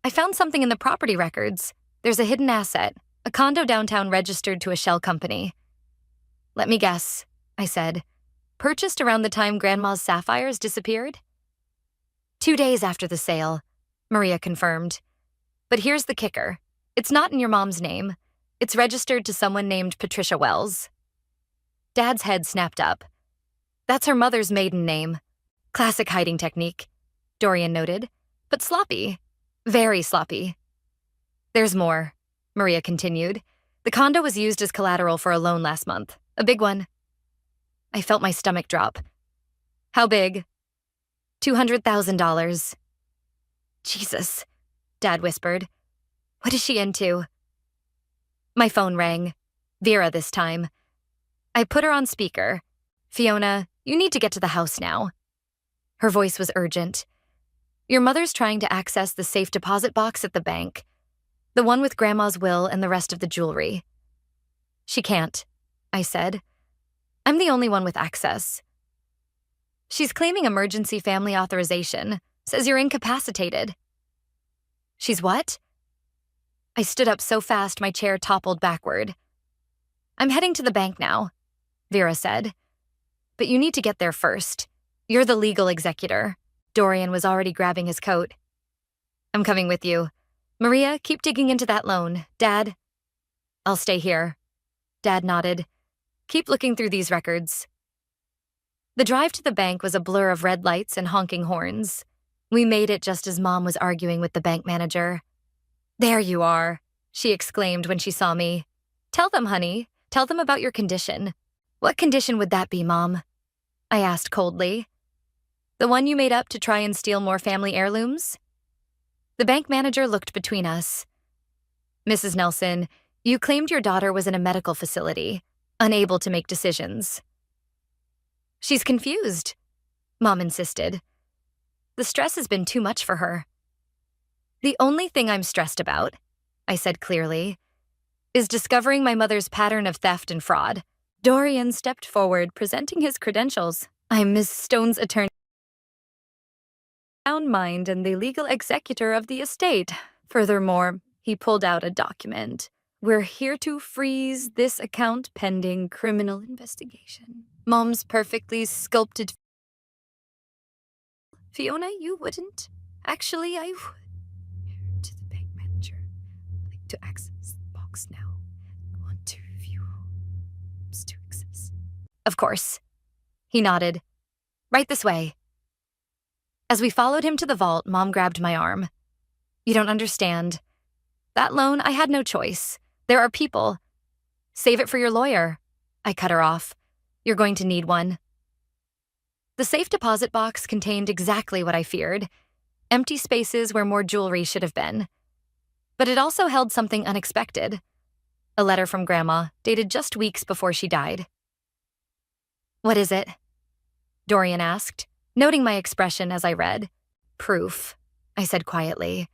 I found something in the property records. There's a hidden asset, a condo downtown registered to a shell company. Let me guess, I said. Purchased around the time Grandma's sapphires disappeared? 2 days after the sale, Maria confirmed. But here's the kicker. It's not in your mom's name. It's registered to someone named Patricia Wells. Dad's head snapped up. That's her mother's maiden name. Classic hiding technique, Dorian noted, but sloppy. Very sloppy. There's more, Maria continued. The condo was used as collateral for a loan last month. A big one. I felt my stomach drop. How big? $200,000. Jesus, Dad whispered. What is she into? My phone rang. Vera this time. I put her on speaker. Fiona, you need to get to the house now. Her voice was urgent. Your mother's trying to access the safe deposit box at the bank. The one with Grandma's will and the rest of the jewelry. She can't, I said. I'm the only one with access. She's claiming emergency family authorization. Says you're incapacitated. She's what? I stood up so fast my chair toppled backward. I'm heading to the bank now, Vera said. But you need to get there first. You're the legal executor. Dorian was already grabbing his coat. I'm coming with you. Maria, keep digging into that loan. Dad? I'll stay here. Dad nodded. Keep looking through these records. The drive to the bank was a blur of red lights and honking horns. We made it just as Mom was arguing with the bank manager. There you are, she exclaimed when she saw me. Tell them, honey. Tell them about your condition. What condition would that be, Mom? I asked coldly. The one you made up to try and steal more family heirlooms? The bank manager looked between us. Mrs. Nelson, you claimed your daughter was in a medical facility, unable to make decisions. She's confused, Mom insisted. The stress has been too much for her. The only thing I'm stressed about, I said clearly, is discovering my mother's pattern of theft and fraud. Dorian stepped forward, presenting his credentials. I'm Miss Stone's attorney, undermined, and the legal executor of the estate. Furthermore, he pulled out a document. We're here to freeze this account pending criminal investigation. Mom's perfectly sculpted. Fiona, you wouldn't? Actually, I would. To the bank manager. I'd like to access the box now. I want to view to access. Of course. He nodded. Right this way. As we followed him to the vault, Mom grabbed my arm. You don't understand. That loan, I had no choice. There are people. Save it for your lawyer. I cut her off. You're going to need one. The safe deposit box contained exactly what I feared, empty spaces where more jewelry should have been. But it also held something unexpected. A letter from Grandma, dated just weeks before she died. What is it? Dorian asked, noting my expression as I read. Proof, I said quietly.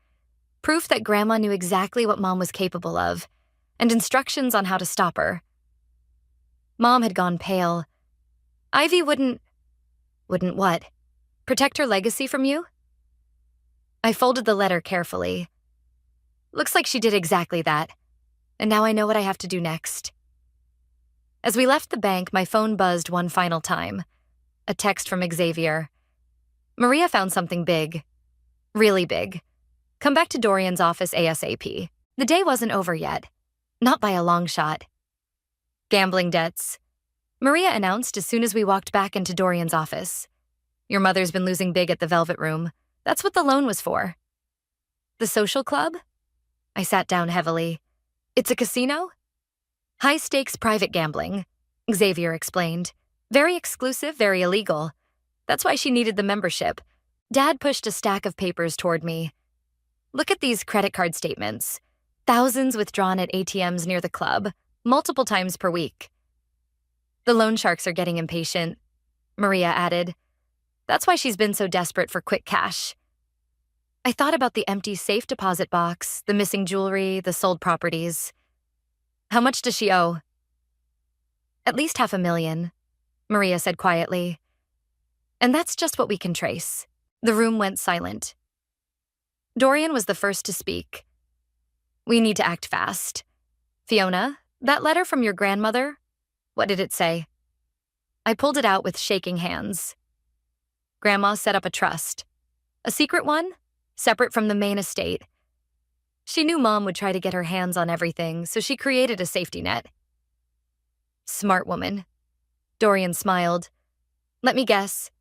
Proof that Grandma knew exactly what Mom was capable of, and instructions on how to stop her. Mom had gone pale. Ivy wouldn't what? Protect her legacy from you? I folded the letter carefully. Looks like she did exactly that, and now I know what I have to do next. As we left the bank, my phone buzzed one final time. A text from Xavier. Maria found something big. Really big. Come back to Dorian's office ASAP. The day wasn't over yet. Not by a long shot. Gambling debts. Maria announced as soon as we walked back into Dorian's office. Your mother's been losing big at the Velvet Room. That's what the loan was for. The social club? I sat down heavily. It's a casino? High-stakes private gambling, Xavier explained. Very exclusive, very illegal. That's why she needed the membership. Dad pushed a stack of papers toward me. Look at these credit card statements. Thousands withdrawn at ATMs near the club, multiple times per week. The loan sharks are getting impatient, Maria added. That's why she's been so desperate for quick cash. I thought about the empty safe deposit box, the missing jewelry, the sold properties. How much does she owe? At least $500,000, Maria said quietly. And that's just what we can trace. The room went silent. Dorian was the first to speak. We need to act fast. Fiona, that letter from your grandmother, what did it say? I pulled it out with shaking hands. Grandma set up a trust. A secret one, separate from the main estate. She knew Mom would try to get her hands on everything, so she created a safety net. Smart woman. Dorian smiled. Let me guess.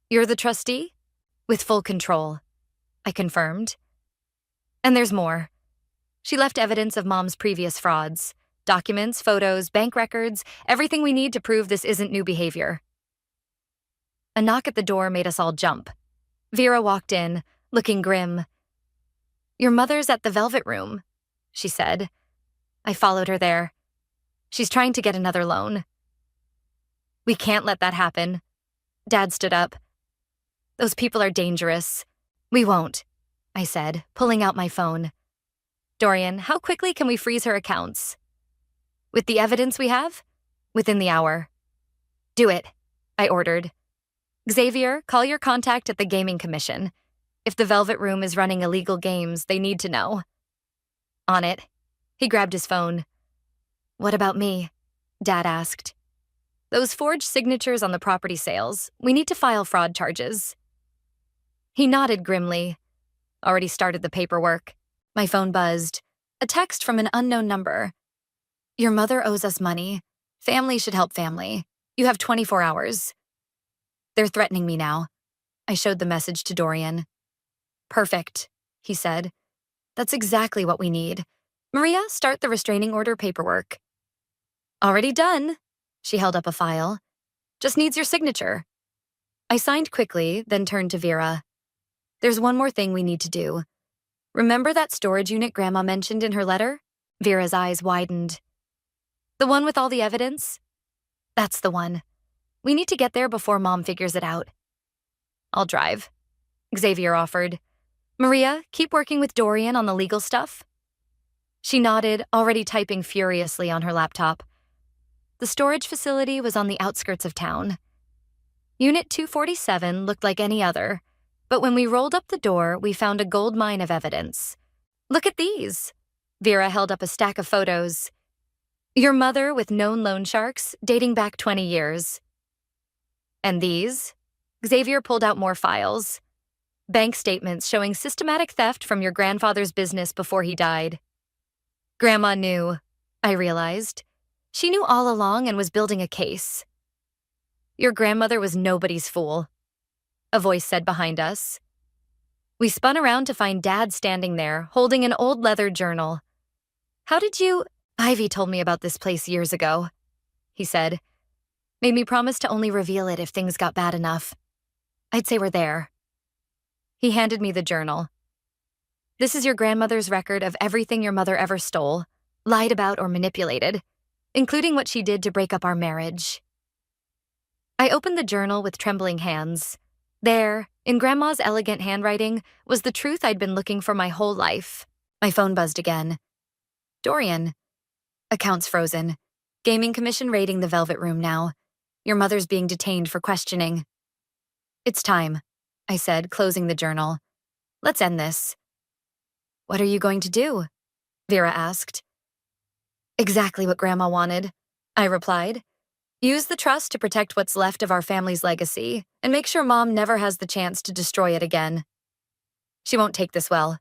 You're the trustee? With full control, I confirmed. And there's more. She left evidence of Mom's previous frauds. Documents, photos, bank records, everything we need to prove this isn't new behavior. A knock at the door made us all jump. Vera walked in, looking grim. Your mother's at the Velvet Room, she said. I followed her there. She's trying to get another loan. We can't let that happen. Dad stood up. Those people are dangerous. We won't, I said, pulling out my phone. Dorian, how quickly can we freeze her accounts? With the evidence we have? Within the hour. Do it, I ordered. Xavier, call your contact at the Gaming Commission. If the Velvet Room is running illegal games, they need to know. On it. He grabbed his phone. What about me? Dad asked. Those forged signatures on the property sales. We need to file fraud charges. He nodded grimly. Already started the paperwork. My phone buzzed. A text from an unknown number. Your mother owes us money. Family should help family. You have 24 hours. They're threatening me now. I showed the message to Dorian. Perfect, he said. That's exactly what we need. Maria, start the restraining order paperwork. Already done. She held up a file. Just needs your signature. I signed quickly, then turned to Vera. There's one more thing we need to do. Remember that storage unit Grandma mentioned in her letter? Vera's eyes widened. The one with all the evidence? That's the one. We need to get there before Mom figures it out. I'll drive, Xavier offered. Maria, keep working with Dorian on the legal stuff. She nodded, already typing furiously on her laptop. The storage facility was on the outskirts of town. Unit 247 looked like any other, but when we rolled up the door, we found a gold mine of evidence. Look at these. Vera held up a stack of photos. Your mother with known loan sharks, dating back 20 years. And these? Xavier pulled out more files. Bank statements showing systematic theft from your grandfather's business before he died. Grandma knew, I realized. She knew all along and was building a case. Your grandmother was nobody's fool, a voice said behind us. We spun around to find Dad standing there, holding an old leather journal. How did you... Ivy told me about this place years ago, he said. Made me promise to only reveal it if things got bad enough. I'd say we're there. He handed me the journal. This is your grandmother's record of everything your mother ever stole, lied about, or manipulated, including what she did to break up our marriage. I opened the journal with trembling hands. There, in Grandma's elegant handwriting, was the truth I'd been looking for my whole life. My phone buzzed again. Dorian. Accounts frozen. Gaming commission raiding the Velvet Room now. Your mother's being detained for questioning. It's time, I said, closing the journal. Let's end this. What are you going to do? Vera asked. Exactly what Grandma wanted, I replied. Use the trust to protect what's left of our family's legacy and make sure Mom never has the chance to destroy it again. She won't take this well,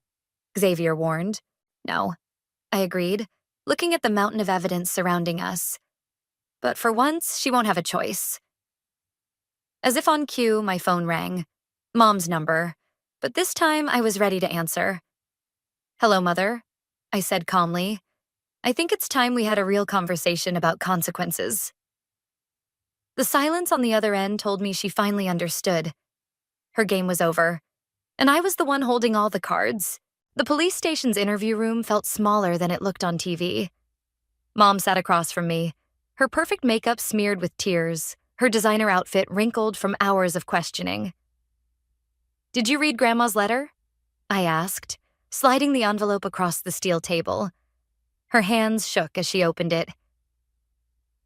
Xavier warned. No, I agreed, looking at the mountain of evidence surrounding us. But for once, she won't have a choice. As if on cue, my phone rang. Mom's number. But this time, I was ready to answer. Hello, Mother, I said calmly. I think it's time we had a real conversation about consequences. The silence on the other end told me she finally understood. Her game was over, and I was the one holding all the cards. The police station's interview room felt smaller than it looked on TV. Mom sat across from me, her perfect makeup smeared with tears, her designer outfit wrinkled from hours of questioning. Did you read Grandma's letter? I asked, sliding the envelope across the steel table. Her hands shook as she opened it.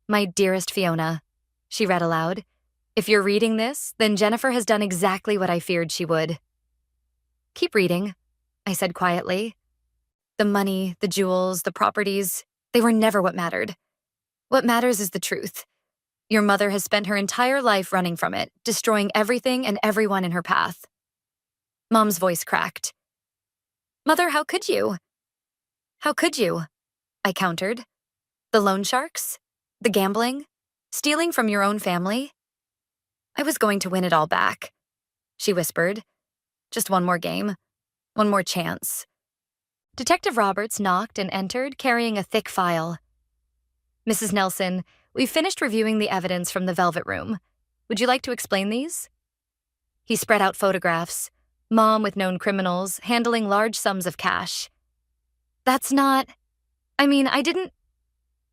My dearest Fiona, she read aloud. If you're reading this, then Jennifer has done exactly what I feared she would. Keep reading, I said quietly. The money, the jewels, the properties, they were never what mattered. What matters is the truth. Your mother has spent her entire life running from it, destroying everything and everyone in her path. Mom's voice cracked. Mother, how could you? How could you? I countered. The loan sharks? The gambling? Stealing from your own family? I was going to win it all back, she whispered. Just one more game. One more chance. Detective Roberts knocked and entered, carrying a thick file. Mrs. Nelson, we've finished reviewing the evidence from the Velvet Room. Would you like to explain these? He spread out photographs. Mom with known criminals, handling large sums of cash. That's not... I didn't...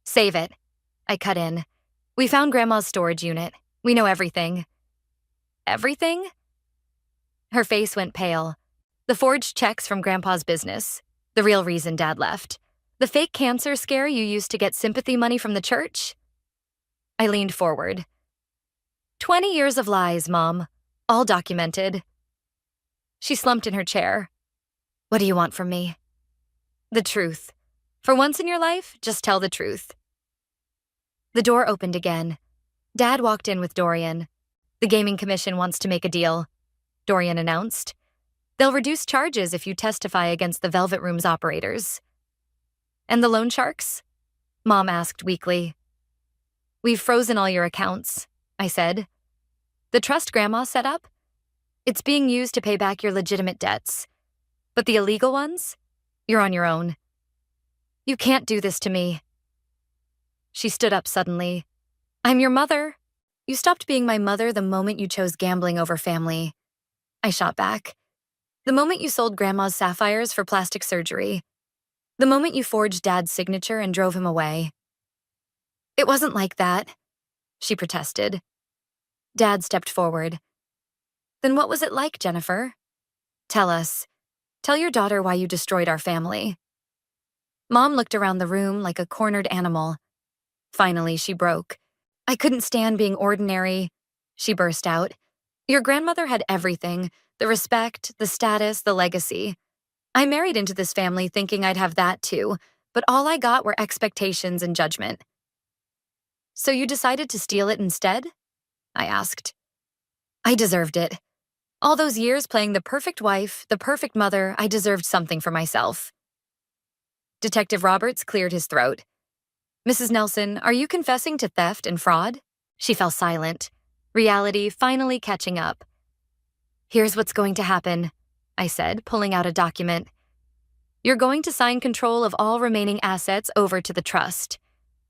Save it. I cut in. We found Grandma's storage unit. We know everything. Everything? Her face went pale. The forged checks from Grandpa's business. The real reason Dad left. The fake cancer scare you used to get sympathy money from the church? I leaned forward. 20 years of lies, Mom. All documented. She slumped in her chair. What do you want from me? The truth. For once in your life, just tell the truth. The door opened again. Dad walked in with Dorian. The Gaming Commission wants to make a deal, Dorian announced. They'll reduce charges if you testify against the Velvet Room's operators. And the loan sharks? Mom asked weakly. We've frozen all your accounts, I said. The trust Grandma set up? It's being used to pay back your legitimate debts. But the illegal ones? You're on your own. You can't do this to me. She stood up suddenly. I'm your mother. You stopped being my mother the moment you chose gambling over family. I shot back. The moment you sold Grandma's sapphires for plastic surgery. The moment you forged Dad's signature and drove him away. It wasn't like that, she protested. Dad stepped forward. Then what was it like, Jennifer? Tell us. Tell your daughter why you destroyed our family. Mom looked around the room like a cornered animal. Finally, she broke. I couldn't stand being ordinary, she burst out. Your grandmother had everything, the respect, the status, the legacy. I married into this family thinking I'd have that too, but all I got were expectations and judgment. So you decided to steal it instead? I asked. I deserved it. All those years playing the perfect wife, the perfect mother, I deserved something for myself. Detective Roberts cleared his throat. Mrs. Nelson, are you confessing to theft and fraud? She fell silent, reality finally catching up. Here's what's going to happen, I said, pulling out a document. You're going to sign control of all remaining assets over to the trust.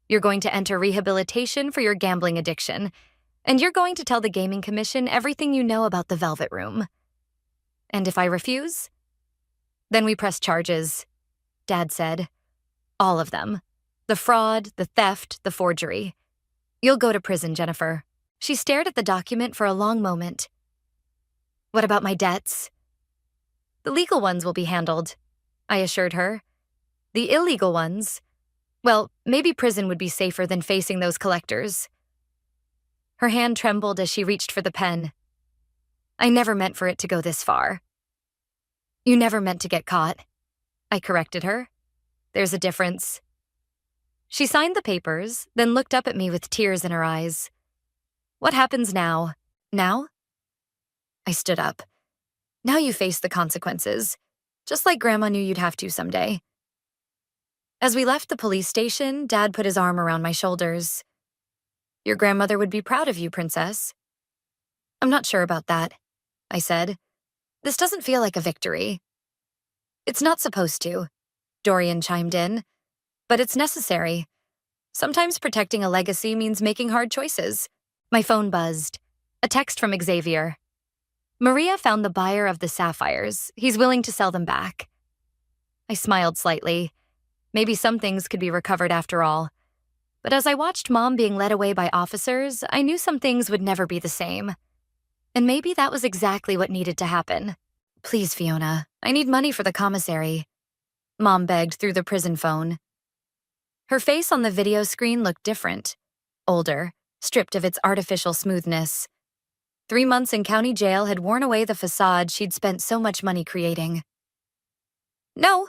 You're going to enter rehabilitation for your gambling addiction, and you're going to tell the Gaming Commission everything you know about the Velvet Room. And if I refuse? Then we press charges, Dad said. All of them. The fraud, the theft, the forgery. You'll go to prison, Jennifer. She stared at the document for a long moment. What about my debts? The legal ones will be handled, I assured her. The illegal ones? Well, maybe prison would be safer than facing those collectors. Her hand trembled as she reached for the pen. I never meant for it to go this far. You never meant to get caught, I corrected her. There's a difference. She signed the papers, then looked up at me with tears in her eyes. What happens now? Now? I stood up. Now you face the consequences, just like Grandma knew you'd have to someday. As we left the police station, Dad put his arm around my shoulders. Your grandmother would be proud of you, Princess. I'm not sure about that, I said. This doesn't feel like a victory. It's not supposed to, Dorian chimed in. But it's necessary. Sometimes protecting a legacy means making hard choices. My phone buzzed. A text from Xavier. Maria found the buyer of the sapphires. He's willing to sell them back. I smiled slightly. Maybe some things could be recovered after all. But as I watched Mom being led away by officers, I knew some things would never be the same. And maybe that was exactly what needed to happen. Please, Fiona, I need money for the commissary. Mom begged through the prison phone. Her face on the video screen looked different. Older, stripped of its artificial smoothness. 3 months in county jail had worn away the facade she'd spent so much money creating. No,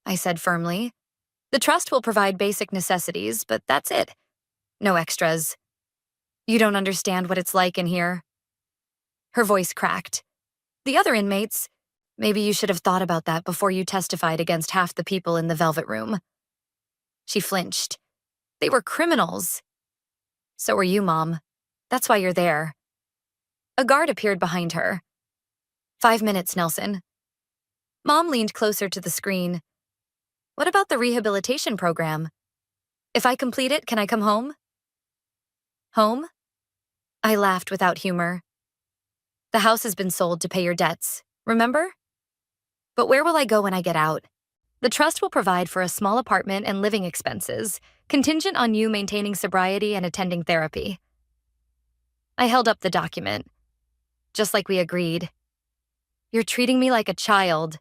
I said firmly. The trust will provide basic necessities, but that's it. No extras. You don't understand what it's like in here. Her voice cracked. The other inmates, maybe you should have thought about that before you testified against half the people in the Velvet Room. She flinched. They were criminals. So were you, Mom. That's why you're there. A guard appeared behind her. 5 minutes, Nelson. Mom leaned closer to the screen. What about the rehabilitation program? If I complete it, can I come home? Home? I laughed without humor. The house has been sold to pay your debts, remember? But where will I go when I get out? The trust will provide for a small apartment and living expenses, contingent on you maintaining sobriety and attending therapy. I held up the document. Just like we agreed. You're treating me like a child.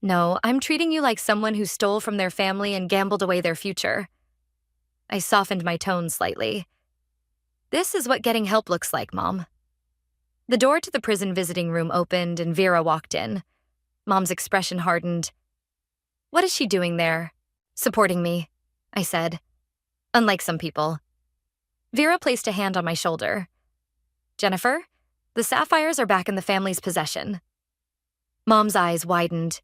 No, I'm treating you like someone who stole from their family and gambled away their future. I softened my tone slightly. This is what getting help looks like, Mom. The door to the prison visiting room opened and Vera walked in. Mom's expression hardened. "What is she doing there?" "Supporting me," I said. "Unlike some people." Vera placed a hand on my shoulder. "Jennifer, the sapphires are back in the family's possession." Mom's eyes widened.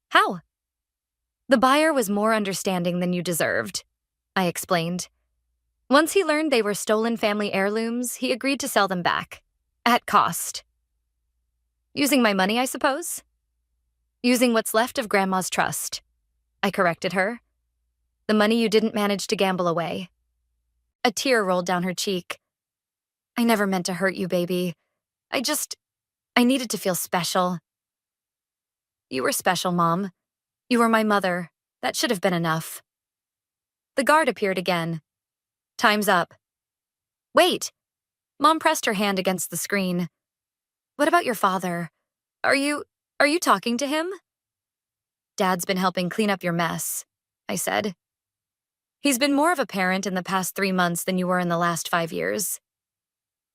"How?" "The buyer was more understanding than you deserved," I explained. "Once he learned they were stolen family heirlooms, he agreed to sell them back. At cost." "Using my money, I suppose?" "Using what's left of Grandma's trust," I corrected her. "The money you didn't manage to gamble away." A tear rolled down her cheek. "I never meant to hurt you, baby. I needed to feel special." "You were special, Mom. You were my mother. That should have been enough." The guard appeared again. "Time's up." "Wait!" Mom pressed her hand against the screen. "What about your father? Are you talking to him?" "Dad's been helping clean up your mess," I said. "He's been more of a parent in the past 3 months than you were in the last 5 years."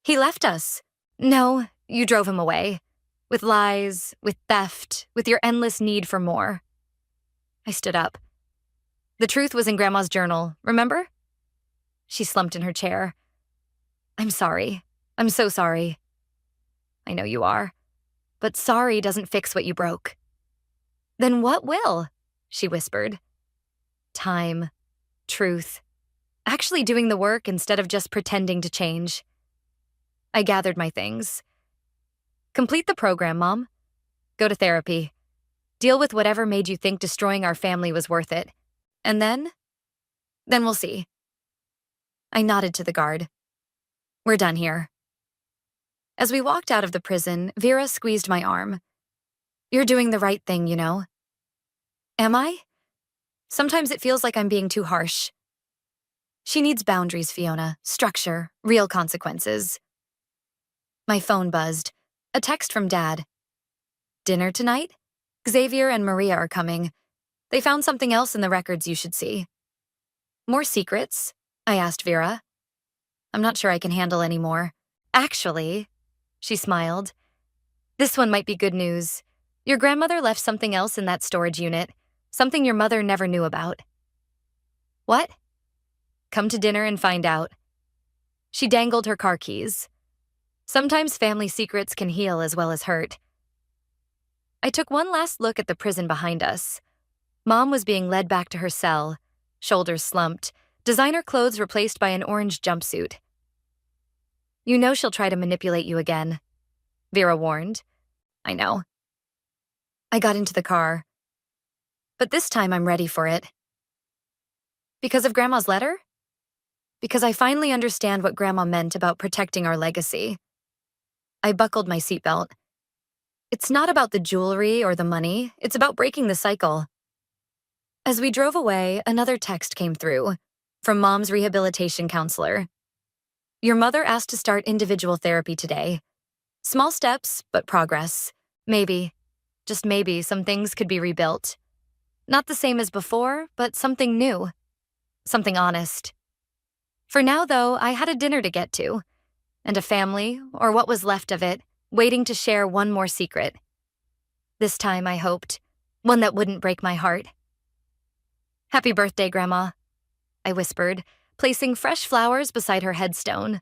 "He left us." "No, you drove him away. With lies, with theft, with your endless need for more." I stood up. "The truth was in Grandma's journal, remember?" She slumped in her chair. "I'm sorry. I'm so sorry." "I know you are. But sorry doesn't fix what you broke." "Then what will?" she whispered. "Time. Truth. Actually doing the work instead of just pretending to change." I gathered my things. "Complete the program, Mom. Go to therapy. Deal with whatever made you think destroying our family was worth it. And then we'll see." I nodded to the guard. "We're done here." As we walked out of the prison, Vera squeezed my arm. "You're doing the right thing, you know." "Am I? Sometimes it feels like I'm being too harsh." "She needs boundaries, Fiona. Structure. Real consequences." My phone buzzed. A text from Dad. "Dinner tonight? Xavier and Maria are coming. They found something else in the records you should see." "More secrets?" I asked Vera. "I'm not sure I can handle any more." "Actually," she smiled, "this one might be good news. Your grandmother left something else in that storage unit, something your mother never knew about." "What?" "Come to dinner and find out." She dangled her car keys. Sometimes family secrets can heal as well as hurt. I took one last look at the prison behind us. Mom was being led back to her cell, shoulders slumped, designer clothes replaced by an orange jumpsuit. "You know she'll try to manipulate you again," Vera warned. "I know." I got into the car. "But this time I'm ready for it." "Because of Grandma's letter?" "Because I finally understand what Grandma meant about protecting our legacy." I buckled my seatbelt. "It's not about the jewelry or the money, it's about breaking the cycle." As we drove away, another text came through, from Mom's rehabilitation counselor. "Your mother asked to start individual therapy today. Small steps, but progress. Maybe, just maybe, some things could be rebuilt. Not the same as before, but something new. Something honest." For now, though, I had a dinner to get to, and a family, or what was left of it, waiting to share one more secret. This time, I hoped, one that wouldn't break my heart. "Happy birthday, Grandma," I whispered, placing fresh flowers beside her headstone.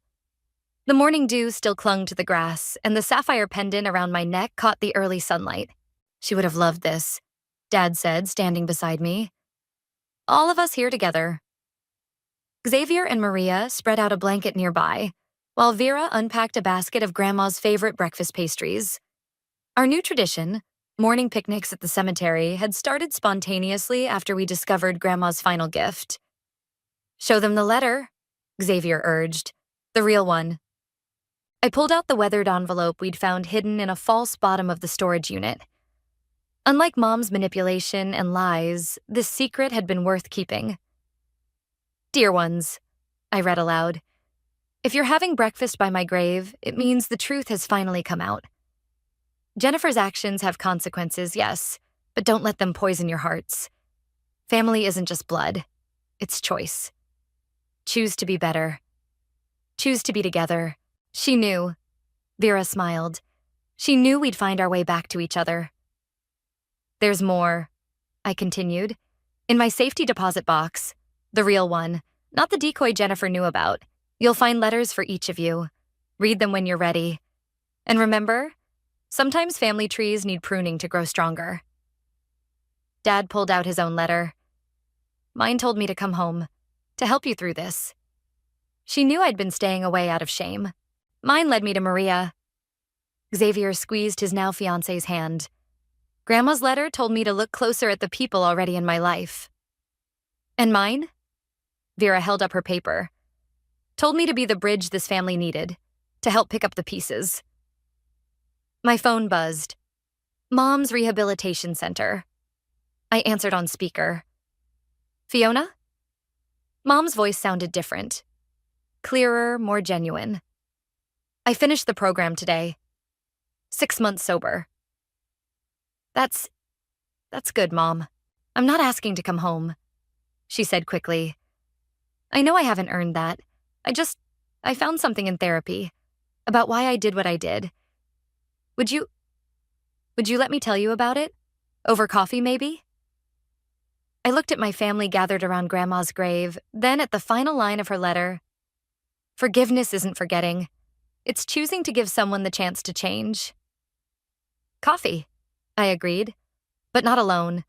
The morning dew still clung to the grass, and the sapphire pendant around my neck caught the early sunlight. "She would have loved this," Dad said, standing beside me. "All of us here together." Xavier and Maria spread out a blanket nearby, while Vera unpacked a basket of Grandma's favorite breakfast pastries. Our new tradition, morning picnics at the cemetery, had started spontaneously after we discovered Grandma's final gift. "Show them the letter," Xavier urged. "The real one." I pulled out the weathered envelope we'd found hidden in a false bottom of the storage unit. Unlike Mom's manipulation and lies, this secret had been worth keeping. "Dear ones," I read aloud, "if you're having breakfast by my grave, it means the truth has finally come out. Jennifer's actions have consequences, yes, but don't let them poison your hearts. Family isn't just blood, it's choice. Choose to be better. Choose to be together." She knew. Vera smiled. She knew we'd find our way back to each other. There's more, I continued. In my safety deposit box, the real one, not the decoy Jennifer knew about, you'll find letters for each of you. Read them when you're ready. And remember, sometimes family trees need pruning to grow stronger. Dad pulled out his own letter. Mine told me to come home, to help you through this. She knew I'd been staying away out of shame. Mine led me to Maria. Xavier squeezed his now fiancé's hand. Grandma's letter told me to look closer at the people already in my life. And mine? Vera held up her paper. Told me to be the bridge this family needed, to help pick up the pieces. My phone buzzed. Mom's Rehabilitation Center. I answered on speaker. Fiona? Mom's voice sounded different. Clearer, more genuine. I finished the program today. 6 months sober. That's good, Mom. I'm not asking to come home, she said quickly. I know I haven't earned that. I found something in therapy about why I did what I did. Would you let me tell you about it? Over coffee, maybe? I looked at my family gathered around Grandma's grave, then at the final line of her letter. Forgiveness isn't forgetting. It's choosing to give someone the chance to change. Coffee, I agreed, but not alone.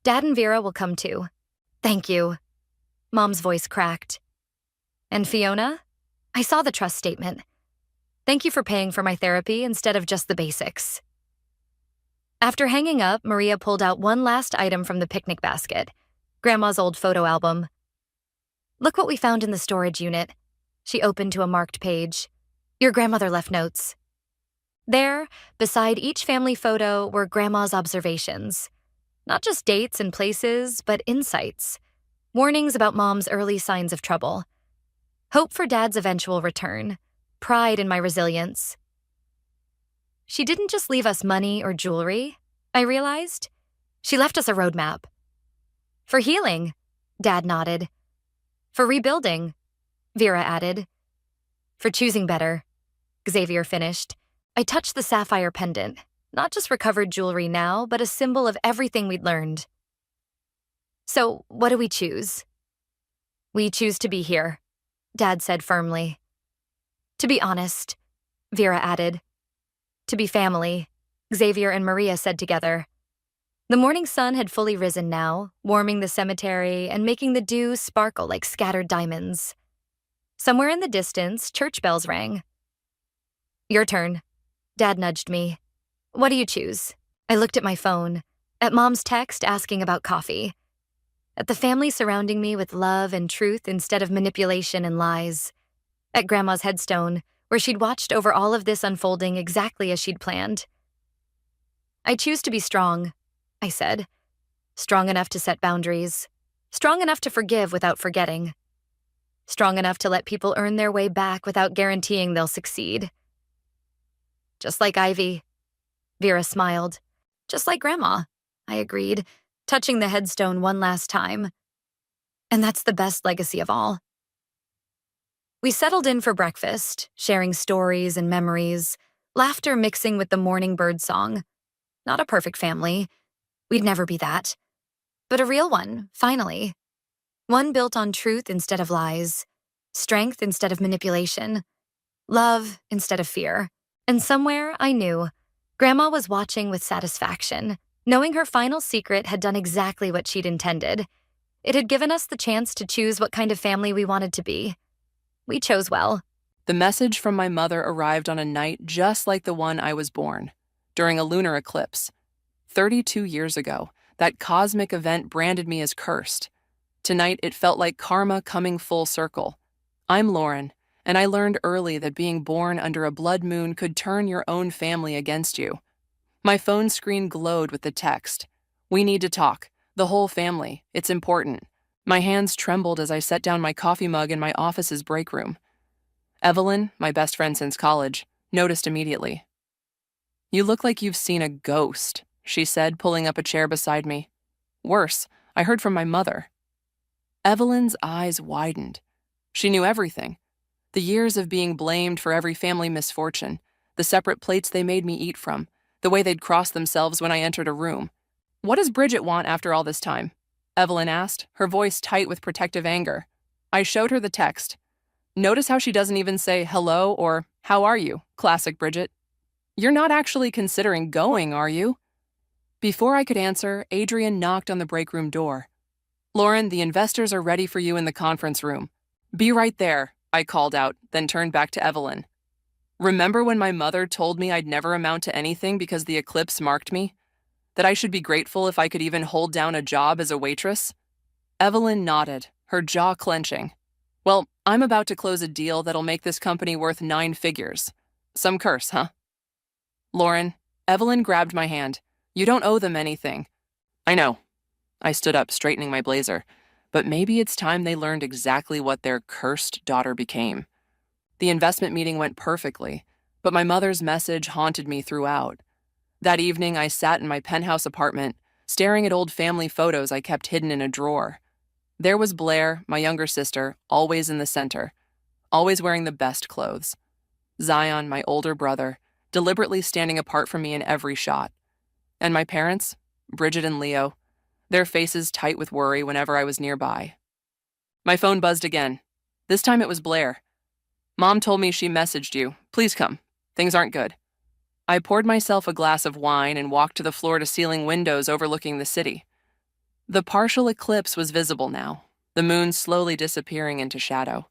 Dad and Vera will come too. Thank you. Mom's voice cracked. And Fiona? I saw the trust statement. Thank you for paying for my therapy instead of just the basics. After hanging up, Maria pulled out one last item from the picnic basket, Grandma's old photo album. Look what we found in the storage unit. She opened to a marked page. Your grandmother left notes. There, beside each family photo, were Grandma's observations. Not just dates and places, but insights. Warnings about Mom's early signs of trouble. Hope for Dad's eventual return. Pride in my resilience. She didn't just leave us money or jewelry, I realized. She left us a roadmap. For healing, Dad nodded. For rebuilding, Vera added. For choosing better, Xavier finished. I touched the sapphire pendant, not just recovered jewelry now, but a symbol of everything we'd learned. So, what do we choose? We choose to be here, Dad said firmly. To be honest, Vera added. To be family, Xavier and Maria said together. The morning sun had fully risen now, warming the cemetery and making the dew sparkle like scattered diamonds. Somewhere in the distance, church bells rang. Your turn. Dad nudged me. What do you choose? I looked at my phone, at Mom's text asking about coffee, at the family surrounding me with love and truth instead of manipulation and lies, at Grandma's headstone, where she'd watched over all of this unfolding exactly as she'd planned. I choose to be strong, I said. Strong enough to set boundaries. Strong enough to forgive without forgetting. Strong enough to let people earn their way back without guaranteeing they'll succeed. Just like Ivy. Vera smiled. Just like Grandma, I agreed, touching the headstone one last time. And that's the best legacy of all. We settled in for breakfast, sharing stories and memories, laughter mixing with the morning bird song. Not a perfect family. We'd never be that. But a real one, finally. One built on truth instead of lies, strength instead of manipulation, love instead of fear. And somewhere, I knew, Grandma was watching with satisfaction, knowing her final secret had done exactly what she'd intended. It had given us the chance to choose what kind of family we wanted to be. We chose well. The message from my mother arrived on a night just like the one I was born, during a lunar eclipse. 32 years ago, that cosmic event branded me as cursed. Tonight, it felt like karma coming full circle. I'm Lauren, and I learned early that being born under a blood moon could turn your own family against you. My phone screen glowed with the text. We need to talk. The whole family. It's important. My hands trembled as I set down my coffee mug in my office's break room. Evelyn, my best friend since college, noticed immediately. You look like you've seen a ghost, she said, pulling up a chair beside me. Worse, I heard from my mother. Evelyn's eyes widened. She knew everything. The years of being blamed for every family misfortune, the separate plates they made me eat from, the way they'd cross themselves when I entered a room. "What does Bridget want after all this time?" Evelyn asked, her voice tight with protective anger. I showed her the text. Notice how she doesn't even say hello or how are you, classic Bridget. "You're not actually considering going, are you?" Before I could answer, Adrian knocked on the break room door. "Lauren, the investors are ready for you in the conference room." "Be right there," I called out, then turned back to Evelyn. "Remember when my mother told me I'd never amount to anything because the eclipse marked me? That I should be grateful if I could even hold down a job as a waitress?" Evelyn nodded, her jaw clenching. "Well, I'm about to close a deal that'll make this company worth 9 figures. Some curse, huh?" "Lauren," Evelyn grabbed my hand. "You don't owe them anything." "I know." I stood up, straightening my blazer. But maybe it's time they learned exactly what their cursed daughter became. The investment meeting went perfectly, but my mother's message haunted me throughout. That evening, I sat in my penthouse apartment, staring at old family photos I kept hidden in a drawer. There was Blair, my younger sister, always in the center, always wearing the best clothes. Zion, my older brother, deliberately standing apart from me in every shot. And my parents, Bridget and Leo, their faces tight with worry whenever I was nearby. My phone buzzed again. This time it was Blair. "Mom told me she messaged you. Please come. Things aren't good." I poured myself a glass of wine and walked to the floor-to-ceiling windows overlooking the city. The partial eclipse was visible now, the moon slowly disappearing into shadow.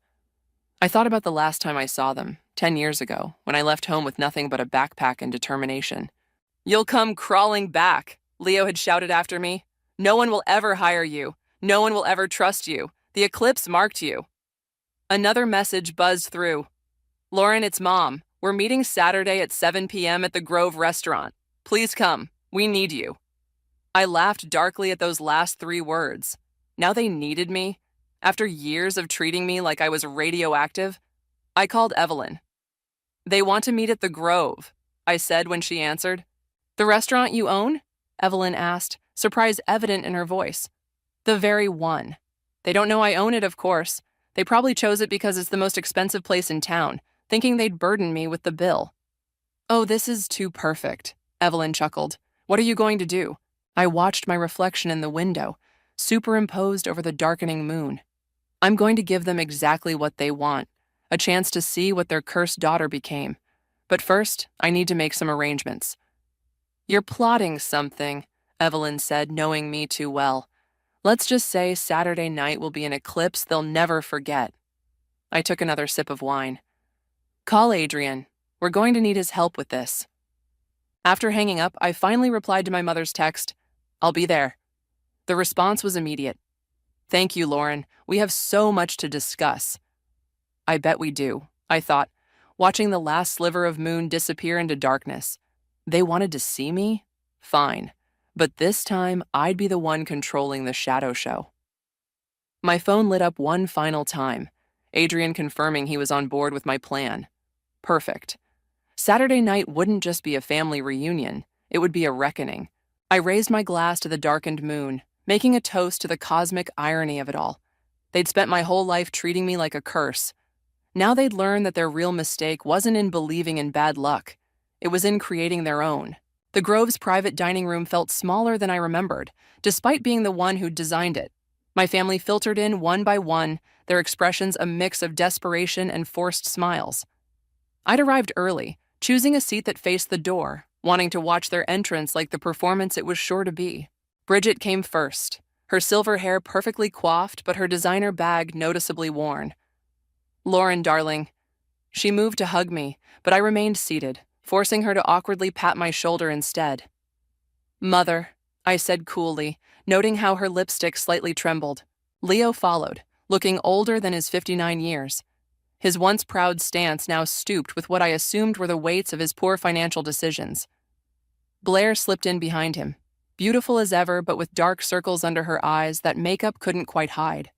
I thought about the last time I saw them, 10 years ago, when I left home with nothing but a backpack and determination. "You'll come crawling back," Leo had shouted after me. "No one will ever hire you. No one will ever trust you. The eclipse marked you." Another message buzzed through. "Lauren, it's Mom. We're meeting Saturday at 7 p.m. at the Grove restaurant. Please come. We need you." I laughed darkly at those last 3 words. Now they needed me. After years of treating me like I was radioactive, I called Evelyn. "They want to meet at the Grove," I said when she answered. "The restaurant you own?" Evelyn asked, surprise evident in her voice. "The very one. They don't know I own it, of course. They probably chose it because it's the most expensive place in town, thinking they'd burden me with the bill." "Oh, this is too perfect," Evelyn chuckled. "What are you going to do?" I watched my reflection in the window, superimposed over the darkening moon. "I'm going to give them exactly what they want, a chance to see what their cursed daughter became. But first, I need to make some arrangements." "You're plotting something," Evelyn said, knowing me too well. "Let's just say Saturday night will be an eclipse they'll never forget." I took another sip of wine. "Call Adrian. We're going to need his help with this." After hanging up, I finally replied to my mother's text, "I'll be there." The response was immediate. "Thank you, Lauren. We have so much to discuss." I bet we do, I thought, watching the last sliver of moon disappear into darkness. They wanted to see me? Fine. But this time, I'd be the one controlling the shadow show. My phone lit up one final time, Adrian confirming he was on board with my plan. Perfect. Saturday night wouldn't just be a family reunion, it would be a reckoning. I raised my glass to the darkened moon, making a toast to the cosmic irony of it all. They'd spent my whole life treating me like a curse. Now they'd learn that their real mistake wasn't in believing in bad luck. It was in creating their own. The Grove's private dining room felt smaller than I remembered, despite being the one who'd designed it. My family filtered in one by one, their expressions a mix of desperation and forced smiles. I'd arrived early, choosing a seat that faced the door, wanting to watch their entrance like the performance it was sure to be. Bridget came first, her silver hair perfectly coiffed but her designer bag noticeably worn. "Lauren, darling." She moved to hug me, but I remained seated, forcing her to awkwardly pat my shoulder instead. "Mother," I said coolly, noting how her lipstick slightly trembled. Leo followed, looking older than his 59 years. His once proud stance now stooped with what I assumed were the weights of his poor financial decisions. Blair slipped in behind him, beautiful as ever but with dark circles under her eyes that makeup couldn't quite hide.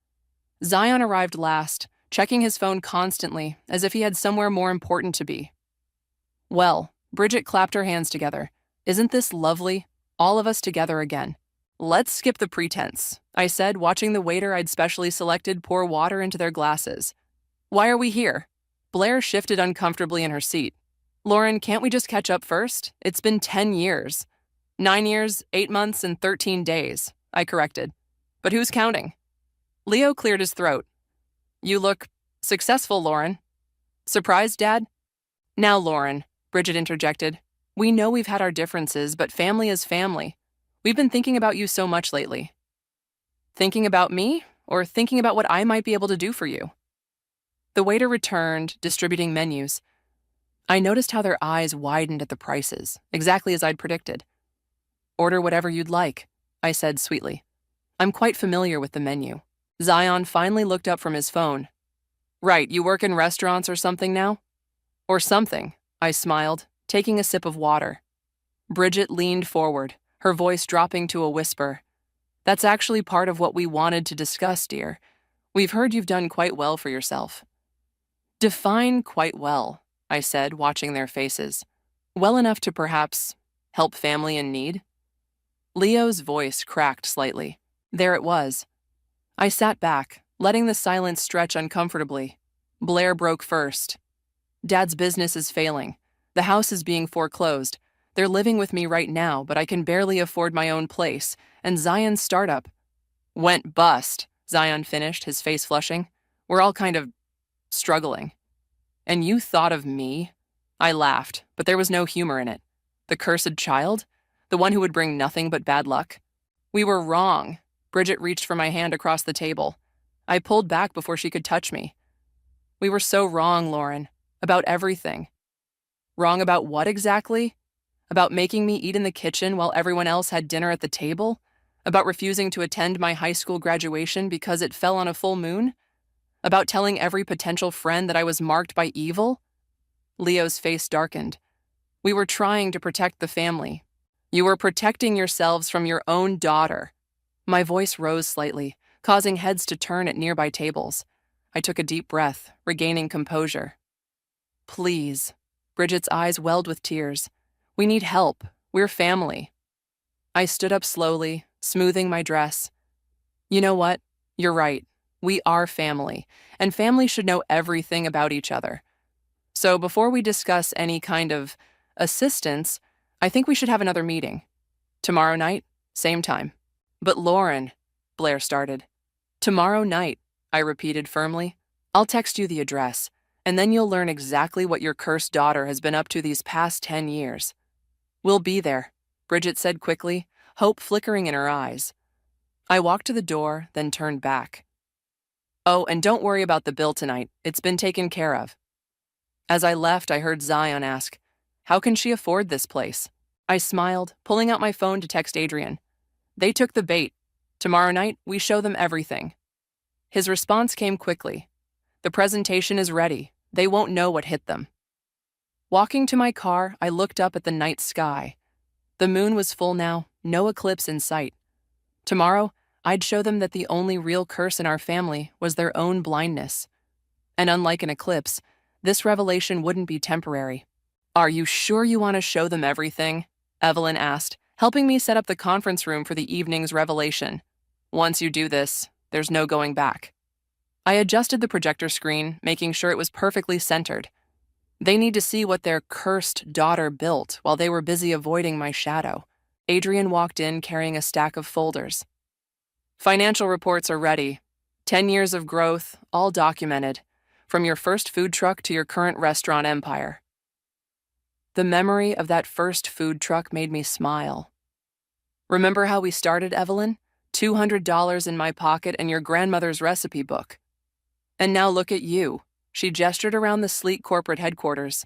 Zion arrived last, checking his phone constantly, as if he had somewhere more important to be. "Well," Bridget clapped her hands together. "Isn't this lovely? All of us together again." "Let's skip the pretense," I said, watching the waiter I'd specially selected pour water into their glasses. "Why are we here?" Blair shifted uncomfortably in her seat. Lauren, can't we just catch up first? It's been 10 years. 9 years, 8 months, and 13 days, I corrected. But who's counting? Leo cleared his throat. You look successful, Lauren. Surprised, Dad? Now, Lauren, Bridget interjected. We know we've had our differences, but family is family. We've been thinking about you so much lately. Thinking about me, or thinking about what I might be able to do for you? The waiter returned, distributing menus. I noticed how their eyes widened at the prices, exactly as I'd predicted. Order whatever you'd like, I said sweetly. I'm quite familiar with the menu. Zion finally looked up from his phone. Right, you work in restaurants or something now? Or something, I smiled, taking a sip of water. Bridget leaned forward, her voice dropping to a whisper. That's actually part of what we wanted to discuss, dear. We've heard you've done quite well for yourself. Define quite well, I said, watching their faces. Well enough to perhaps help family in need? Leo's voice cracked slightly. There it was. I sat back, letting the silence stretch uncomfortably. Blair broke first. Dad's business is failing. The house is being foreclosed. They're living with me right now, but I can barely afford my own place, and Zion's startup went bust, Zion finished, his face flushing. We're all kind of struggling. And you thought of me? I laughed, but there was no humor in it. The cursed child? The one who would bring nothing but bad luck? We were wrong. Bridget reached for my hand across the table. I pulled back before she could touch me. We were so wrong, Lauren. About everything. Wrong about what exactly? About making me eat in the kitchen while everyone else had dinner at the table? About refusing to attend my high school graduation because it fell on a full moon? About telling every potential friend that I was marked by evil? Leo's face darkened. We were trying to protect the family. You were protecting yourselves from your own daughter. My voice rose slightly, causing heads to turn at nearby tables. I took a deep breath, regaining composure. Please. Bridget's eyes welled with tears. We need help. We're family. I stood up slowly, smoothing my dress. You know what? You're right. We are family, and family should know everything about each other. So before we discuss any kind of assistance, I think we should have another meeting. Tomorrow night, same time. But Lauren, Blair started. Tomorrow night, I repeated firmly. I'll text you the address, and then you'll learn exactly what your cursed daughter has been up to these past 10 years. We'll be there, Bridget said quickly, hope flickering in her eyes. I walked to the door, then turned back. Oh, and don't worry about the bill tonight. It's been taken care of. As I left, I heard Zion ask, how can she afford this place? I smiled, pulling out my phone to text Adrian. They took the bait. Tomorrow night, we show them everything. His response came quickly. The presentation is ready. They won't know what hit them. Walking to my car, I looked up at the night sky. The moon was full now, no eclipse in sight. Tomorrow, I'd show them that the only real curse in our family was their own blindness. And unlike an eclipse, this revelation wouldn't be temporary. Are you sure you want to show them everything? Evelyn asked, helping me set up the conference room for the evening's revelation. Once you do this, there's no going back. I adjusted the projector screen, making sure it was perfectly centered. They need to see what their cursed daughter built while they were busy avoiding my shadow. Adrian walked in carrying a stack of folders. Financial reports are ready. 10 years of growth, all documented, from your first food truck to your current restaurant empire. The memory of that first food truck made me smile. Remember how we started, Evelyn? $200 in my pocket and your grandmother's recipe book. And now look at you. She gestured around the sleek corporate headquarters.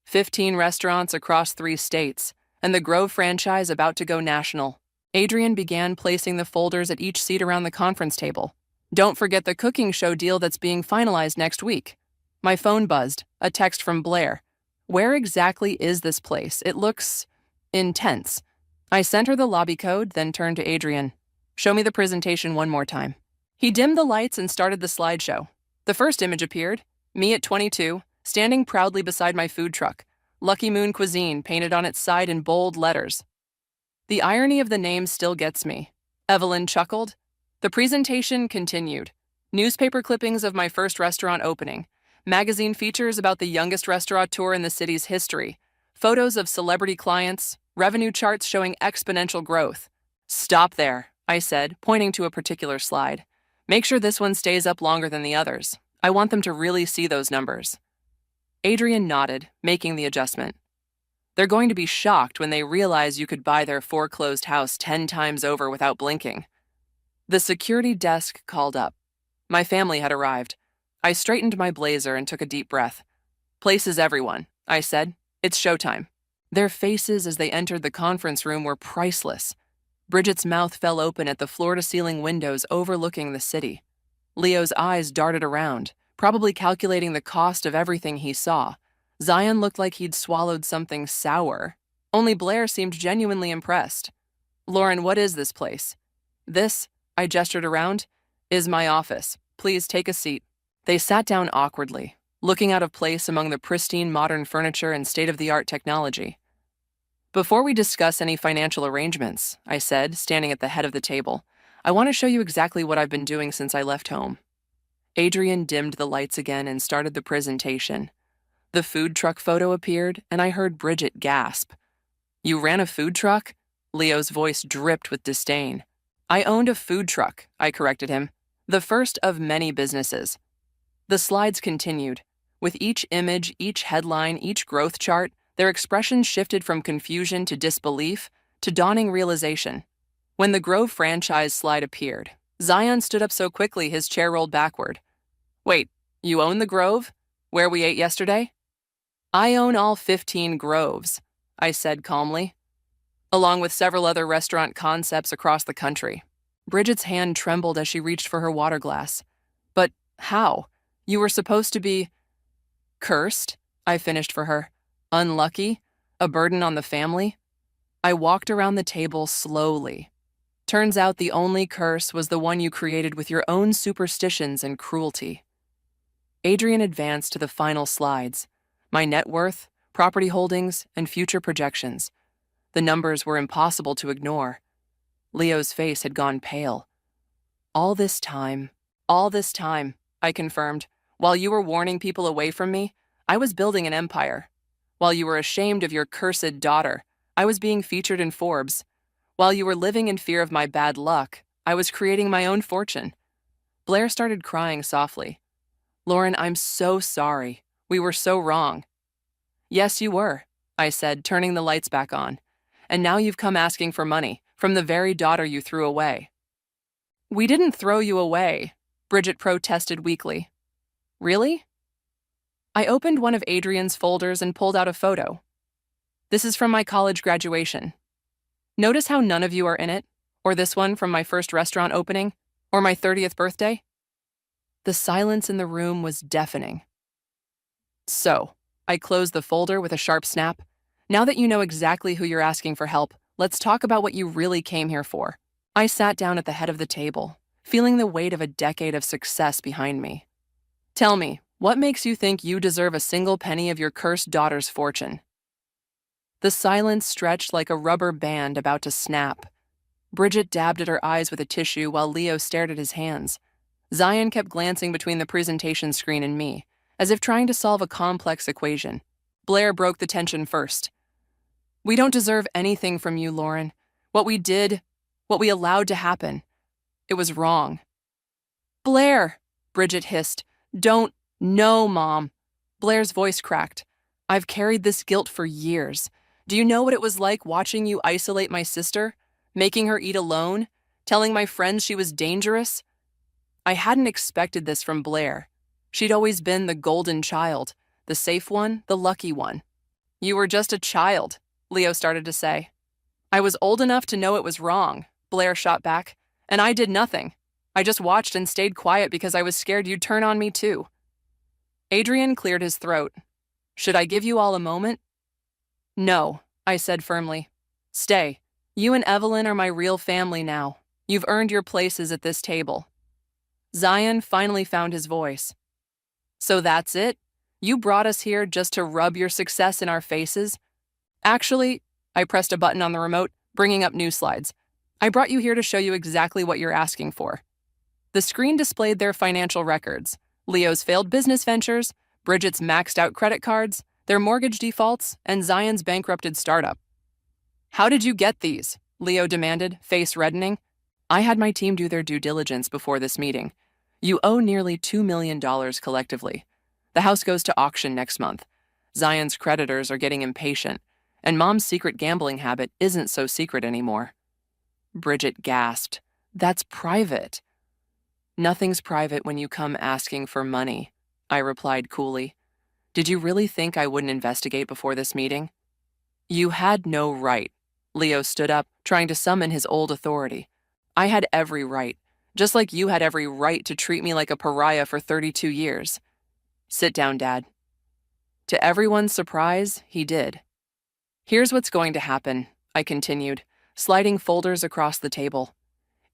15 restaurants across 3 states, and the Grove franchise about to go national. Adrian began placing the folders at each seat around the conference table. Don't forget the cooking show deal that's being finalized next week. My phone buzzed, a text from Blair. Where exactly is this place? It looks intense. I sent her the lobby code, then turned to Adrian. Show me the presentation one more time. He dimmed the lights and started the slideshow. The first image appeared, me at 22, standing proudly beside my food truck, Lucky Moon Cuisine painted on its side in bold letters. The irony of the name still gets me. Evelyn chuckled. The presentation continued. Newspaper clippings of my first restaurant opening, magazine features about the youngest restaurateur in the city's history, photos of celebrity clients, revenue charts showing exponential growth. Stop there, I said, pointing to a particular slide. Make sure this one stays up longer than the others. I want them to really see those numbers. Adrian nodded, making the adjustment. They're going to be shocked when they realize you could buy their foreclosed house 10 times over without blinking. The security desk called up. My family had arrived. I straightened my blazer and took a deep breath. Places everyone, I said. It's showtime. Their faces as they entered the conference room were priceless. Bridget's mouth fell open at the floor-to-ceiling windows overlooking the city. Leo's eyes darted around, probably calculating the cost of everything he saw. Zion looked like he'd swallowed something sour. Only Blair seemed genuinely impressed. Lauren, what is this place? This, I gestured around, is my office. Please take a seat. They sat down awkwardly, looking out of place among the pristine modern furniture and state-of-the-art technology. Before we discuss any financial arrangements, I said, standing at the head of the table, I want to show you exactly what I've been doing since I left home. Adrian dimmed the lights again and started the presentation. The food truck photo appeared, and I heard Bridget gasp. You ran a food truck? Leo's voice dripped with disdain. I owned a food truck, I corrected him. The first of many businesses. The slides continued. With each image, each headline, each growth chart, their expressions shifted from confusion to disbelief to dawning realization. When the Grove franchise slide appeared, Zion stood up so quickly his chair rolled backward. Wait, you own the Grove? Where we ate yesterday? I own all 15 Groves, I said calmly, along with several other restaurant concepts across the country. Bridget's hand trembled as she reached for her water glass. But how? You were supposed to be cursed, I finished for her. Unlucky? A burden on the family? I walked around the table slowly. Turns out the only curse was the one you created with your own superstitions and cruelty. Adrian advanced to the final slides. My net worth, property holdings, and future projections. The numbers were impossible to ignore. Leo's face had gone pale. All this time, I confirmed. While you were warning people away from me, I was building an empire. While you were ashamed of your cursed daughter, I was being featured in Forbes. While you were living in fear of my bad luck, I was creating my own fortune. Blair started crying softly. Lauren, I'm so sorry. We were so wrong. Yes, you were, I said, turning the lights back on. And now you've come asking for money from the very daughter you threw away. We didn't throw you away, Bridget protested weakly. Really? I opened one of Adrian's folders and pulled out a photo. This is from my college graduation. Notice how none of you are in it? Or this one from my first restaurant opening? Or my 30th birthday? The silence in the room was deafening. So, I closed the folder with a sharp snap. Now that you know exactly who you're asking for help, let's talk about what you really came here for. I sat down at the head of the table, feeling the weight of a decade of success behind me. Tell me, what makes you think you deserve a single penny of your cursed daughter's fortune? The silence stretched like a rubber band about to snap. Bridget dabbed at her eyes with a tissue while Leo stared at his hands. Zion kept glancing between the presentation screen and me, as if trying to solve a complex equation. Blair broke the tension first. We don't deserve anything from you, Lauren. What we did, what we allowed to happen, it was wrong. Blair, Bridget hissed. Don't. No, Mom. Blair's voice cracked. I've carried this guilt for years. Do you know what it was like watching you isolate my sister, making her eat alone, telling my friends she was dangerous? I hadn't expected this from Blair. She'd always been the golden child, the safe one, the lucky one. You were just a child, Leo started to say. I was old enough to know it was wrong, Blair shot back, and I did nothing. I just watched and stayed quiet because I was scared you'd turn on me too. Adrian cleared his throat. Should I give you all a moment? No, I said firmly. Stay. You and Evelyn are my real family now. You've earned your places at this table. Zion finally found his voice. So that's it? You brought us here just to rub your success in our faces? Actually, I pressed a button on the remote, bringing up new slides. I brought you here to show you exactly what you're asking for. The screen displayed their financial records, Leo's failed business ventures, Bridget's maxed out credit cards, their mortgage defaults, and Zion's bankrupted startup. How did you get these? Leo demanded, face reddening. I had my team do their due diligence before this meeting. You owe nearly $2 million collectively. The house goes to auction next month. Zion's creditors are getting impatient, and Mom's secret gambling habit isn't so secret anymore. Bridget gasped. That's private. Nothing's private when you come asking for money, I replied coolly. Did you really think I wouldn't investigate before this meeting? You had no right. Leo stood up, trying to summon his old authority. I had every right, just like you had every right to treat me like a pariah for 32 years. Sit down, Dad. To everyone's surprise, he did. Here's what's going to happen, I continued, sliding folders across the table.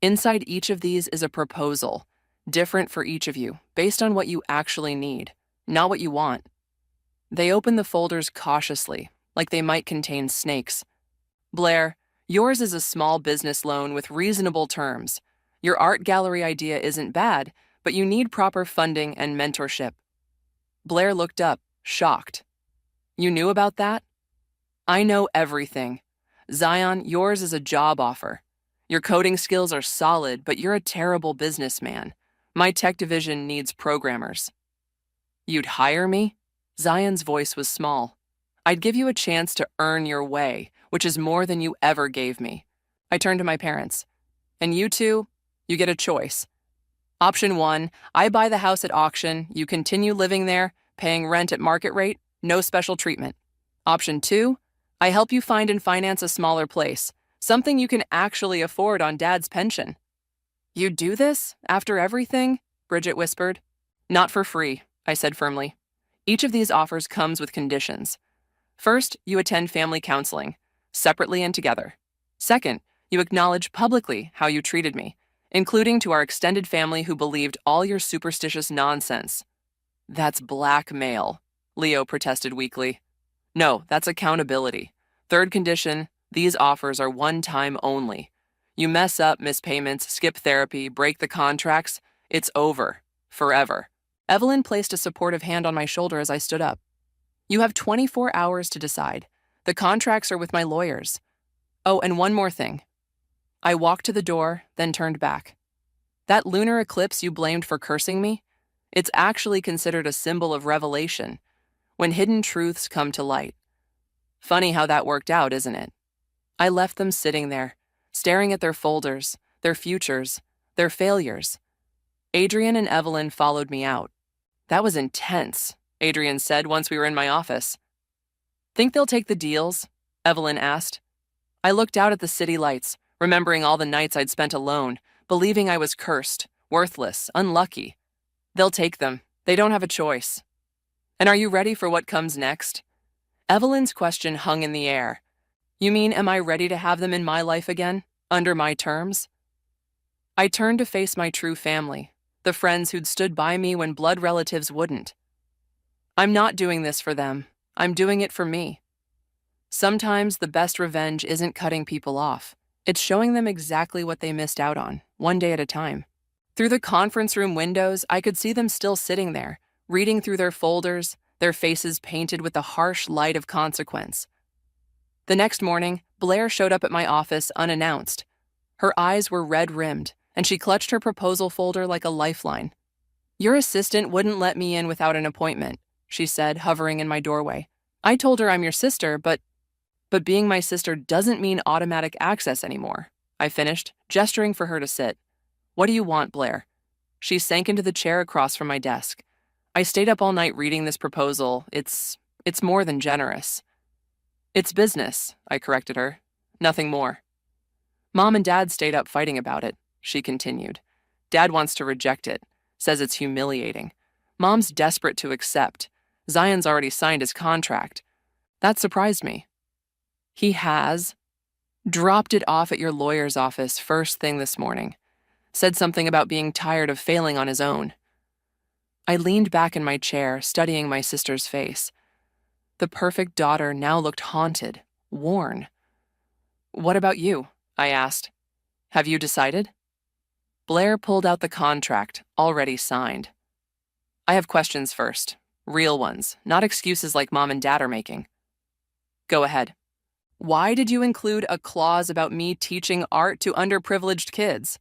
Inside each of these is a proposal, different for each of you, based on what you actually need, not what you want. They opened the folders cautiously, like they might contain snakes. Blair, yours is a small business loan with reasonable terms. Your art gallery idea isn't bad, but you need proper funding and mentorship. Blair looked up, shocked. You knew about that? I know everything. Zion, yours is a job offer. Your coding skills are solid, but you're a terrible businessman. My tech division needs programmers. You'd hire me? Zion's voice was small. I'd give you a chance to earn your way, which is more than you ever gave me. I turned to my parents. And you two, you get a choice. Option 1, I buy the house at auction, you continue living there, paying rent at market rate, no special treatment. Option 2, I help you find and finance a smaller place, something you can actually afford on Dad's pension. You do this, after everything? Bridget whispered. Not for free, I said firmly. Each of these offers comes with conditions. First, you attend family counseling, separately and together. Second, you acknowledge publicly how you treated me, including to our extended family who believed all your superstitious nonsense. That's blackmail, Leo protested weakly. No, that's accountability. Third condition, these offers are one time only. You mess up, miss payments, skip therapy, break the contracts, it's over. Forever. Evelyn placed a supportive hand on my shoulder as I stood up. You have 24 hours to decide. The contracts are with my lawyers. Oh, and one more thing. I walked to the door, then turned back. That lunar eclipse you blamed for cursing me? It's actually considered a symbol of revelation, when hidden truths come to light. Funny how that worked out, isn't it? I left them sitting there, staring at their folders, their futures, their failures. Adrian and Evelyn followed me out. That was intense, Adrian said once we were in my office. Think they'll take the deals? Evelyn asked. I looked out at the city lights, remembering all the nights I'd spent alone, believing I was cursed, worthless, unlucky. They'll take them. They don't have a choice. And are you ready for what comes next? Evelyn's question hung in the air. You mean, am I ready to have them in my life again, under my terms? I turned to face my true family, the friends who'd stood by me when blood relatives wouldn't. I'm not doing this for them. I'm doing it for me. Sometimes the best revenge isn't cutting people off. It's showing them exactly what they missed out on, one day at a time. Through the conference room windows, I could see them still sitting there, reading through their folders, their faces painted with the harsh light of consequence. The next morning, Blair showed up at my office unannounced. Her eyes were red-rimmed, and she clutched her proposal folder like a lifeline. Your assistant wouldn't let me in without an appointment, she said, hovering in my doorway. I told her I'm your sister, but being my sister doesn't mean automatic access anymore, I finished, gesturing for her to sit. What do you want, Blair? She sank into the chair across from my desk. I stayed up all night reading this proposal. It's more than generous. It's business, I corrected her. Nothing more. Mom and Dad stayed up fighting about it, she continued. Dad wants to reject it, says it's humiliating. Mom's desperate to accept. Zion's already signed his contract. That surprised me. He has? Dropped it off at your lawyer's office first thing this morning. Said something about being tired of failing on his own. I leaned back in my chair, studying my sister's face. The perfect daughter now looked haunted, worn. What about you? I asked. Have you decided? Blair pulled out the contract, already signed. I have questions first. Real ones, not excuses like mom and dad are making. Go ahead. Why did you include a clause about me teaching art to underprivileged kids?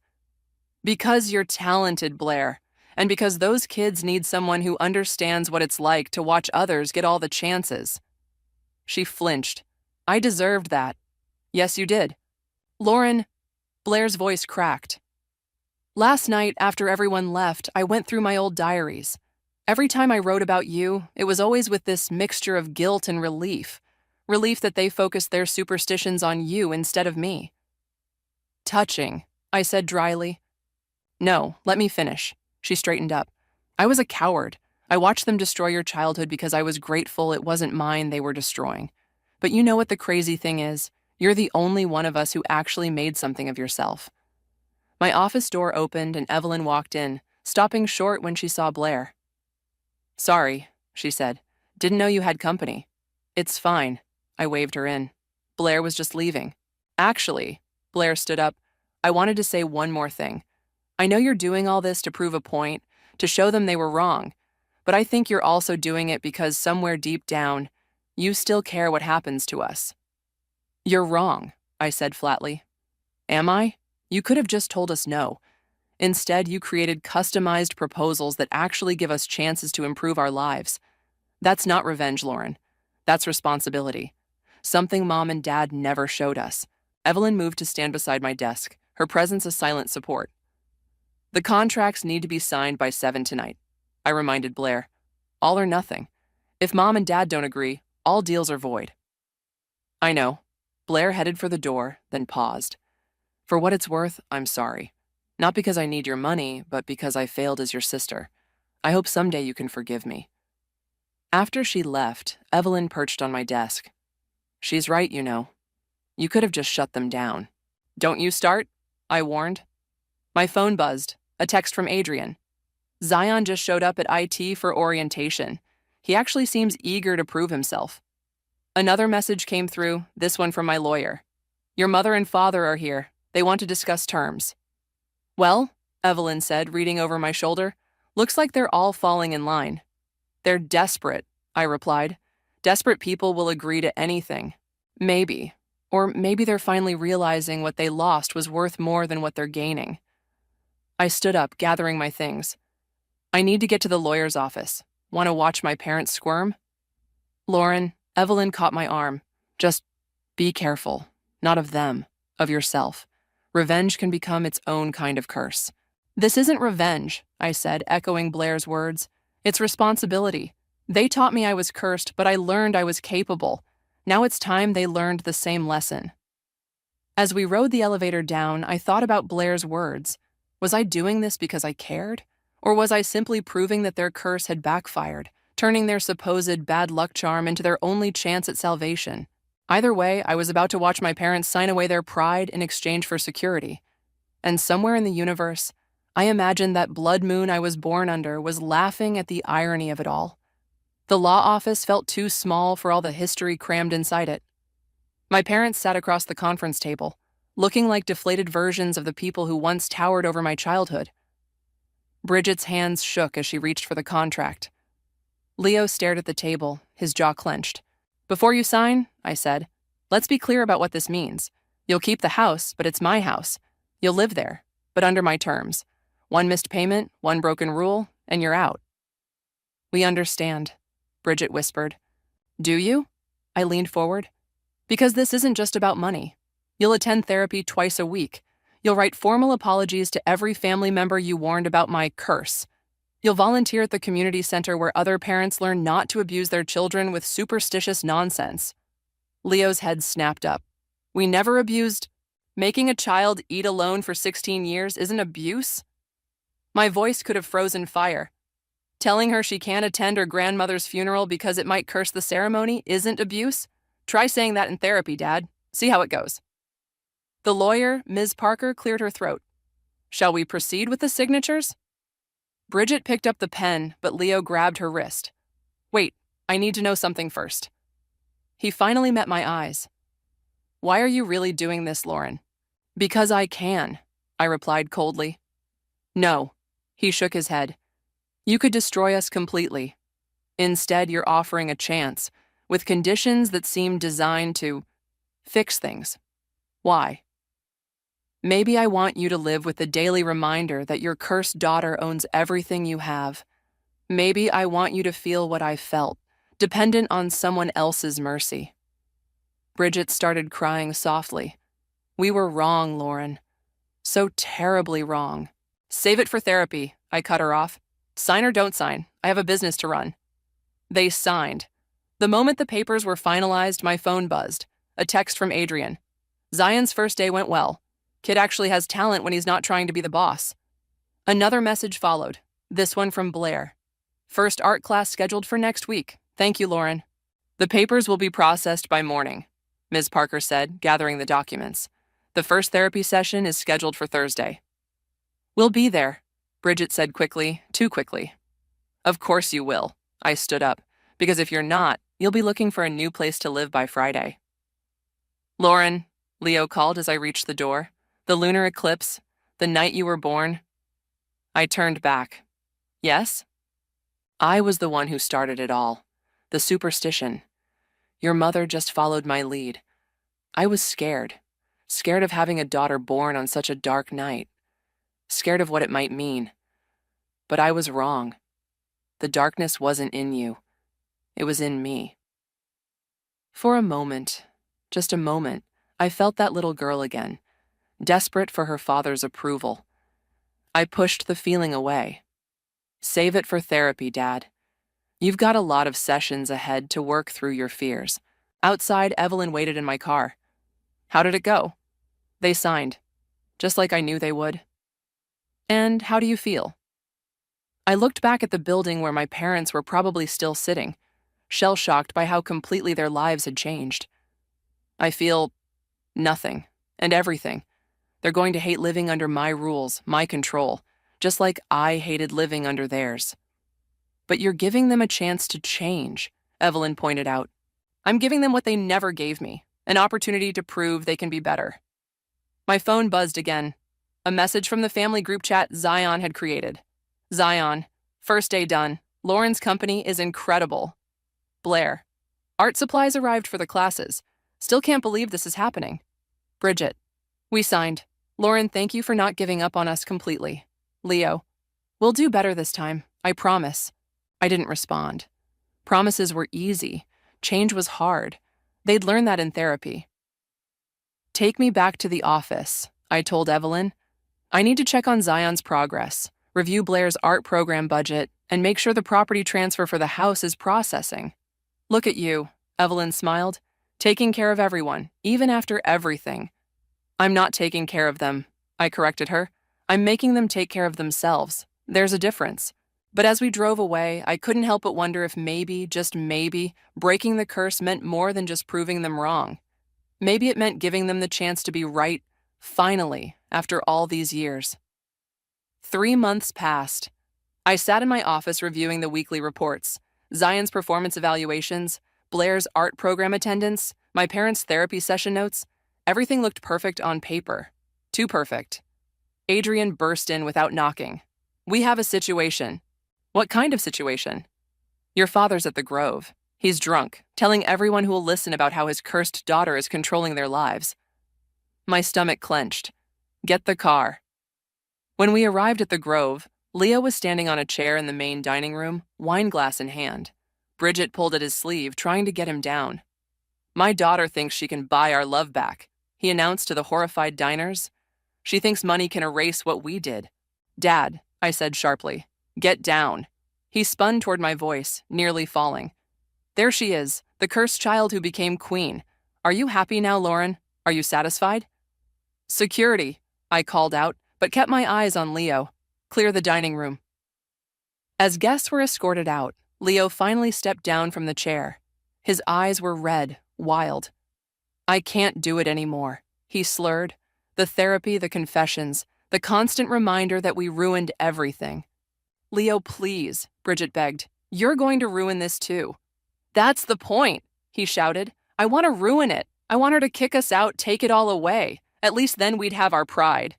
Because you're talented, Blair, and because those kids need someone who understands what it's like to watch others get all the chances. She flinched. I deserved that. Yes, you did. Lauren, Blair's voice cracked. Last night, after everyone left, I went through my old diaries. Every time I wrote about you, it was always with this mixture of guilt and relief. Relief that they focused their superstitions on you instead of me. Touching, I said dryly. No, let me finish. She straightened up. I was a coward. I watched them destroy your childhood because I was grateful it wasn't mine they were destroying. But you know what the crazy thing is? You're the only one of us who actually made something of yourself. My office door opened and Evelyn walked in, stopping short when she saw Blair. Sorry, she said. Didn't know you had company. It's fine. I waved her in. Blair was just leaving. Actually, Blair stood up. I wanted to say one more thing. I know you're doing all this to prove a point, to show them they were wrong, but I think you're also doing it because somewhere deep down, you still care what happens to us. You're wrong, I said flatly. Am I? You could have just told us no. Instead, you created customized proposals that actually give us chances to improve our lives. That's not revenge, Lauren. That's responsibility. Something Mom and Dad never showed us. Evelyn moved to stand beside my desk, her presence a silent support. The contracts need to be signed by 7 tonight, I reminded Blair. All or nothing. If Mom and Dad don't agree, all deals are void. I know. Blair headed for the door, then paused. For what it's worth, I'm sorry. Not because I need your money, but because I failed as your sister. I hope someday you can forgive me. After she left, Evelyn perched on my desk. She's right, you know. You could have just shut them down. Don't you start, I warned. My phone buzzed, a text from Adrian. Zion just showed up at IT for orientation. He actually seems eager to prove himself. Another message came through, this one from my lawyer. Your mother and father are here. They want to discuss terms. Well, Evelyn said, reading over my shoulder, looks like they're all falling in line. They're desperate, I replied. Desperate people will agree to anything. Maybe. Or maybe they're finally realizing what they lost was worth more than what they're gaining. I stood up, gathering my things. I need to get to the lawyer's office. Want to watch my parents squirm? Lauren, Evelyn caught my arm. Just be careful. Not of them, of yourself. Revenge can become its own kind of curse. This isn't revenge, I said, echoing Blair's words. It's responsibility. They taught me I was cursed, but I learned I was capable. Now it's time they learned the same lesson. As we rode the elevator down, I thought about Blair's words. Was I doing this because I cared? Or was I simply proving that their curse had backfired, turning their supposed bad luck charm into their only chance at salvation? Either way, I was about to watch my parents sign away their pride in exchange for security. And somewhere in the universe, I imagined that blood moon I was born under was laughing at the irony of it all. The law office felt too small for all the history crammed inside it. My parents sat across the conference table, looking like deflated versions of the people who once towered over my childhood. Bridget's hands shook as she reached for the contract. Leo stared at the table, his jaw clenched. Before you sign, I said, let's be clear about what this means. You'll keep the house, but it's my house. You'll live there, but under my terms. One missed payment, one broken rule, and you're out. We understand, Bridget whispered. Do you? I leaned forward. Because this isn't just about money. You'll attend therapy twice a week. You'll write formal apologies to every family member you warned about my curse. You'll volunteer at the community center where other parents learn not to abuse their children with superstitious nonsense. Leo's head snapped up. We never abused. Making a child eat alone for 16 years isn't abuse? My voice could have frozen fire. Telling her she can't attend her grandmother's funeral because it might curse the ceremony isn't abuse? Try saying that in therapy, Dad. See how it goes. The lawyer, Ms. Parker, cleared her throat. Shall we proceed with the signatures? Bridget picked up the pen, but Leo grabbed her wrist. Wait, I need to know something first. He finally met my eyes. Why are you really doing this, Lauren? Because I can, I replied coldly. No, he shook his head. You could destroy us completely. Instead, you're offering a chance, with conditions that seem designed to fix things. Why? Maybe I want you to live with the daily reminder that your cursed daughter owns everything you have. Maybe I want you to feel what I felt, dependent on someone else's mercy. Bridget started crying softly. We were wrong, Lauren. So terribly wrong. Save it for therapy, I cut her off. Sign or don't sign. I have a business to run. They signed. The moment the papers were finalized, my phone buzzed. A text from Adrian. Zion's first day went well. Kid actually has talent when he's not trying to be the boss. Another message followed. This one from Blair. First art class scheduled for next week. Thank you, Lauren. The papers will be processed by morning, Ms. Parker said, gathering the documents. The first therapy session is scheduled for Thursday. We'll be there, Bridget said quickly, too quickly. Of course you will. I stood up, because if you're not, you'll be looking for a new place to live by Friday. Lauren, Leo called as I reached the door. The lunar eclipse, the night you were born. I turned back. Yes? I was the one who started it all. The superstition. Your mother just followed my lead. I was scared. Scared of having a daughter born on such a dark night. Scared of what it might mean. But I was wrong. The darkness wasn't in you. It was in me. For a moment, just a moment, I felt that little girl again, desperate for her father's approval. I pushed the feeling away. Save it for therapy, Dad. You've got a lot of sessions ahead to work through your fears. Outside, Evelyn waited in my car. How did it go? They signed, just like I knew they would. And how do you feel? I looked back at the building where my parents were probably still sitting, shell-shocked by how completely their lives had changed. I feel nothing and everything. They're going to hate living under my rules, my control, just like I hated living under theirs. But you're giving them a chance to change, Evelyn pointed out. I'm giving them what they never gave me, an opportunity to prove they can be better. My phone buzzed again. A message from the family group chat Zion had created. Zion, first day done. Lauren's company is incredible. Blair, art supplies arrived for the classes. Still can't believe this is happening. Bridget, we signed. Lauren, thank you for not giving up on us completely. Leo, we'll do better this time, I promise. I didn't respond. Promises were easy. Change was hard. They'd learn that in therapy. Take me back to the office, I told Evelyn. I need to check on Zion's progress, review Blair's art program budget, and make sure the property transfer for the house is processing. Look at you, Evelyn smiled, taking care of everyone, even after everything. I'm not taking care of them, I corrected her. I'm making them take care of themselves. There's a difference. But as we drove away, I couldn't help but wonder if maybe, just maybe, breaking the curse meant more than just proving them wrong. Maybe it meant giving them the chance to be right, finally, after all these years. 3 months passed. I sat in my office reviewing the weekly reports, Zion's performance evaluations, Blair's art program attendance, my parents' therapy session notes. Everything looked perfect on paper. Too perfect. Adrian burst in without knocking. We have a situation. What kind of situation? Your father's at the Grove. He's drunk, telling everyone who will listen about how his cursed daughter is controlling their lives. My stomach clenched. Get the car. When we arrived at the Grove, Leo was standing on a chair in the main dining room, wine glass in hand. Bridget pulled at his sleeve, trying to get him down. My daughter thinks she can buy our love back, he announced to the horrified diners. She thinks money can erase what we did. Dad, I said sharply, get down. He spun toward my voice, nearly falling. There she is, the cursed child who became queen. Are you happy now, Lauren? Are you satisfied? Security, I called out, but kept my eyes on Leo. Clear the dining room. As guests were escorted out, Leo finally stepped down from the chair. His eyes were red, wild. I can't do it anymore, he slurred. The therapy, the confessions, the constant reminder that we ruined everything. Leo, please, Bridget begged. You're going to ruin this too. That's the point, he shouted. I want to ruin it. I want her to kick us out, take it all away. At least then we'd have our pride.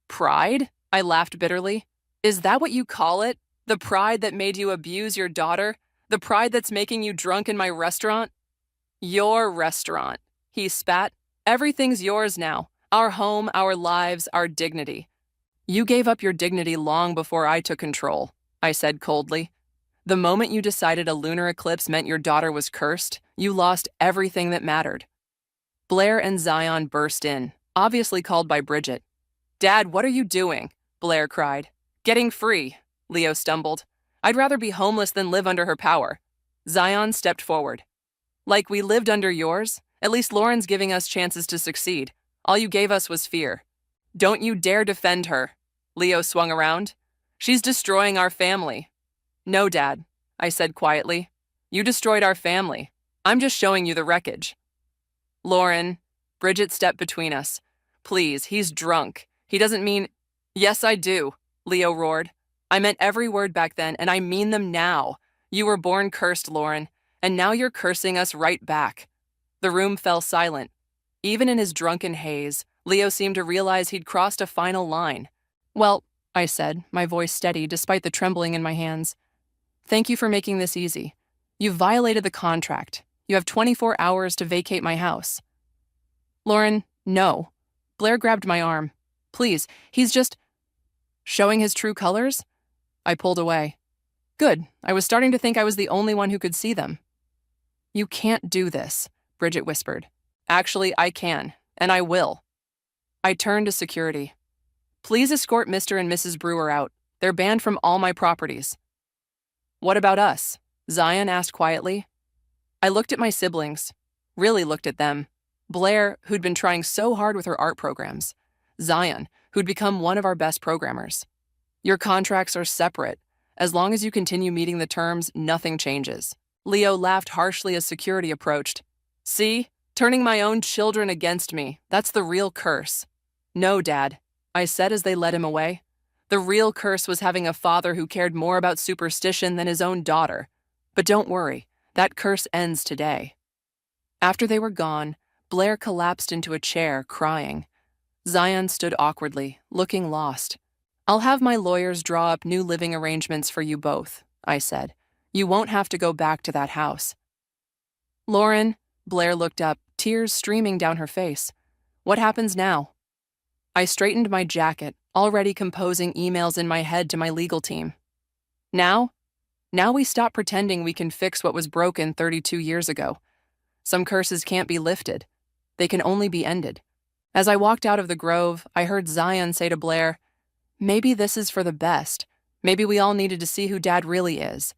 Pride? I laughed bitterly. Is that what you call it? The pride that made you abuse your daughter? The pride that's making you drunk in my restaurant? Your restaurant. He spat. Everything's yours now. Our home, our lives, our dignity. You gave up your dignity long before I took control, I said coldly. The moment you decided a lunar eclipse meant your daughter was cursed, you lost everything that mattered. Blair and Zion burst in, obviously called by Bridget. Dad, what are you doing? Blair cried. Getting free, Leo stumbled. I'd rather be homeless than live under her power. Zion stepped forward. Like we lived under yours? At least Lauren's giving us chances to succeed. All you gave us was fear. Don't you dare defend her. Leo swung around. She's destroying our family. No, Dad, I said quietly. You destroyed our family. I'm just showing you the wreckage. Lauren, Bridget stepped between us. Please, he's drunk. He doesn't mean... Yes, I do, Leo roared. I meant every word back then, and I mean them now. You were born cursed, Lauren, and now you're cursing us right back. The room fell silent. Even in his drunken haze, Leo seemed to realize he'd crossed a final line. Well, I said, my voice steady despite the trembling in my hands. Thank you for making this easy. You've violated the contract. You have 24 hours to vacate my house. Lauren, no. Blair grabbed my arm. Please, he's just... Showing his true colors? I pulled away. Good, I was starting to think I was the only one who could see them. You can't do this, Bridget whispered. Actually, I can, and I will. I turned to security. Please escort Mr. and Mrs. Brewer out. They're banned from all my properties. What about us? Zion asked quietly. I looked at my siblings, really looked at them. Blair, who'd been trying so hard with her art programs. Zion, who'd become one of our best programmers. Your contracts are separate. As long as you continue meeting the terms, nothing changes. Leo laughed harshly as security approached. See? Turning my own children against me. That's the real curse. No, Dad, I said as they led him away. The real curse was having a father who cared more about superstition than his own daughter. But don't worry, that curse ends today. After they were gone, Blair collapsed into a chair, crying. Zion stood awkwardly, looking lost. I'll have my lawyers draw up new living arrangements for you both, I said. You won't have to go back to that house. Lauren, Blair looked up, tears streaming down her face. What happens now? I straightened my jacket, already composing emails in my head to my legal team. Now we stop pretending we can fix what was broken 32 years ago. Some curses can't be lifted. They can only be ended. As I walked out of the grove, I heard Zion say to Blair, maybe this is for the best. Maybe we all needed to see who Dad really is.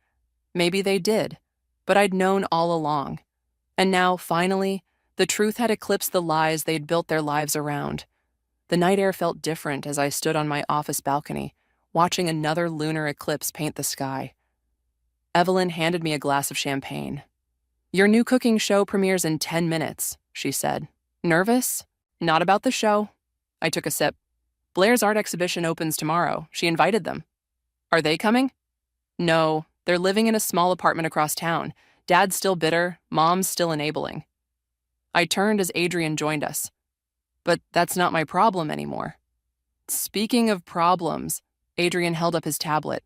Maybe they did, but I'd known all along. And now, finally, the truth had eclipsed the lies they'd built their lives around. The night air felt different as I stood on my office balcony, watching another lunar eclipse paint the sky. Evelyn handed me a glass of champagne. Your new cooking show premieres in 10 minutes, she said. Nervous? Not about the show. I took a sip. Blair's art exhibition opens tomorrow. She invited them. Are they coming? No, they're living in a small apartment across town. Dad's still bitter, Mom's still enabling. I turned as Adrian joined us. But that's not my problem anymore. Speaking of problems, Adrian held up his tablet.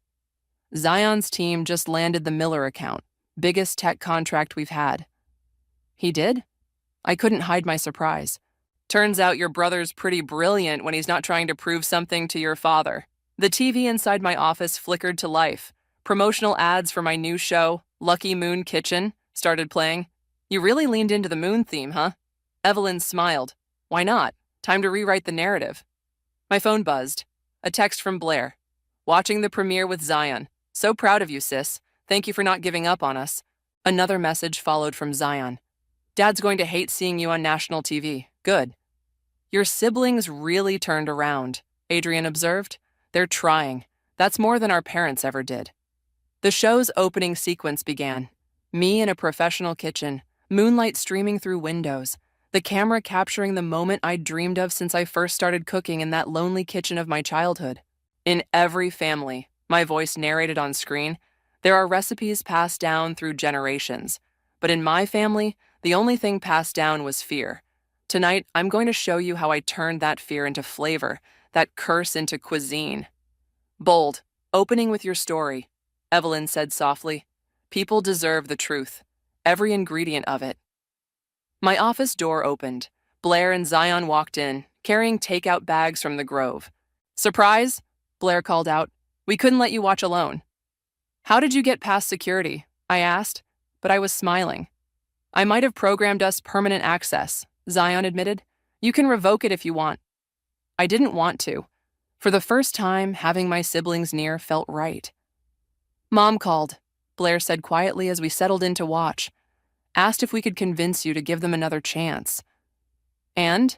Zion's team just landed the Miller account, biggest tech contract we've had. He did? I couldn't hide my surprise. Turns out your brother's pretty brilliant when he's not trying to prove something to your father. The TV inside my office flickered to life. Promotional ads for my new show, Lucky Moon Kitchen, started playing. You really leaned into the moon theme, huh? Evelyn smiled. Why not? Time to rewrite the narrative. My phone buzzed. A text from Blair. Watching the premiere with Zion. So proud of you, sis. Thank you for not giving up on us. Another message followed from Zion. Dad's going to hate seeing you on national TV. Good. Your siblings really turned around, Adrian observed. They're trying. That's more than our parents ever did. The show's opening sequence began. Me in a professional kitchen, moonlight streaming through windows, the camera capturing the moment I'd dreamed of since I first started cooking in that lonely kitchen of my childhood. In every family, my voice narrated on screen, there are recipes passed down through generations. But in my family, the only thing passed down was fear. Tonight, I'm going to show you how I turned that fear into flavor, that curse into cuisine. Bold, opening with your story, Evelyn said softly. People deserve the truth, every ingredient of it. My office door opened. Blair and Zion walked in, carrying takeout bags from the Grove. "Surprise?" Blair called out. "We couldn't let you watch alone." "How did you get past security?" I asked, but I was smiling. "I might have programmed us permanent access," Zion admitted. "You can revoke it if you want." I didn't want to. For the first time, having my siblings near felt right. "Mom called," Blair said quietly as we settled in to watch. "Asked if we could convince you to give them another chance." And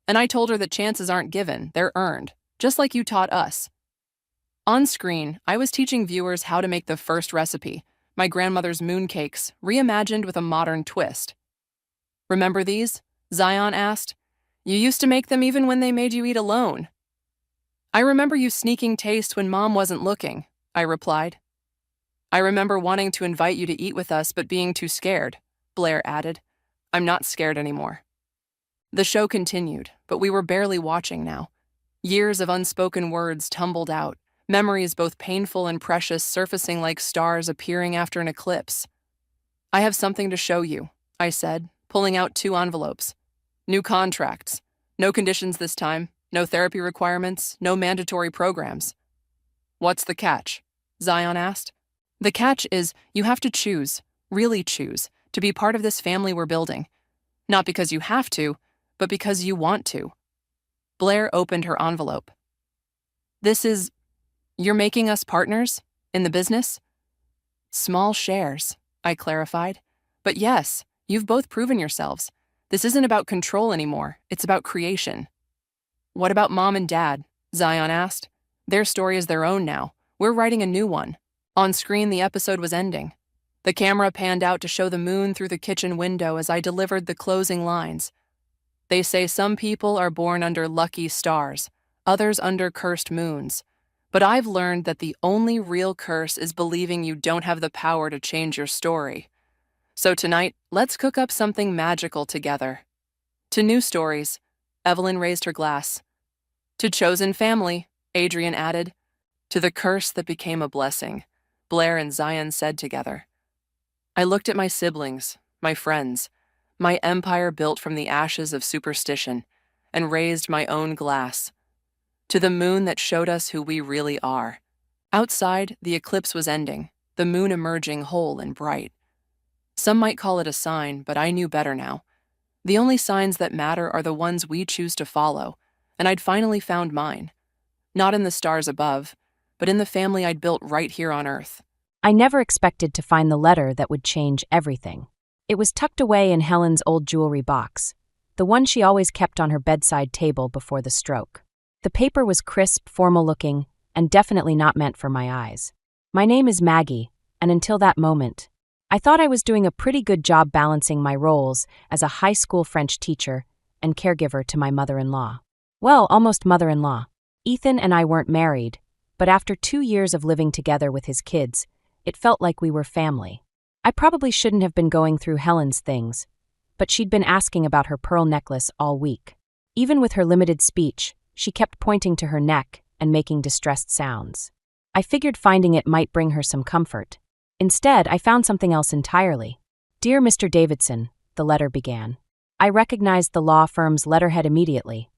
I told her that chances aren't given, they're earned, just like you taught us. On screen, I was teaching viewers how to make the first recipe, my grandmother's mooncakes, reimagined with a modern twist. "Remember these?" Zion asked. "You used to make them even when they made you eat alone." "I remember you sneaking taste when Mom wasn't looking," I replied. "I remember wanting to invite you to eat with us but being too scared," Blair added. "I'm not scared anymore." The show continued, but we were barely watching now. Years of unspoken words tumbled out, memories both painful and precious surfacing like stars appearing after an eclipse. "I have something to show you," I said, pulling out 2 envelopes. "New contracts. No conditions this time, no therapy requirements, no mandatory programs." "What's the catch?" Zion asked. "The catch is you have to choose, really choose, to be part of this family we're building. Not because you have to, but because you want to." Blair opened her envelope. You're making us partners in the business?" "Small shares," I clarified. "But yes, you've both proven yourselves. This isn't about control anymore, it's about creation." "What about Mom and Dad?" Zion asked. "Their story is their own now. We're writing a new one." On screen, the episode was ending. The camera panned out to show the moon through the kitchen window as I delivered the closing lines. "They say some people are born under lucky stars, others under cursed moons. But I've learned that the only real curse is believing you don't have the power to change your story. So tonight, let's cook up something magical together." To new stories, Evelyn raised her glass. "To chosen family," Adrian added. "To the curse that became a blessing," Blair and Zion said together. I looked at my siblings, my friends, my empire built from the ashes of superstition, and raised my own glass. To the moon that showed us who we really are. Outside, the eclipse was ending, the moon emerging whole and bright. Some might call it a sign, but I knew better now. The only signs that matter are the ones we choose to follow, and I'd finally found mine. Not in the stars above, but in the family I'd built right here on Earth. I never expected to find the letter that would change everything. It was tucked away in Helen's old jewelry box, the one she always kept on her bedside table before the stroke. The paper was crisp, formal-looking, and definitely not meant for my eyes. My name is Maggie, and until that moment, I thought I was doing a pretty good job balancing my roles as a high school French teacher and caregiver to my mother-in-law. Well, almost mother-in-law. Ethan and I weren't married, but after 2 years of living together with his kids, it felt like we were family. I probably shouldn't have been going through Helen's things, but she'd been asking about her pearl necklace all week. Even with her limited speech, she kept pointing to her neck and making distressed sounds. I figured finding it might bring her some comfort. Instead, I found something else entirely. "Dear Mr. Davidson," the letter began. I recognized the law firm's letterhead immediately,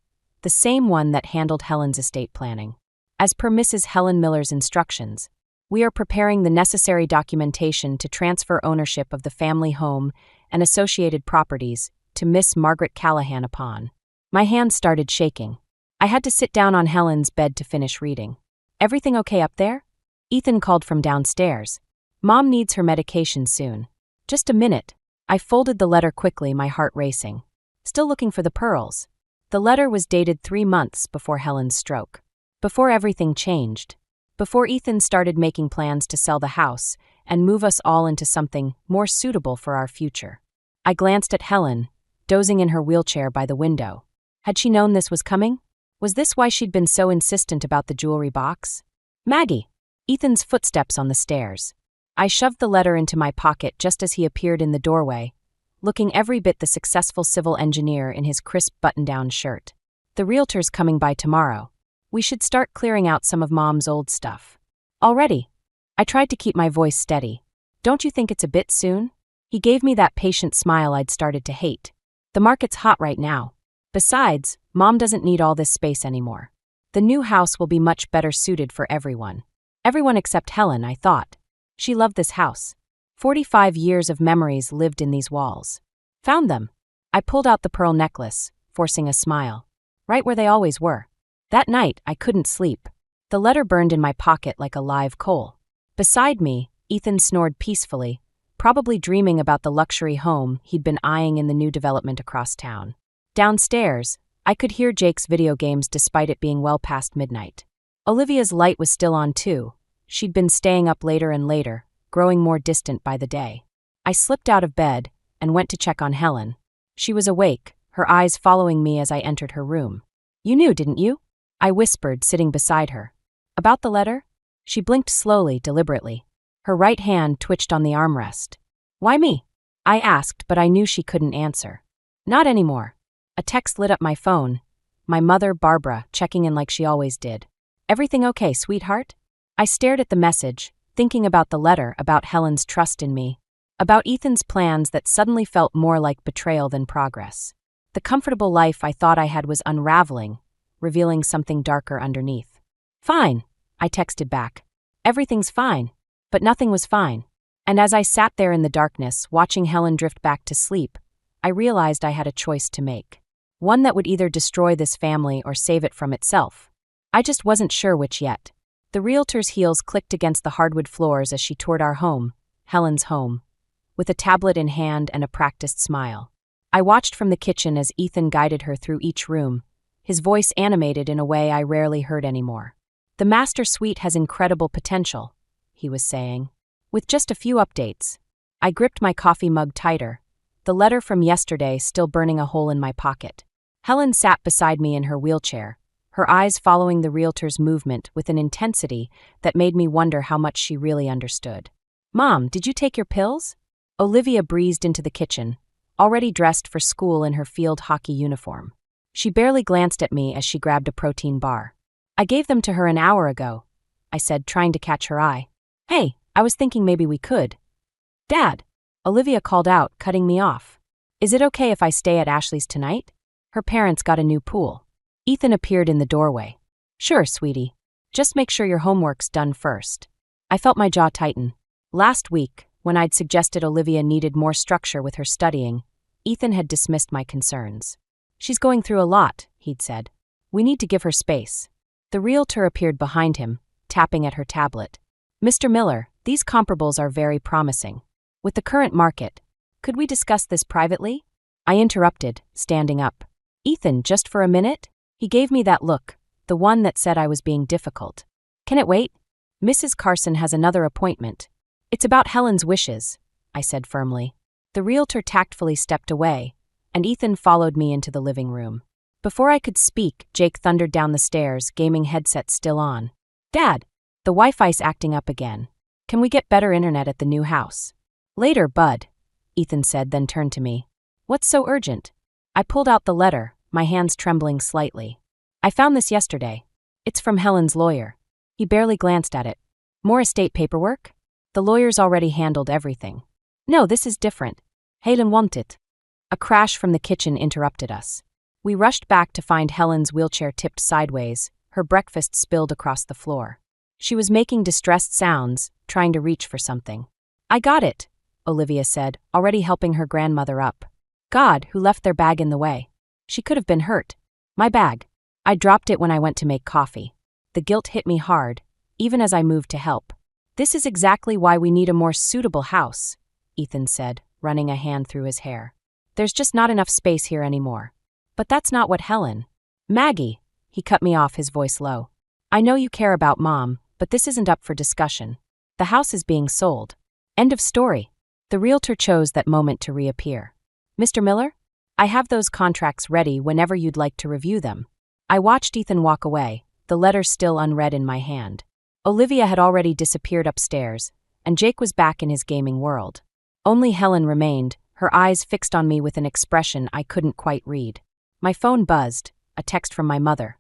the same one that handled Helen's estate planning. As per Mrs. Helen Miller's instructions, we are preparing the necessary documentation to transfer ownership of the family home and associated properties to Miss Margaret Callahan upon. My hands started shaking. I had to sit down on Helen's bed to finish reading. "Everything okay up there?" Ethan called from downstairs. "Mom needs her medication soon." "Just a minute." I folded the letter quickly, my heart racing. Still looking for the pearls. The letter was dated 3 months before Helen's stroke. Before everything changed. Before Ethan started making plans to sell the house and move us all into something more suitable for our future. I glanced at Helen, dozing in her wheelchair by the window. Had she known this was coming? Was this why she'd been so insistent about the jewelry box? "Maggie!" Ethan's footsteps on the stairs. I shoved the letter into my pocket just as he appeared in the doorway, looking every bit the successful civil engineer in his crisp button-down shirt. "The realtor's coming by tomorrow. We should start clearing out some of Mom's old stuff." "Already?" I tried to keep my voice steady. Don't you think it's a bit soon? He gave me that patient smile I'd started to hate. The market's hot right now. Besides, Mom doesn't need all this space anymore. The new house will be much better suited for everyone. Everyone except Helen, I thought. She loved this house. 45 years of memories lived in these walls. Found them. I pulled out the pearl necklace, forcing a smile. Right where they always were. That night, I couldn't sleep. The letter burned in my pocket like a live coal. Beside me, Ethan snored peacefully, probably dreaming about the luxury home he'd been eyeing in the new development across town. Downstairs, I could hear Jake's video games despite it being well past midnight. Olivia's light was still on too. She'd been staying up later and later, growing more distant by the day. I slipped out of bed and went to check on Helen. She was awake, her eyes following me as I entered her room. "You knew, didn't you?" I whispered, sitting beside her. "About the letter?" She blinked slowly, deliberately. Her right hand twitched on the armrest. "Why me?" I asked, but I knew she couldn't answer. "Not anymore." A text lit up my phone. My mother, Barbara, checking in like she always did. "Everything okay, sweetheart?" I stared at the message, thinking about the letter, about Helen's trust in me, about Ethan's plans that suddenly felt more like betrayal than progress. The comfortable life I thought I had was unraveling, revealing something darker underneath. "Fine," I texted back. "Everything's fine." But nothing was fine. And as I sat there in the darkness, watching Helen drift back to sleep, I realized I had a choice to make. One that would either destroy this family or save it from itself. I just wasn't sure which yet. The realtor's heels clicked against the hardwood floors as she toured our home, Helen's home, with a tablet in hand and a practiced smile. I watched from the kitchen as Ethan guided her through each room, his voice animated in a way I rarely heard anymore. "The master suite has incredible potential," he was saying, with just a few updates. I gripped my coffee mug tighter, the letter from yesterday still burning a hole in my pocket. Helen sat beside me in her wheelchair, her eyes following the realtor's movement with an intensity that made me wonder how much she really understood. "Mom, did you take your pills?" Olivia breezed into the kitchen, already dressed for school in her field hockey uniform. She barely glanced at me as she grabbed a protein bar. "I gave them to her an hour ago," I said, trying to catch her eye. "Hey, I was thinking maybe we could." "Dad," Olivia called out, cutting me off. "Is it okay if I stay at Ashley's tonight? Her parents got a new pool." Ethan appeared in the doorway. "Sure, sweetie. Just make sure your homework's done first." I felt my jaw tighten. Last week, when I'd suggested Olivia needed more structure with her studying, Ethan had dismissed my concerns. "She's going through a lot," he'd said. "We need to give her space." The realtor appeared behind him, tapping at her tablet. "Mr. Miller, these comparables are very promising. With the current market, could we discuss this privately?" I interrupted, standing up. "Ethan, just for a minute?" He gave me that look, the one that said I was being difficult. "Can it wait? Mrs. Carson has another appointment." "It's about Helen's wishes," I said firmly. The realtor tactfully stepped away, and Ethan followed me into the living room. Before I could speak, Jake thundered down the stairs, gaming headset still on. "Dad, the Wi-Fi's acting up again. Can we get better internet at the new house?" "Later, bud," Ethan said, then turned to me. "What's so urgent?" I pulled out the letter, my hands trembling slightly. "I found this yesterday. It's from Helen's lawyer." He barely glanced at it. "More estate paperwork?" "The lawyer's already handled everything." "No, this is different. Helen wants it." A crash from the kitchen interrupted us. We rushed back to find Helen's wheelchair tipped sideways, her breakfast spilled across the floor. She was making distressed sounds, trying to reach for something. "I got it," Olivia said, already helping her grandmother up. "God, who left their bag in the way? She could have been hurt." "My bag. I dropped it when I went to make coffee." The guilt hit me hard, even as I moved to help. "This is exactly why we need a more suitable house," Ethan said, running a hand through his hair. "There's just not enough space here anymore." "But that's not what Helen—" "Maggie," he cut me off, his voice low. "I know you care about Mom, but this isn't up for discussion. The house is being sold. End of story." The realtor chose that moment to reappear. "Mr. Miller? I have those contracts ready whenever you'd like to review them." I watched Ethan walk away, the letter still unread in my hand. Olivia had already disappeared upstairs, and Jake was back in his gaming world. Only Helen remained, her eyes fixed on me with an expression I couldn't quite read. My phone buzzed, a text from my mother.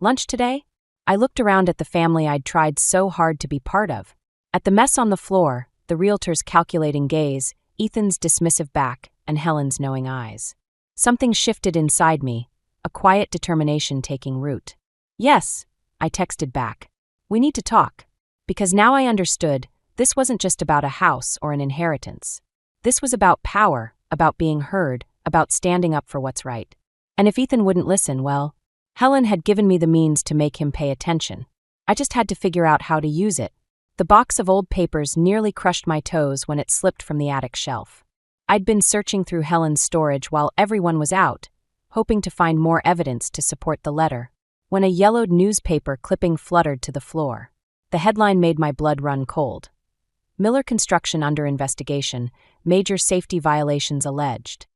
"Lunch today?" I looked around at the family I'd tried so hard to be part of. At the mess on the floor, the realtor's calculating gaze, Ethan's dismissive back, and Helen's knowing eyes. Something shifted inside me, a quiet determination taking root. "Yes," I texted back. "We need to talk." Because now I understood, this wasn't just about a house or an inheritance. This was about power, about being heard, about standing up for what's right. And if Ethan wouldn't listen, well, Helen had given me the means to make him pay attention. I just had to figure out how to use it. The box of old papers nearly crushed my toes when it slipped from the attic shelf. I'd been searching through Helen's storage while everyone was out, hoping to find more evidence to support the letter, when a yellowed newspaper clipping fluttered to the floor. The headline made my blood run cold. Miller Construction under investigation, major safety violations alleged.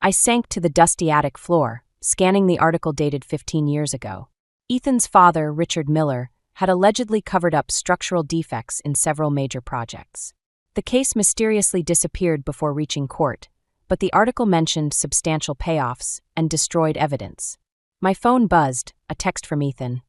I sank to the dusty attic floor, scanning the article dated 15 years ago. Ethan's father, Richard Miller, had allegedly covered up structural defects in several major projects. The case mysteriously disappeared before reaching court, but the article mentioned substantial payoffs and destroyed evidence. My phone buzzed, a text from Ethan.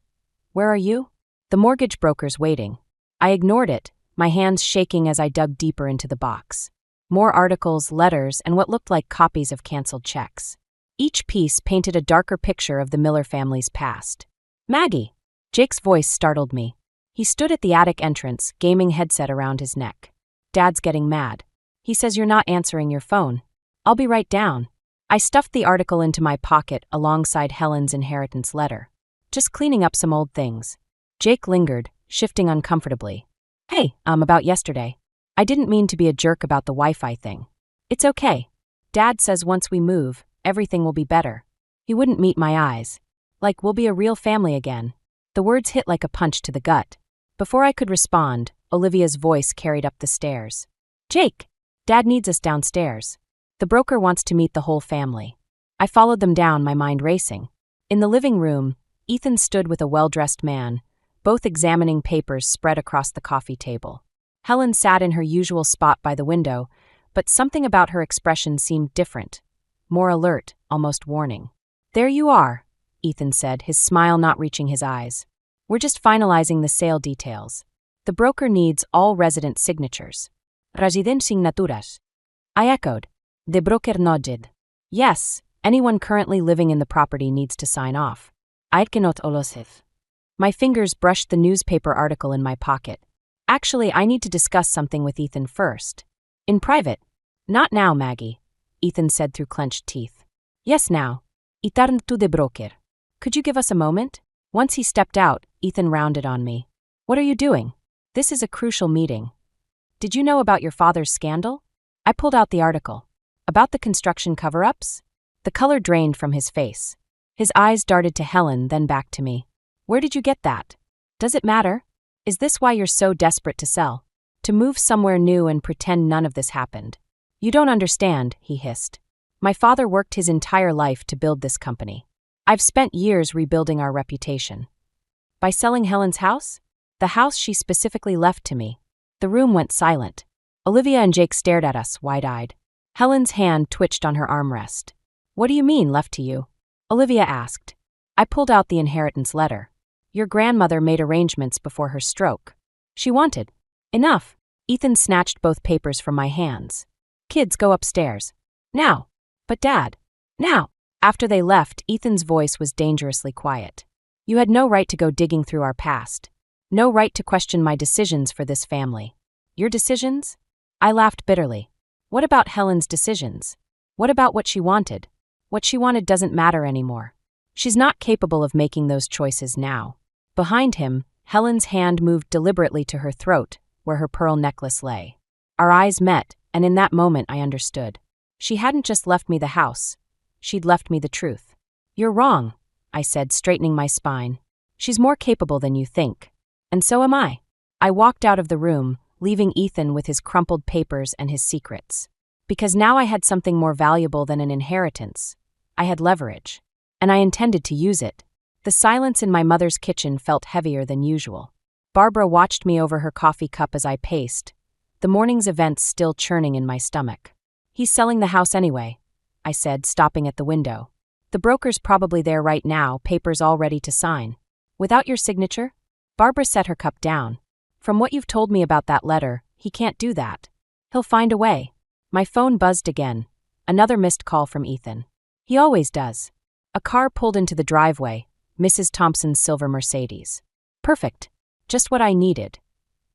"Where are you?" "The mortgage broker's waiting." I ignored it, my hands shaking as I dug deeper into the box. More articles, letters, and what looked like copies of canceled checks. Each piece painted a darker picture of the Miller family's past. "Maggie!" Jake's voice startled me. He stood at the attic entrance, gaming headset around his neck. "Dad's getting mad. He says you're not answering your phone." "I'll be right down." I stuffed the article into my pocket alongside Helen's inheritance letter. "Just cleaning up some old things." Jake lingered, shifting uncomfortably. "Hey, about yesterday. I didn't mean to be a jerk about the Wi-Fi thing." "It's okay. Dad says once we move, everything will be better." He wouldn't meet my eyes. "Like we'll be a real family again." The words hit like a punch to the gut. Before I could respond, Olivia's voice carried up the stairs. "Jake! Dad needs us downstairs. The broker wants to meet the whole family." I followed them down, my mind racing. In the living room, Ethan stood with a well-dressed man, both examining papers spread across the coffee table. Helen sat in her usual spot by the window, but something about her expression seemed different, more alert, almost warning. "There you are," Ethan said, his smile not reaching his eyes. "We're just finalizing the sale details. The broker needs all resident signatures." "Resident signaturas." I echoed. The broker nodded. "Yes, anyone currently living in the property needs to sign off." "I cannot olosif." My fingers brushed the newspaper article in my pocket. "Actually, I need to discuss something with Ethan first." "In private?" "Not now, Maggie," Ethan said through clenched teeth. "Yes, now." "I turned to the broker." "Could you give us a moment?" Once he stepped out, Ethan rounded on me. "What are you doing? This is a crucial meeting." "Did you know about your father's scandal?" I pulled out the article. "About the construction cover-ups?" The color drained from his face. His eyes darted to Helen, then back to me. "Where did you get that? Does it matter? Is this why you're so desperate to sell? To move somewhere new and pretend none of this happened?" "You don't understand," he hissed. "My father worked his entire life to build this company. I've spent years rebuilding our reputation." "By selling Helen's house?" "The house she specifically left to me." The room went silent. Olivia and Jake stared at us, wide-eyed. Helen's hand twitched on her armrest. "What do you mean, left to you?" Olivia asked. I pulled out the inheritance letter. "Your grandmother made arrangements before her stroke. She wanted." "Enough." Ethan snatched both papers from my hands. "Kids, go upstairs. Now." "But Dad." "Now." After they left, Ethan's voice was dangerously quiet. "You had no right to go digging through our past. No right to question my decisions for this family." "Your decisions?" I laughed bitterly. "What about Helen's decisions? What about what she wanted? What she wanted doesn't matter anymore. She's not capable of making those choices now." Behind him, Helen's hand moved deliberately to her throat, where her pearl necklace lay. Our eyes met, and in that moment I understood. She hadn't just left me the house. She'd left me the truth. "You're wrong," I said, straightening my spine. "She's more capable than you think. And so am I." I walked out of the room, leaving Ethan with his crumpled papers and his secrets. Because now I had something more valuable than an inheritance. I had leverage. And I intended to use it. The silence in my mother's kitchen felt heavier than usual. Barbara watched me over her coffee cup as I paced, the morning's events still churning in my stomach. "He's selling the house anyway," I said, stopping at the window. "The broker's probably there right now, papers all ready to sign. Without your signature?" Barbara set her cup down. "From what you've told me about that letter, He can't do that. He'll find a way. My phone buzzed again. Another missed call from Ethan. He always does. A car pulled into the driveway, Mrs. Thompson's silver Mercedes. Perfect. Just what I needed.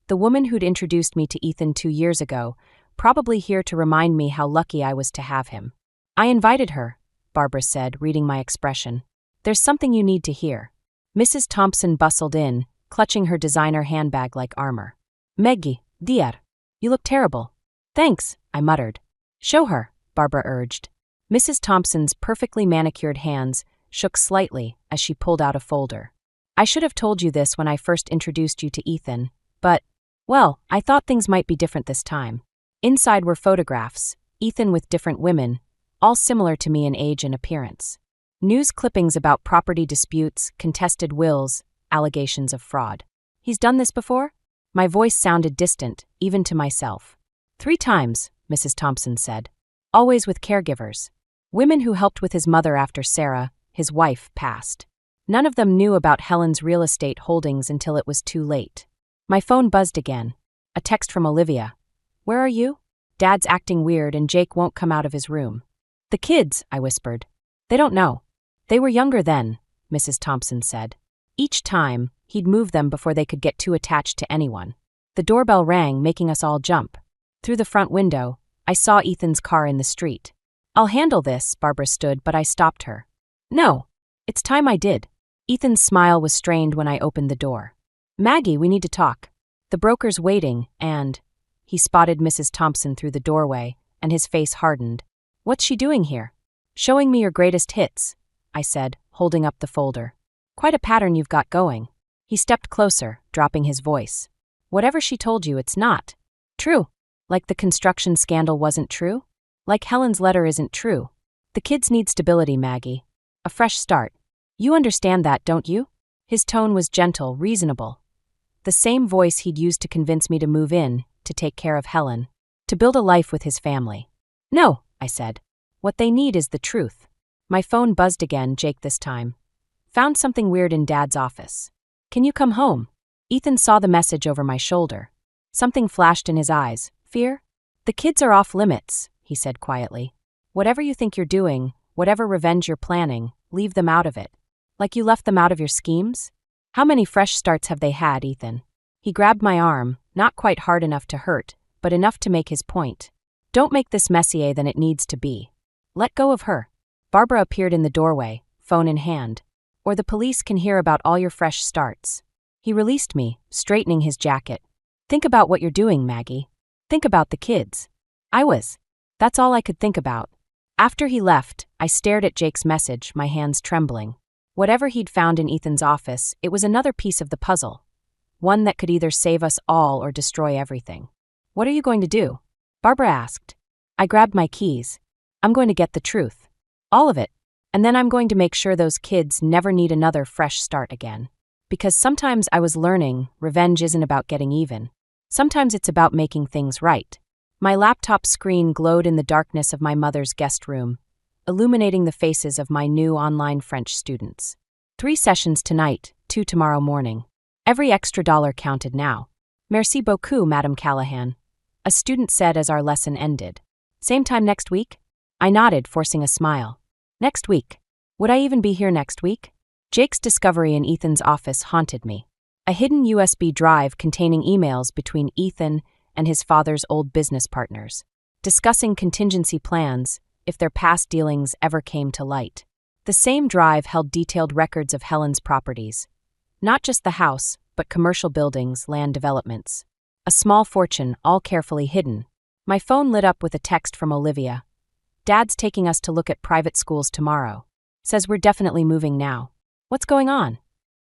The woman who'd introduced me to Ethan 2 years ago, probably here to remind me how lucky I was to have him. I invited her, Barbara said, reading my expression. There's something you need to hear. Mrs. Thompson bustled in, clutching her designer handbag like armor. Meggie, dear, you look terrible. Thanks, I muttered. Show her, Barbara urged. Mrs. Thompson's perfectly manicured hands shook slightly as she pulled out a folder. I should have told you this when I first introduced you to Ethan, but, well, I thought things might be different this time. Inside were photographs, Ethan with different women, all similar to me in age and appearance. News clippings about property disputes, contested wills, allegations of fraud. He's done this before? My voice sounded distant, even to myself. 3 times, Mrs. Thompson said. Always with caregivers. Women who helped with his mother after Sarah, his wife, passed. None of them knew about Helen's real estate holdings until it was too late. My phone buzzed again. A text from Olivia. Where are you? Dad's acting weird and Jake won't come out of his room. The kids, I whispered. They don't know. They were younger then, Mrs. Thompson said. Each time, he'd move them before they could get too attached to anyone. The doorbell rang, making us all jump. Through the front window, I saw Ethan's car in the street. I'll handle this, Barbara stood, but I stopped her. No, it's time I did. Ethan's smile was strained when I opened the door. Maggie, we need to talk. The broker's waiting, and... He spotted Mrs. Thompson through the doorway, and his face hardened. What's she doing here? Showing me your greatest hits, I said, holding up the folder. Quite a pattern you've got going. He stepped closer, dropping his voice. Whatever she told you, it's not true. Like the construction scandal wasn't true? Like Helen's letter isn't true. The kids need stability, Maggie. A fresh start. You understand that, don't you? His tone was gentle, reasonable. The same voice he'd used to convince me to move in, to take care of Helen, to build a life with his family. No, I said. What they need is the truth. My phone buzzed again, Jake this time. Found something weird in Dad's office. Can you come home? Ethan saw the message over my shoulder. Something flashed in his eyes. Fear? The kids are off limits, he said quietly. Whatever you think you're doing, whatever revenge you're planning, leave them out of it. Like you left them out of your schemes? How many fresh starts have they had, Ethan? He grabbed my arm, not quite hard enough to hurt, but enough to make his point. Don't make this messier than it needs to be. Let go of her. Barbara appeared in the doorway, phone in hand. Or the police can hear about all your fresh starts. He released me, straightening his jacket. Think about what you're doing, Maggie. Think about the kids. That's all I could think about. After he left, I stared at Jake's message, my hands trembling. Whatever he'd found in Ethan's office, it was another piece of the puzzle. One that could either save us all or destroy everything. What are you going to do? Barbara asked. I grabbed my keys. I'm going to get the truth. All of it. And then I'm going to make sure those kids never need another fresh start again. Because sometimes I was learning, revenge isn't about getting even. Sometimes it's about making things right. My laptop screen glowed in the darkness of my mother's guest room, illuminating the faces of my new online French students. 3 sessions tonight, 2 tomorrow morning. Every extra dollar counted now. Merci beaucoup, Madame Callahan. A student said as our lesson ended. Same time next week? I nodded, forcing a smile. Next week. Would I even be here next week? Jake's discovery in Ethan's office haunted me. A hidden USB drive containing emails between Ethan and his father's old business partners, discussing contingency plans if their past dealings ever came to light. The same drive held detailed records of Helen's properties. Not just the house, but commercial buildings, land developments. A small fortune, all carefully hidden. My phone lit up with a text from Olivia. Dad's taking us to look at private schools tomorrow. Says we're definitely moving now. What's going on?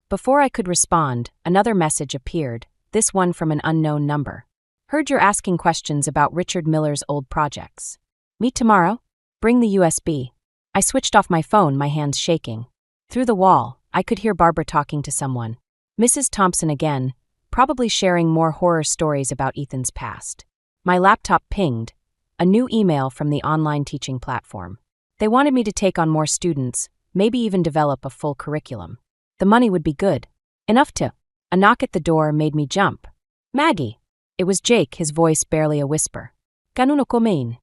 Before I could respond, another message appeared, this one from an unknown number. Heard you're asking questions about Richard Miller's old projects. Meet tomorrow? Bring the USB. I switched off my phone, my hands shaking. Through the wall, I could hear Barbara talking to someone. Mrs. Thompson again, probably sharing more horror stories about Ethan's past. My laptop pinged. A new email from the online teaching platform. They wanted me to take on more students, maybe even develop a full curriculum. The money would be good. Enough to. A knock at the door made me jump. Maggie. It was Jake, his voice barely a whisper. Ganuno komein.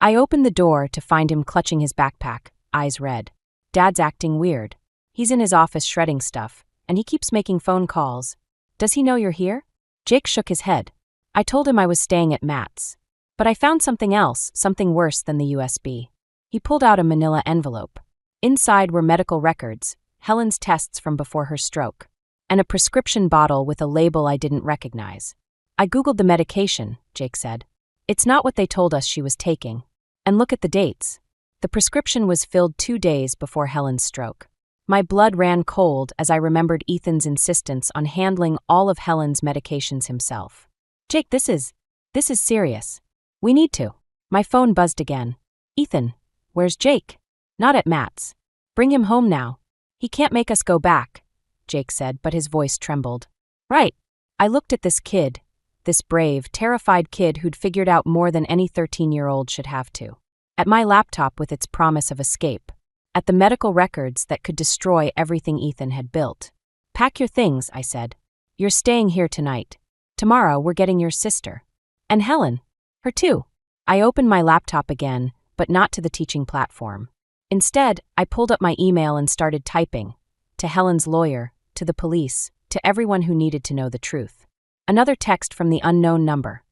I opened the door to find him clutching his backpack, eyes red. Dad's acting weird. He's in his office shredding stuff, and he keeps making phone calls. Does he know you're here? Jake shook his head. I told him I was staying at Matt's. But I found something else, something worse than the USB. He pulled out a manila envelope. Inside were medical records, Helen's tests from before her stroke, and a prescription bottle with a label I didn't recognize. I Googled the medication, Jake said. It's not what they told us she was taking. And look at the dates. The prescription was filled 2 days before Helen's stroke. My blood ran cold as I remembered Ethan's insistence on handling all of Helen's medications himself. Jake, this is serious. We need to. My phone buzzed again. Ethan, where's Jake? Not at Matt's. Bring him home now. He can't make us go back, Jake said, but his voice trembled. Right. I looked at this kid, this brave, terrified kid who'd figured out more than any 13-year-old should have to. At my laptop with its promise of escape. At the medical records that could destroy everything Ethan had built. Pack your things, I said. You're staying here tonight. Tomorrow we're getting your sister. And Helen. Her too. I opened my laptop again, but not to the teaching platform. Instead, I pulled up my email and started typing. To Helen's lawyer, to the police, to everyone who needed to know the truth. Another text from the unknown number.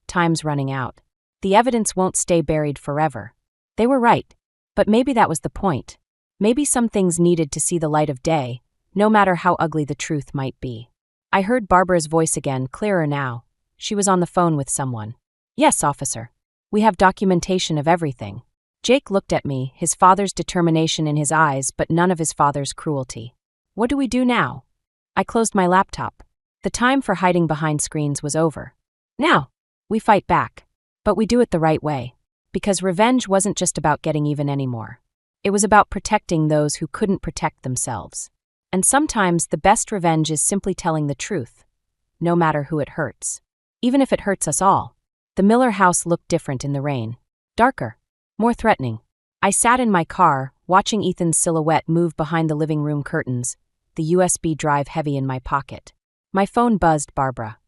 Time's running out. The evidence won't stay buried forever. They were right. But maybe that was the point. Maybe some things needed to see the light of day, no matter how ugly the truth might be. I heard Barbara's voice again, clearer now. She was on the phone with someone. Yes, officer. We have documentation of everything. Jake looked at me, his father's determination in his eyes, but none of his father's cruelty. What do we do now? I closed my laptop. The time for hiding behind screens was over. Now, we fight back. But we do it the right way. Because revenge wasn't just about getting even anymore. It was about protecting those who couldn't protect themselves. And sometimes the best revenge is simply telling the truth, no matter who it hurts. Even if it hurts us all. The Miller house looked different in the rain. Darker. More threatening. I sat in my car, watching Ethan's silhouette move behind the living room curtains, the USB drive heavy in my pocket. My phone buzzed. Barbara.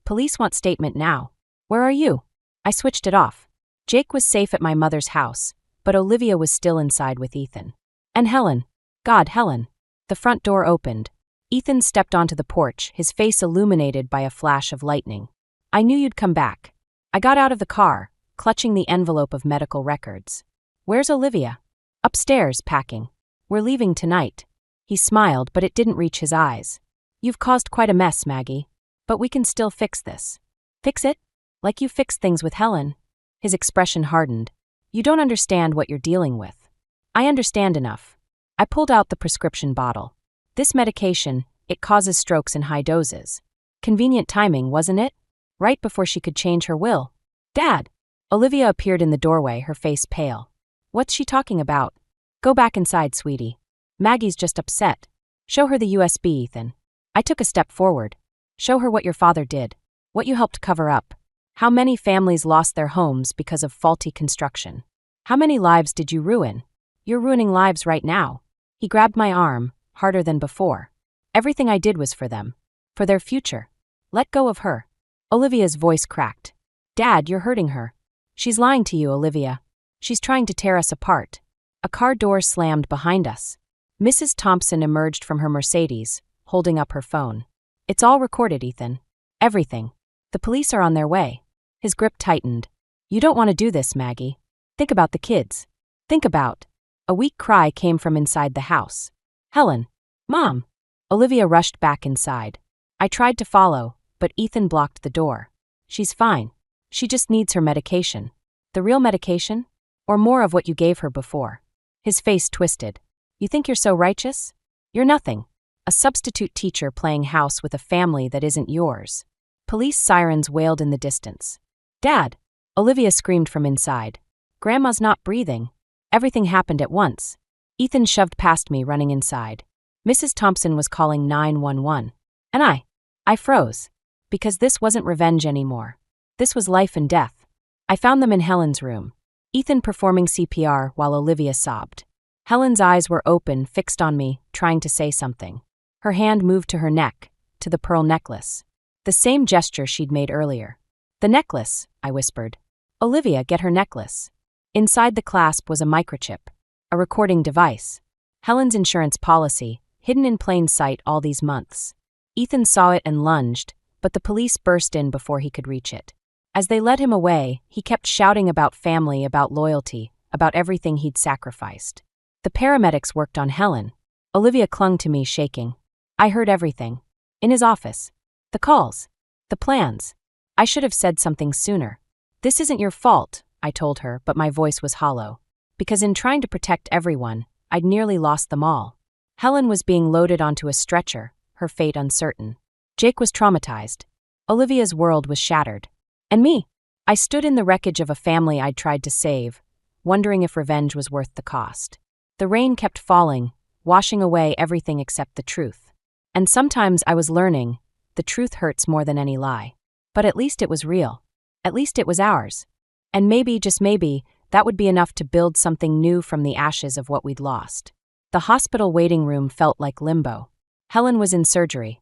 Police want statement now. Where are you? I switched it off. Jake was safe at my mother's house, but Olivia was still inside with Ethan. And Helen. God, Helen. The front door opened. Ethan stepped onto the porch, his face illuminated by a flash of lightning. I knew you'd come back. I got out of the car, clutching the envelope of medical records. Where's Olivia? Upstairs, packing. We're leaving tonight. He smiled, but it didn't reach his eyes. You've caused quite a mess, Maggie. But we can still fix this. Fix it? Like you fixed things with Helen. His expression hardened. You don't understand what you're dealing with. I understand enough. I pulled out the prescription bottle. This medication, it causes strokes in high doses. Convenient timing, wasn't it? Right before she could change her will. Dad! Olivia appeared in the doorway, her face pale. What's she talking about? Go back inside, sweetie. Maggie's just upset. Show her the USB, Ethan. I took a step forward. Show her what your father did. What you helped cover up. How many families lost their homes because of faulty construction? How many lives did you ruin? You're ruining lives right now. He grabbed my arm, harder than before. Everything I did was for them. For their future. Let go of her. Olivia's voice cracked. Dad, you're hurting her. She's lying to you, Olivia. She's trying to tear us apart. A car door slammed behind us. Mrs. Thompson emerged from her Mercedes, holding up her phone. It's all recorded, Ethan. Everything. The police are on their way. His grip tightened. You don't want to do this, Maggie. Think about the kids. Think about. A weak cry came from inside the house. Helen. Mom. Olivia rushed back inside. I tried to follow, but Ethan blocked the door. She's fine. She just needs her medication. The real medication? Or more of what you gave her before? His face twisted. You think you're so righteous? You're nothing. A substitute teacher playing house with a family that isn't yours. Police sirens wailed in the distance. Dad! Olivia screamed from inside. Grandma's not breathing. Everything happened at once. Ethan shoved past me, running inside. Mrs. Thompson was calling 911. And I froze. Because this wasn't revenge anymore. This was life and death. I found them in Helen's room. Ethan performing CPR while Olivia sobbed. Helen's eyes were open, fixed on me, trying to say something. Her hand moved to her neck, to the pearl necklace. The same gesture she'd made earlier. The necklace, I whispered. Olivia, get her necklace. Inside the clasp was a microchip, a recording device. Helen's insurance policy, hidden in plain sight all these months. Ethan saw it and lunged, but the police burst in before he could reach it. As they led him away, he kept shouting about family, about loyalty, about everything he'd sacrificed. The paramedics worked on Helen. Olivia clung to me, shaking. I heard everything. In his office. The calls. The plans. I should have said something sooner. This isn't your fault, I told her, but my voice was hollow. Because in trying to protect everyone, I'd nearly lost them all. Helen was being loaded onto a stretcher, her fate uncertain. Jake was traumatized. Olivia's world was shattered. And me? I stood in the wreckage of a family I'd tried to save, wondering if revenge was worth the cost. The rain kept falling, washing away everything except the truth. And sometimes I was learning, the truth hurts more than any lie. But at least it was real. At least it was ours. And maybe, just maybe, that would be enough to build something new from the ashes of what we'd lost. The hospital waiting room felt like limbo. Helen was in surgery.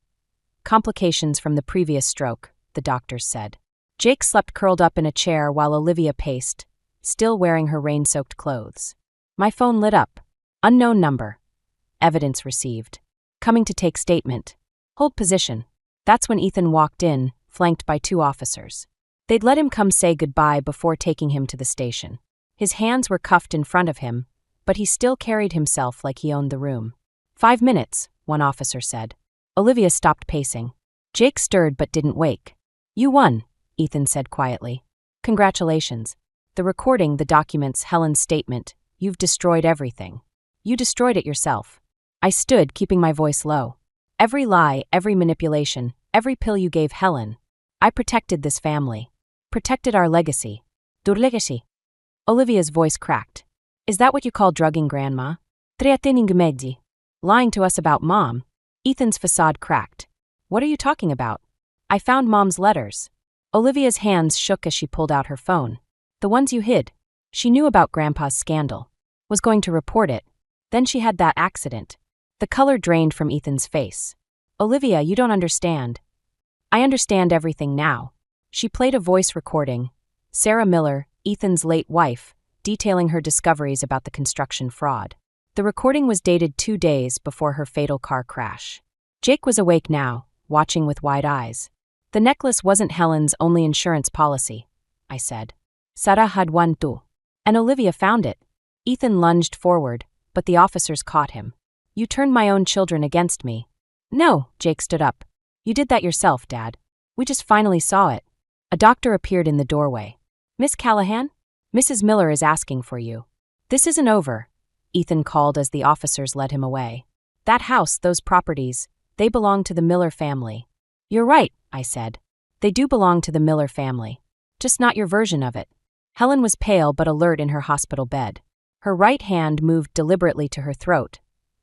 Complications from the previous stroke, the doctors said. Jake slept curled up in a chair while Olivia paced, still wearing her rain-soaked clothes. My phone lit up. Unknown number. Evidence received. Coming to take statement. Hold position. That's when Ethan walked in, flanked by 2 officers. They'd let him come say goodbye before taking him to the station. His hands were cuffed in front of him, but he still carried himself like he owned the room. 5 minutes, one officer said. Olivia stopped pacing. Jake stirred but didn't wake. You won, Ethan said quietly. Congratulations. The recording, the documents, Helen's statement. You've destroyed everything. You destroyed it yourself. I stood, keeping my voice low. Every lie, every manipulation, every pill you gave Helen. I protected this family. Protected our legacy. Dur legacy. Olivia's voice cracked. Is that what you call drugging Grandma? Lying to us about Mom. Ethan's facade cracked. What are you talking about? I found Mom's letters. Olivia's hands shook as she pulled out her phone. The ones you hid. She knew about Grandpa's scandal. Was going to report it. Then she had that accident. The color drained from Ethan's face. Olivia, you don't understand. I understand everything now. She played a voice recording. Sarah Miller, Ethan's late wife, detailing her discoveries about the construction fraud. The recording was dated 2 days before her fatal car crash. Jake was awake now, watching with wide eyes. The necklace wasn't Helen's only insurance policy, I said. Sarah had one too. And Olivia found it. Ethan lunged forward, but the officers caught him. You turned my own children against me. No, Jake stood up. You did that yourself, Dad. We just finally saw it. A doctor appeared in the doorway. Miss Callahan? Mrs. Miller is asking for you. This isn't over, Ethan called as the officers led him away. That house, those properties, they belong to the Miller family. You're right, I said. They do belong to the Miller family. Just not your version of it. Helen was pale but alert in her hospital bed. Her right hand moved deliberately to her throat,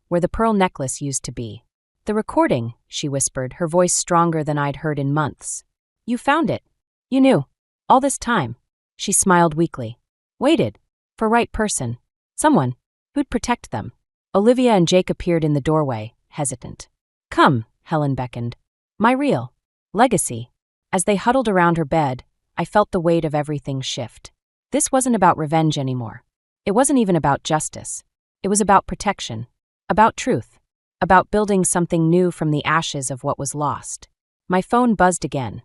where the pearl necklace used to be. The recording, she whispered, her voice stronger than I'd heard in months. You found it. You knew. All this time. She smiled weakly. Waited. For right person. Someone who'd protect them. Olivia and Jake appeared in the doorway, hesitant. Come, Helen beckoned. My real legacy. As they huddled around her bed, I felt the weight of everything shift. This wasn't about revenge anymore. It wasn't even about justice. It was about protection. About truth. About building something new from the ashes of what was lost. My phone buzzed again.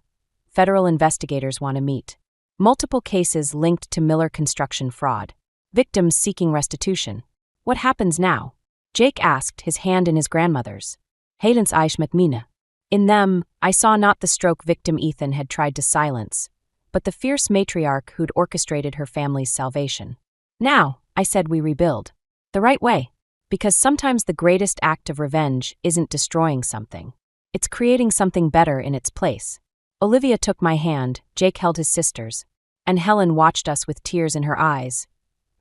Federal investigators want to meet. Multiple cases linked to Miller construction fraud. Victims seeking restitution. What happens now? Jake asked, his hand in his grandmother's. Helen's Eish met Mina. In them, I saw not the stroke victim Ethan had tried to silence, but the fierce matriarch who'd orchestrated her family's salvation. Now, I said, we rebuild. The right way. Because sometimes the greatest act of revenge isn't destroying something. It's creating something better in its place. Olivia took my hand, Jake held his sister's, and Helen watched us with tears in her eyes.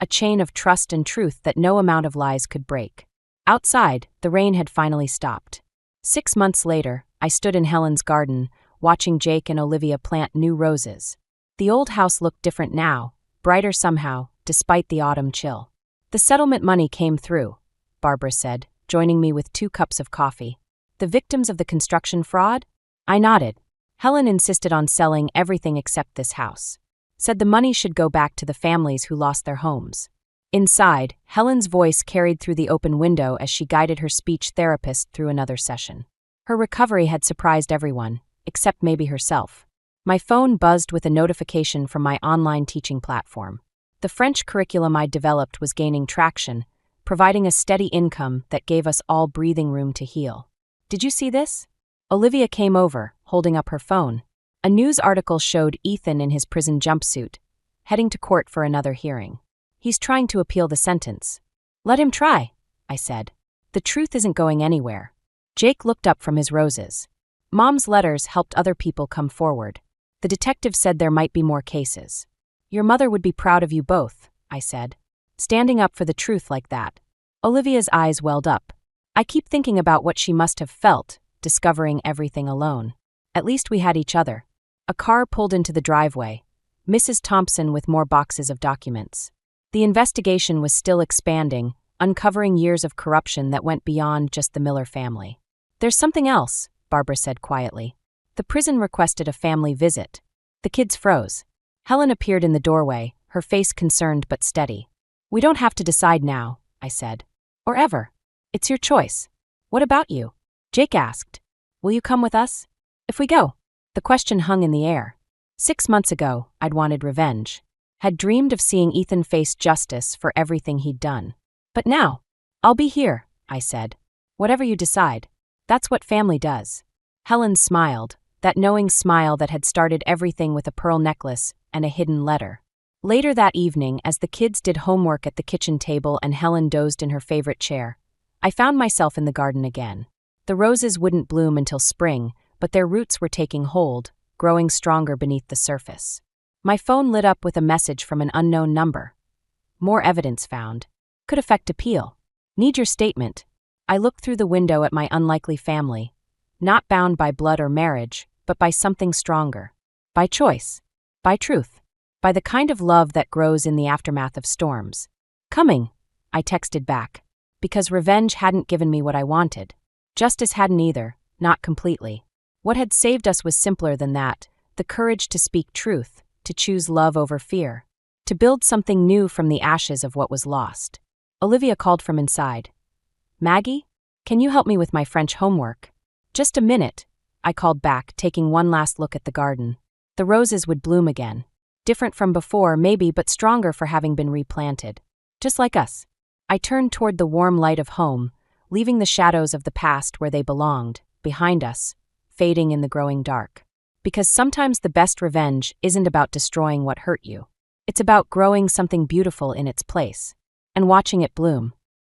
A chain of trust and truth that no amount of lies could break. Outside, the rain had finally stopped. 6 months later, I stood in Helen's garden, watching Jake and Olivia plant new roses. The old house looked different now, brighter somehow, despite the autumn chill. The settlement money came through, Barbara said, joining me with 2 cups of coffee. The victims of the construction fraud? I nodded. Helen insisted on selling everything except this house. Said the money should go back to the families who lost their homes. Inside, Helen's voice carried through the open window as she guided her speech therapist through another session. Her recovery had surprised everyone, except maybe herself. My phone buzzed with a notification from my online teaching platform. The French curriculum I'd developed was gaining traction, providing a steady income that gave us all breathing room to heal. Did you see this? Olivia came over, holding up her phone. A news article showed Ethan in his prison jumpsuit, heading to court for another hearing. He's trying to appeal the sentence. Let him try, I said. The truth isn't going anywhere. Jake looked up from his roses. Mom's letters helped other people come forward. The detective said there might be more cases. Your mother would be proud of you both, I said. Standing up for the truth like that. Olivia's eyes welled up. I keep thinking about what she must have felt, discovering everything alone. At least we had each other. A car pulled into the driveway. Mrs. Thompson with more boxes of documents. The investigation was still expanding, uncovering years of corruption that went beyond just the Miller family. There's something else, Barbara said quietly. The prison requested a family visit. The kids froze. Helen appeared in the doorway, her face concerned but steady. We don't have to decide now, I said. Or ever. It's your choice. What about you? Jake asked. Will you come with us? If we go. The question hung in the air. 6 months ago, I'd wanted revenge. Had dreamed of seeing Ethan face justice for everything he'd done. But now, I'll be here, I said. Whatever you decide. That's what family does. Helen smiled, that knowing smile that had started everything with a pearl necklace and a hidden letter. Later that evening, as the kids did homework at the kitchen table and Helen dozed in her favorite chair, I found myself in the garden again. The roses wouldn't bloom until spring, but their roots were taking hold, growing stronger beneath the surface. My phone lit up with a message from an unknown number. More evidence found. Could affect appeal. Need your statement. I looked through the window at my unlikely family, not bound by blood or marriage, but by something stronger. By choice. By truth. By the kind of love that grows in the aftermath of storms. Coming, I texted back, because revenge hadn't given me what I wanted. Justice hadn't either, not completely. What had saved us was simpler than that, the courage to speak truth, to choose love over fear, to build something new from the ashes of what was lost. Olivia called from inside. Maggie, can you help me with my French homework? Just a minute, I called back, taking one last look at the garden. The roses would bloom again. Different from before, maybe, but stronger for having been replanted. Just like us. I turned toward the warm light of home, leaving the shadows of the past where they belonged, behind us, fading in the growing dark. Because sometimes the best revenge isn't about destroying what hurt you. It's about growing something beautiful in its place, and watching it bloom.